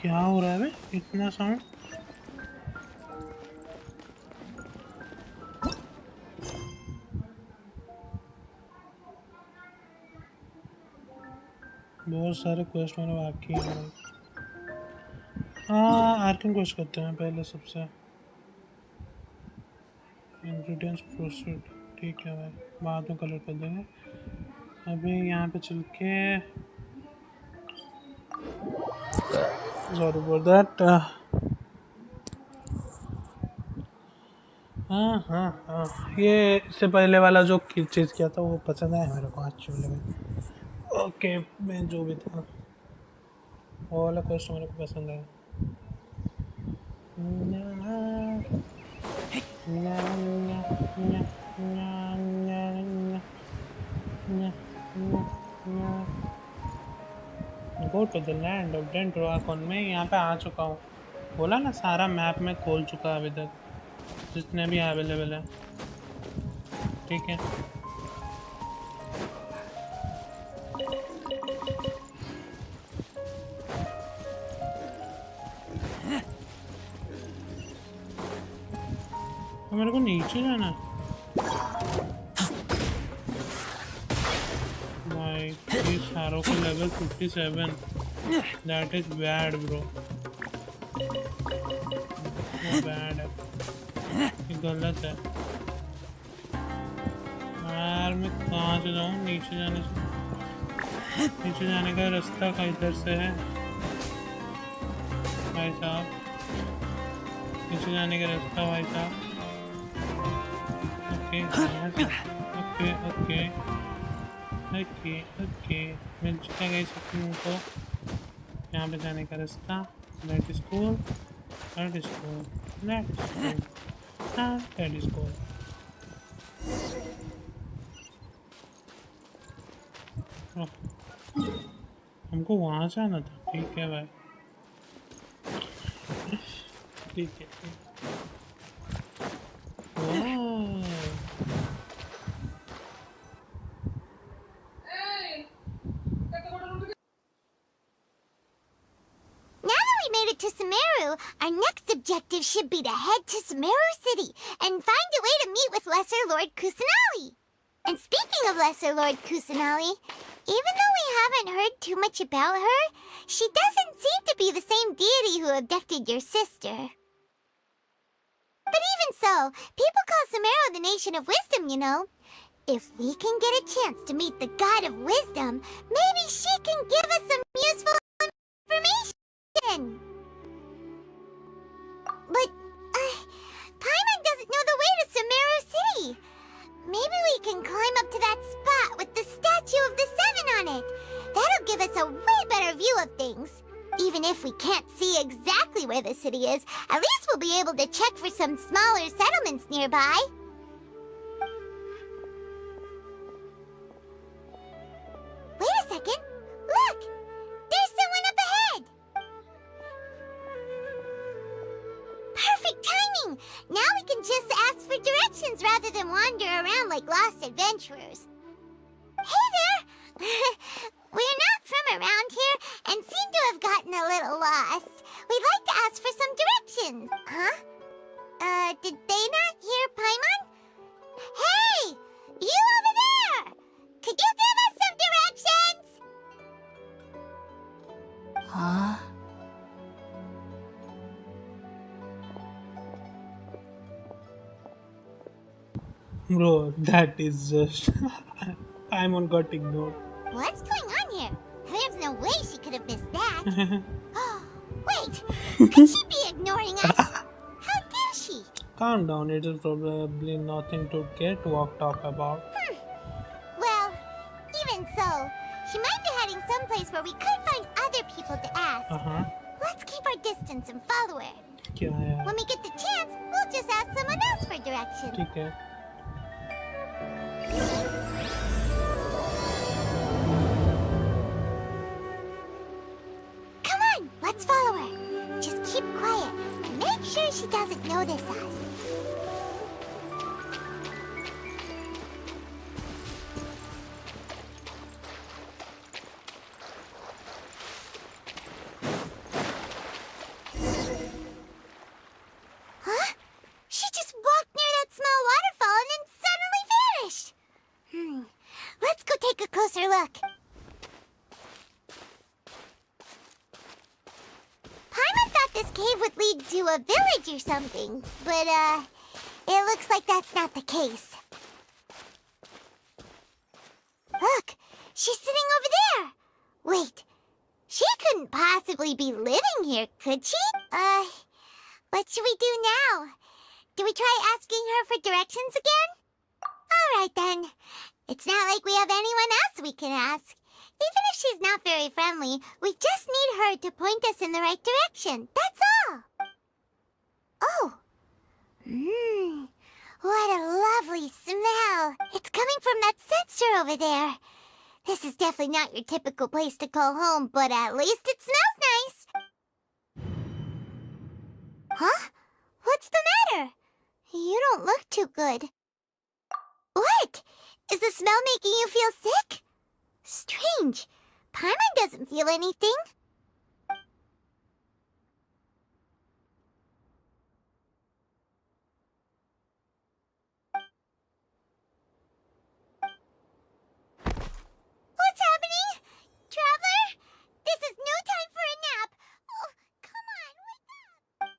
[SPEAKER 1] क्या हो रहा है बे? इतना साउंड? बहुत सारे क्वेस्ट मैंने बाकी हैं। हाँ, आर्कन क्वेस्ट करते हैं पहले सबसे। इंग्रेडिएंट्स प्रोसीड, ठीक है भाई, बाद में कलर कर देंगे। अभी यहाँ पे चल के सॉरी फॉर दैट। हाँ, ये इससे पहले वाला जो चीज़ किया था वो पसंद आया मेरे को, अच्छी लगी। ओके, मैं जो भी था वो वाला क्वेश्चन मेरे को पसंद आया। Go to the land of dent rockon. मैं यहाँ पे आ चुका हूँ, बोला ना, सारा मैप में खोल चुका अभी तक जितने भी अवेलेबल है, ठीक है? मेरे को नीचे जाना है भाई। इस हारो को level 57, that is bad bro, वो बैड है, ये गलत है यार। मैं कहाँ से जाऊँ? नीचे जाने से, नीचे जाने का रास्ता का इधर से है भाई साहब, नीचे जाने का रास्ता भाई साहब। ओके ओके ओके ओके, मिल चुका गई सकूँ को यहाँ पे जाने का रास्ता। That is cool, that is cool, that is cool, that is cool. हमको वहाँ जाना था, ठीक है भाई, ठीक है।
[SPEAKER 4] To Sumeru, our next objective should be to head to Sumeru City and find a way to meet with Lesser Lord Kusanali. And speaking of Lesser Lord Kusanali, even though we haven't heard too much about her, she doesn't seem to be the same deity who abducted your sister. But even so, people call Sumeru the Nation of Wisdom, you know. If we can get a chance to meet the God of Wisdom, maybe she can give us some useful information. But, Paimon doesn't know the way to Sumeru City. Maybe we can climb up to that spot with the statue of the Seven on it. That'll give us a way better view of things. Even if we can't see exactly where the city is, at least we'll be able to check for some smaller settlements nearby. thing. Now we can just ask for directions rather than wander around like lost adventurers. Hey there! We're not from around here and seem to have gotten a little lost. We'd like to ask for some directions. Huh? Did they not hear Paimon? Hey! You over there! Could you give us some directions?
[SPEAKER 3] Huh?
[SPEAKER 1] Bro, that is just... Paimon got ignored.
[SPEAKER 4] What's going on here? There's no way she could have missed that. Wait, could she be ignoring us? How dare she?
[SPEAKER 1] Calm down, it is probably nothing to get worked up about.
[SPEAKER 4] Well, even so, she might be heading someplace where we could find other people to ask. Let's keep our distance and follow her.
[SPEAKER 1] Yeah.
[SPEAKER 4] When we get the chance, we'll just ask someone else for directions.
[SPEAKER 1] Okay.
[SPEAKER 4] Come on, let's follow her. Just keep quiet and make sure she doesn't notice us. Huh? She just walked near that small waterfall and then suddenly vanished. Let's go take a closer look. Paimon thought this cave would lead to a village or something, but, it looks like that's not the case. Look, she's sitting over there. Wait, she couldn't possibly be living here, could she? What should we do now? Do we try asking her for directions again? All right, then. It's not like we have anyone else we can ask. Even if she's not very friendly, we just need her to point us in the right direction. That's all. Oh. What a lovely smell. It's coming from that sensor over there. This is definitely not your typical place to call home, but at least it smells nice. Huh? What's the matter? You don't look too good. What? Is the smell making you feel sick? Strange. Paimon doesn't feel anything. What's happening? Traveler? This is no time for a nap. Oh, come on, wake up.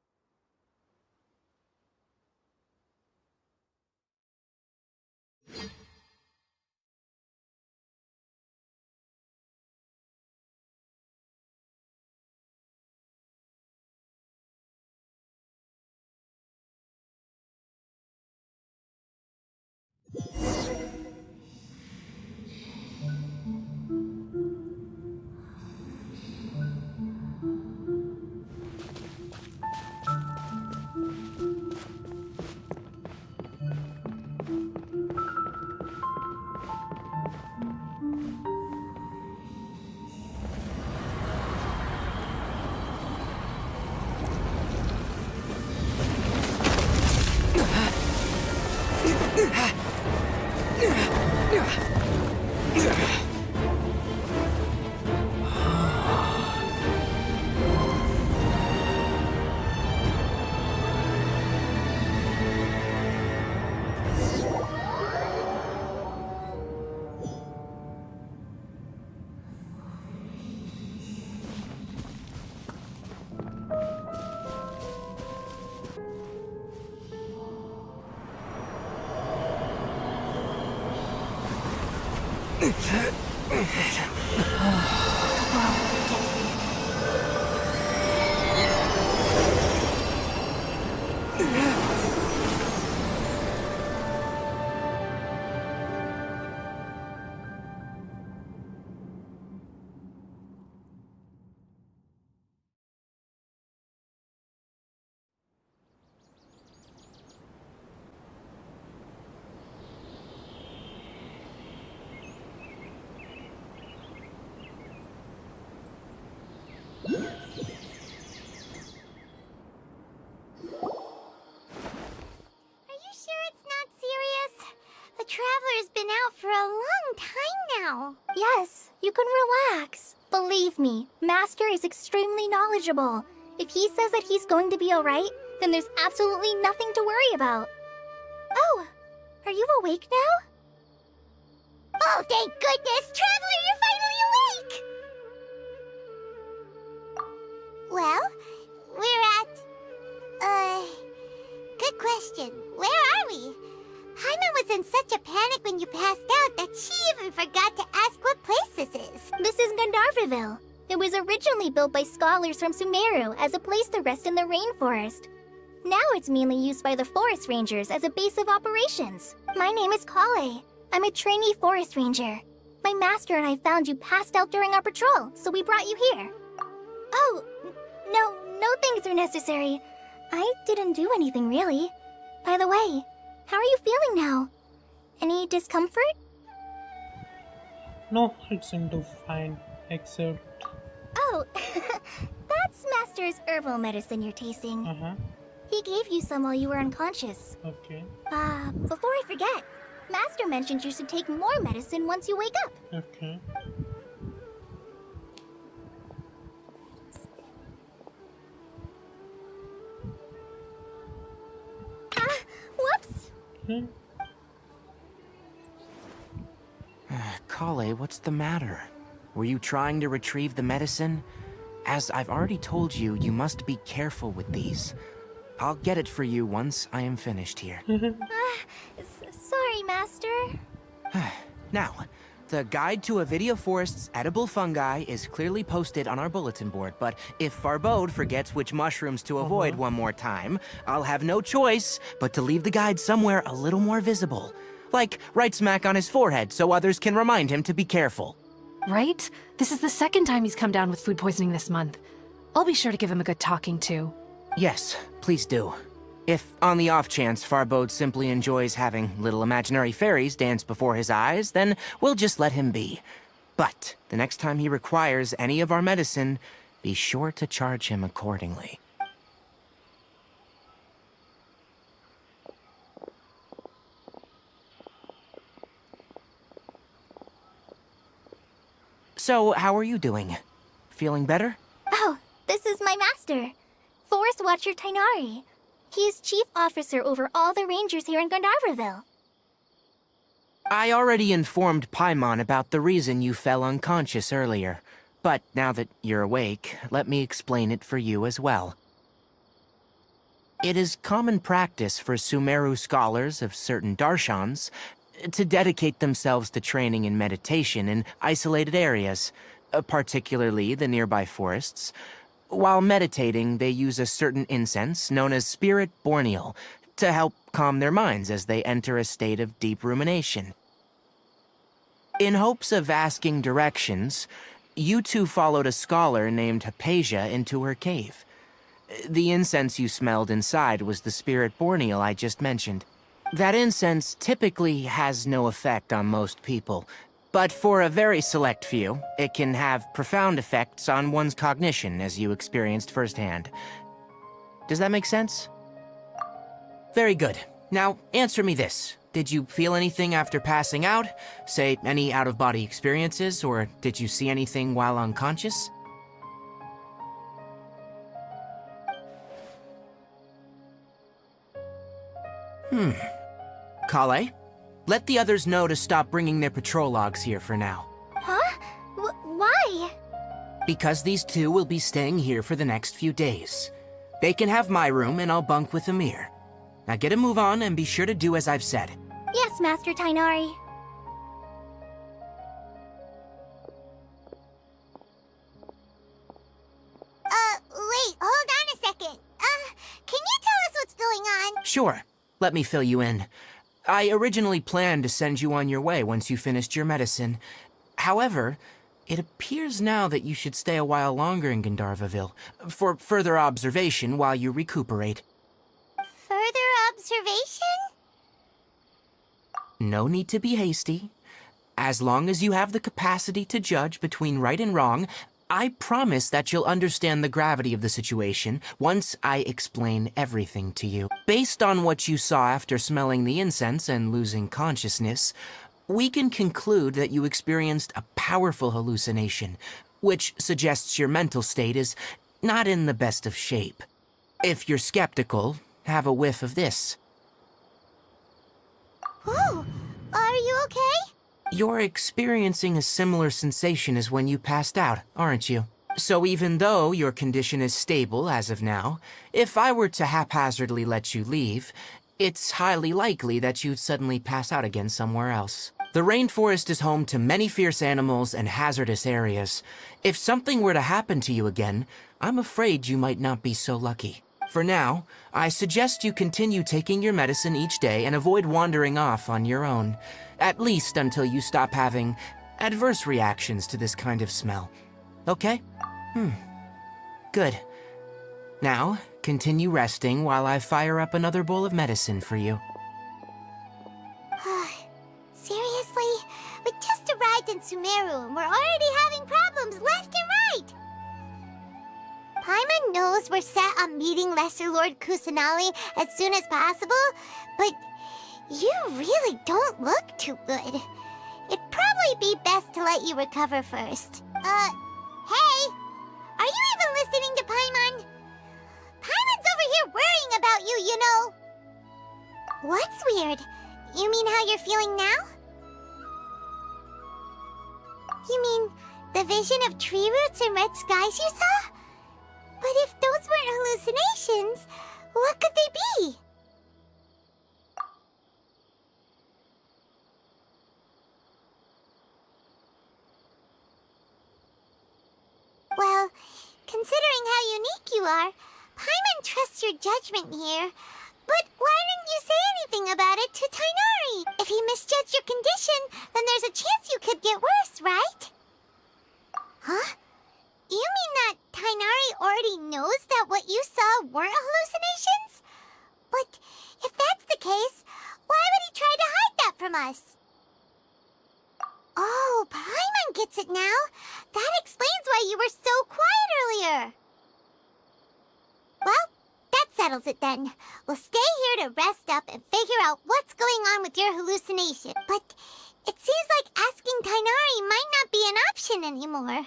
[SPEAKER 4] Traveler's been out for a long time now.
[SPEAKER 10] Yes, you can relax. Believe me, Master is extremely knowledgeable. If he says that he's going to be alright, then there's absolutely nothing to worry about. Oh, are you awake now?
[SPEAKER 4] Oh, thank goodness! Traveler, you're finally awake! Well, we're at... Good question. Where are we? Paimon was in such a panic when you passed out that she even forgot to ask what place this is.
[SPEAKER 10] This is Gandharvaville. It was originally built by scholars from Sumeru as a place to rest in the rainforest. Now it's mainly used by the forest rangers as a base of operations. My name is Kale. I'm a trainee forest ranger. My master and I found you passed out during our patrol, so we brought you here. Oh, no things are necessary. I didn't do anything really. By the way, how are you feeling now? Any discomfort?
[SPEAKER 1] No, it seemed to fine, except...
[SPEAKER 10] Oh, that's Master's herbal medicine you're tasting. He gave you some while you were unconscious.
[SPEAKER 1] Okay.
[SPEAKER 10] Before I forget, Master mentioned you should take more medicine once you wake up.
[SPEAKER 1] Okay.
[SPEAKER 10] Whoops!
[SPEAKER 11] Kale, what's the matter? Were you trying to retrieve the medicine? As I've already told you, you must be careful with these. I'll get it for you once I am finished here.
[SPEAKER 10] Sorry, Master.
[SPEAKER 11] Now, the guide to Avidia Forest's edible fungi is clearly posted on our bulletin board, but if Farbode forgets which mushrooms to avoid one more time, I'll have no choice but to leave the guide somewhere a little more visible. Like right smack on his forehead so others can remind him to be careful.
[SPEAKER 12] Right? This is the second time he's come down with food poisoning this month. I'll be sure to give him a good talking to.
[SPEAKER 11] Yes, please do. If, on the off chance, Farbode simply enjoys having little imaginary fairies dance before his eyes, then we'll just let him be. But the next time he requires any of our medicine, be sure to charge him accordingly. So, how are you doing? Feeling better?
[SPEAKER 10] Oh, this is my master, Forest Watcher Tainari. He is chief officer over all the rangers here in Gandharvaville.
[SPEAKER 11] I already informed Paimon about the reason you fell unconscious earlier. But now that you're awake, let me explain it for you as well. It is common practice for Sumeru scholars of certain darshans to dedicate themselves to training in meditation in isolated areas, particularly the nearby forests. While meditating, they use a certain incense known as Spirit Borneal to help calm their minds as they enter a state of deep rumination. In hopes of asking directions, you two followed a scholar named Hypatia into her cave. The incense you smelled inside was the Spirit Borneal I just mentioned. That incense typically has no effect on most people, but for a very select few, it can have profound effects on one's cognition, as you experienced firsthand. Does that make sense? Very good. Now, answer me this. Did you feel anything after passing out? Say, any out-of-body experiences, or did you see anything while unconscious? Kale, let the others know to stop bringing their patrol logs here for now.
[SPEAKER 10] Huh? Why?
[SPEAKER 11] Because these two will be staying here for the next few days. They can have my room and I'll bunk with Amir. Now get a move on and be sure to do as I've said.
[SPEAKER 10] Yes, Master Tainari.
[SPEAKER 4] Wait, hold on a second. Can you tell us what's going on?
[SPEAKER 11] Sure. Let me fill you in. I originally planned to send you on your way once you finished your medicine. However, it appears now that you should stay a while longer in Gandharvaville for further observation while you recuperate.
[SPEAKER 4] Further observation?
[SPEAKER 11] No need to be hasty. As long as you have the capacity to judge between right and wrong, I promise that you'll understand the gravity of the situation once I explain everything to you. Based on what you saw after smelling the incense and losing consciousness, we can conclude that you experienced a powerful hallucination, which suggests your mental state is not in the best of shape. If you're skeptical, have a whiff of this.
[SPEAKER 4] Whoa! Are you okay?
[SPEAKER 11] You're experiencing a similar sensation as when you passed out, aren't you? So even though your condition is stable as of now, if I were to haphazardly let you leave, it's highly likely that you'd suddenly pass out again somewhere else. The rainforest is home to many fierce animals and hazardous areas. If something were to happen to you again, I'm afraid you might not be so lucky. For now, I suggest you continue taking your medicine each day and avoid wandering off on your own, at least until you stop having adverse reactions to this kind of smell. Okay? Good. Now, continue resting while I fire up another bowl of medicine for you.
[SPEAKER 4] Seriously? We just arrived in Sumeru and we're already having problems left and right! Paimon knows we're set on meeting Lesser Lord Kusanali as soon as possible, but you really don't look too good. It'd probably be best to let you recover first. Hey! Are you even listening to Paimon? Paimon's over here worrying about you, you know! What's weird? You mean how you're feeling now? You mean the vision of tree roots and red skies you saw? But if those weren't hallucinations, what could they be? Well, considering how unique you are, Paimon trusts your judgment here. But why didn't you say anything about it to Tighnari? If he misjudged your condition, then there's a chance you could get worse, right? Huh? You mean that Tighnari already knows that what you saw weren't hallucinations? But if that's the case, why would he try to hide that from us? Oh, Paimon gets it now. That explains why you were so quiet earlier. Well, that settles it then. We'll stay here to rest up and figure out what's going on with your hallucination. But it seems like asking Tighnari might not be an option anymore.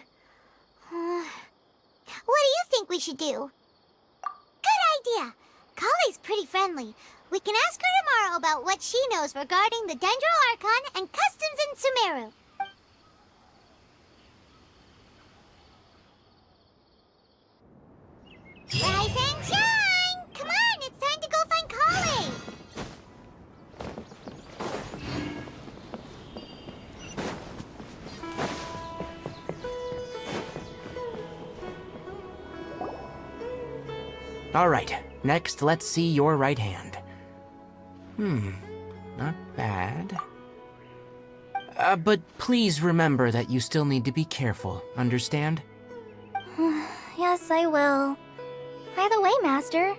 [SPEAKER 4] What do you think we should do? Good idea. Kale's pretty friendly. We can ask her tomorrow about what she knows regarding the Dendro Archon and customs in Sumeru. Rise and shine! Come on, it's time to go find Kale!
[SPEAKER 11] Alright, next let's see your right hand. Not bad. But please remember that you still need to be careful, understand?
[SPEAKER 10] Yes, I will. By the way, Master,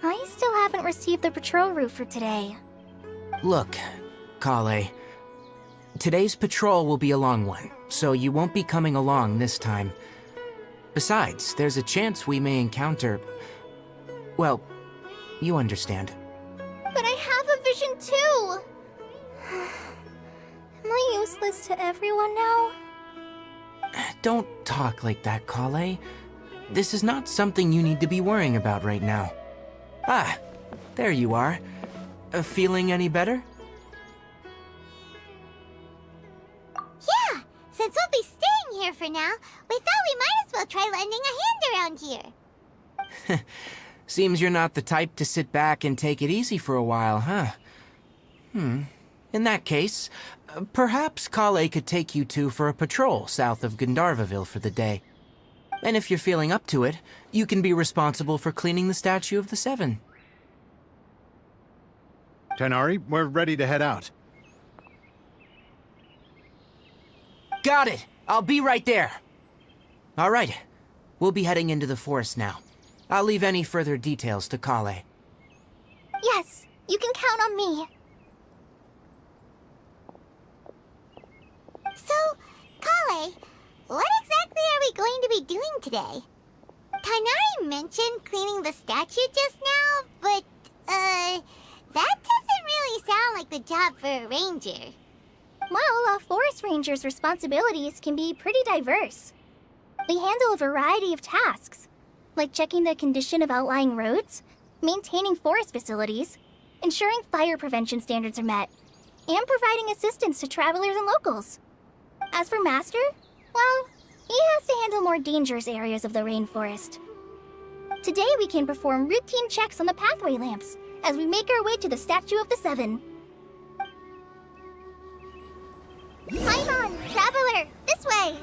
[SPEAKER 10] I still haven't received the patrol route for today.
[SPEAKER 11] Look, Kale, today's patrol will be a long one, so you won't be coming along this time. Besides, there's a chance we may encounter... well, you understand.
[SPEAKER 10] But I have a vision too! Am I useless to everyone now?
[SPEAKER 11] Don't talk like that, Kale. This is not something you need to be worrying about right now. Ah, there you are. Feeling any better?
[SPEAKER 4] Yeah, since we'll be staying here for now, we thought we might as well try lending a hand around here.
[SPEAKER 11] Seems you're not the type to sit back and take it easy for a while, huh? In that case, perhaps Kale could take you two for a patrol south of Gandharvaville for the day. And if you're feeling up to it, you can be responsible for cleaning the Statue of the Seven.
[SPEAKER 2] Tighnari, we're ready to head out.
[SPEAKER 11] Got it! I'll be right there! Alright, we'll be heading into the forest now. I'll leave any further details to Kale.
[SPEAKER 10] Yes, you can count on me.
[SPEAKER 4] So, Kale, what exactly exactly are we going to be doing today? Kainari mentioned cleaning the statue just now, but, that doesn't really sound like the job for a ranger.
[SPEAKER 10] Well, a forest ranger's responsibilities can be pretty diverse. They handle a variety of tasks, like checking the condition of outlying roads, maintaining forest facilities, ensuring fire prevention standards are met, and providing assistance to travelers and locals. As for Master, well, he has to handle more dangerous areas of the rainforest. Today we can perform routine checks on the pathway lamps as we make our way to the Statue of the Seven. Paimon, Traveler, this way!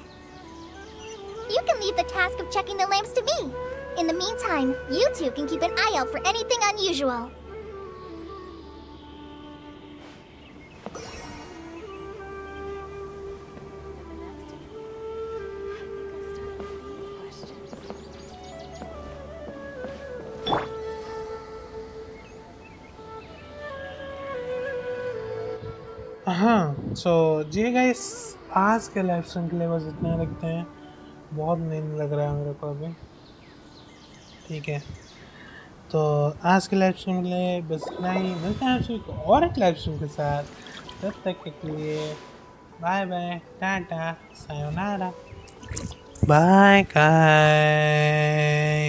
[SPEAKER 10] You can leave the task of checking the lamps to me. In the meantime, you two can keep an eye out for anything unusual.
[SPEAKER 1] हाँ सो जी guys आज के live stream के लिए बस इतना रखते हैं। बहुत नींद लग रहा है मेरे को अभी। ठीक है तो आज के लाइव स्ट्रीम के लिए बस इतना ही। मिलते हैं आपसे और एक लाइव स्ट्रीम के साथ। तब तक के लिए bye bye, tata, sayonara, bye guys.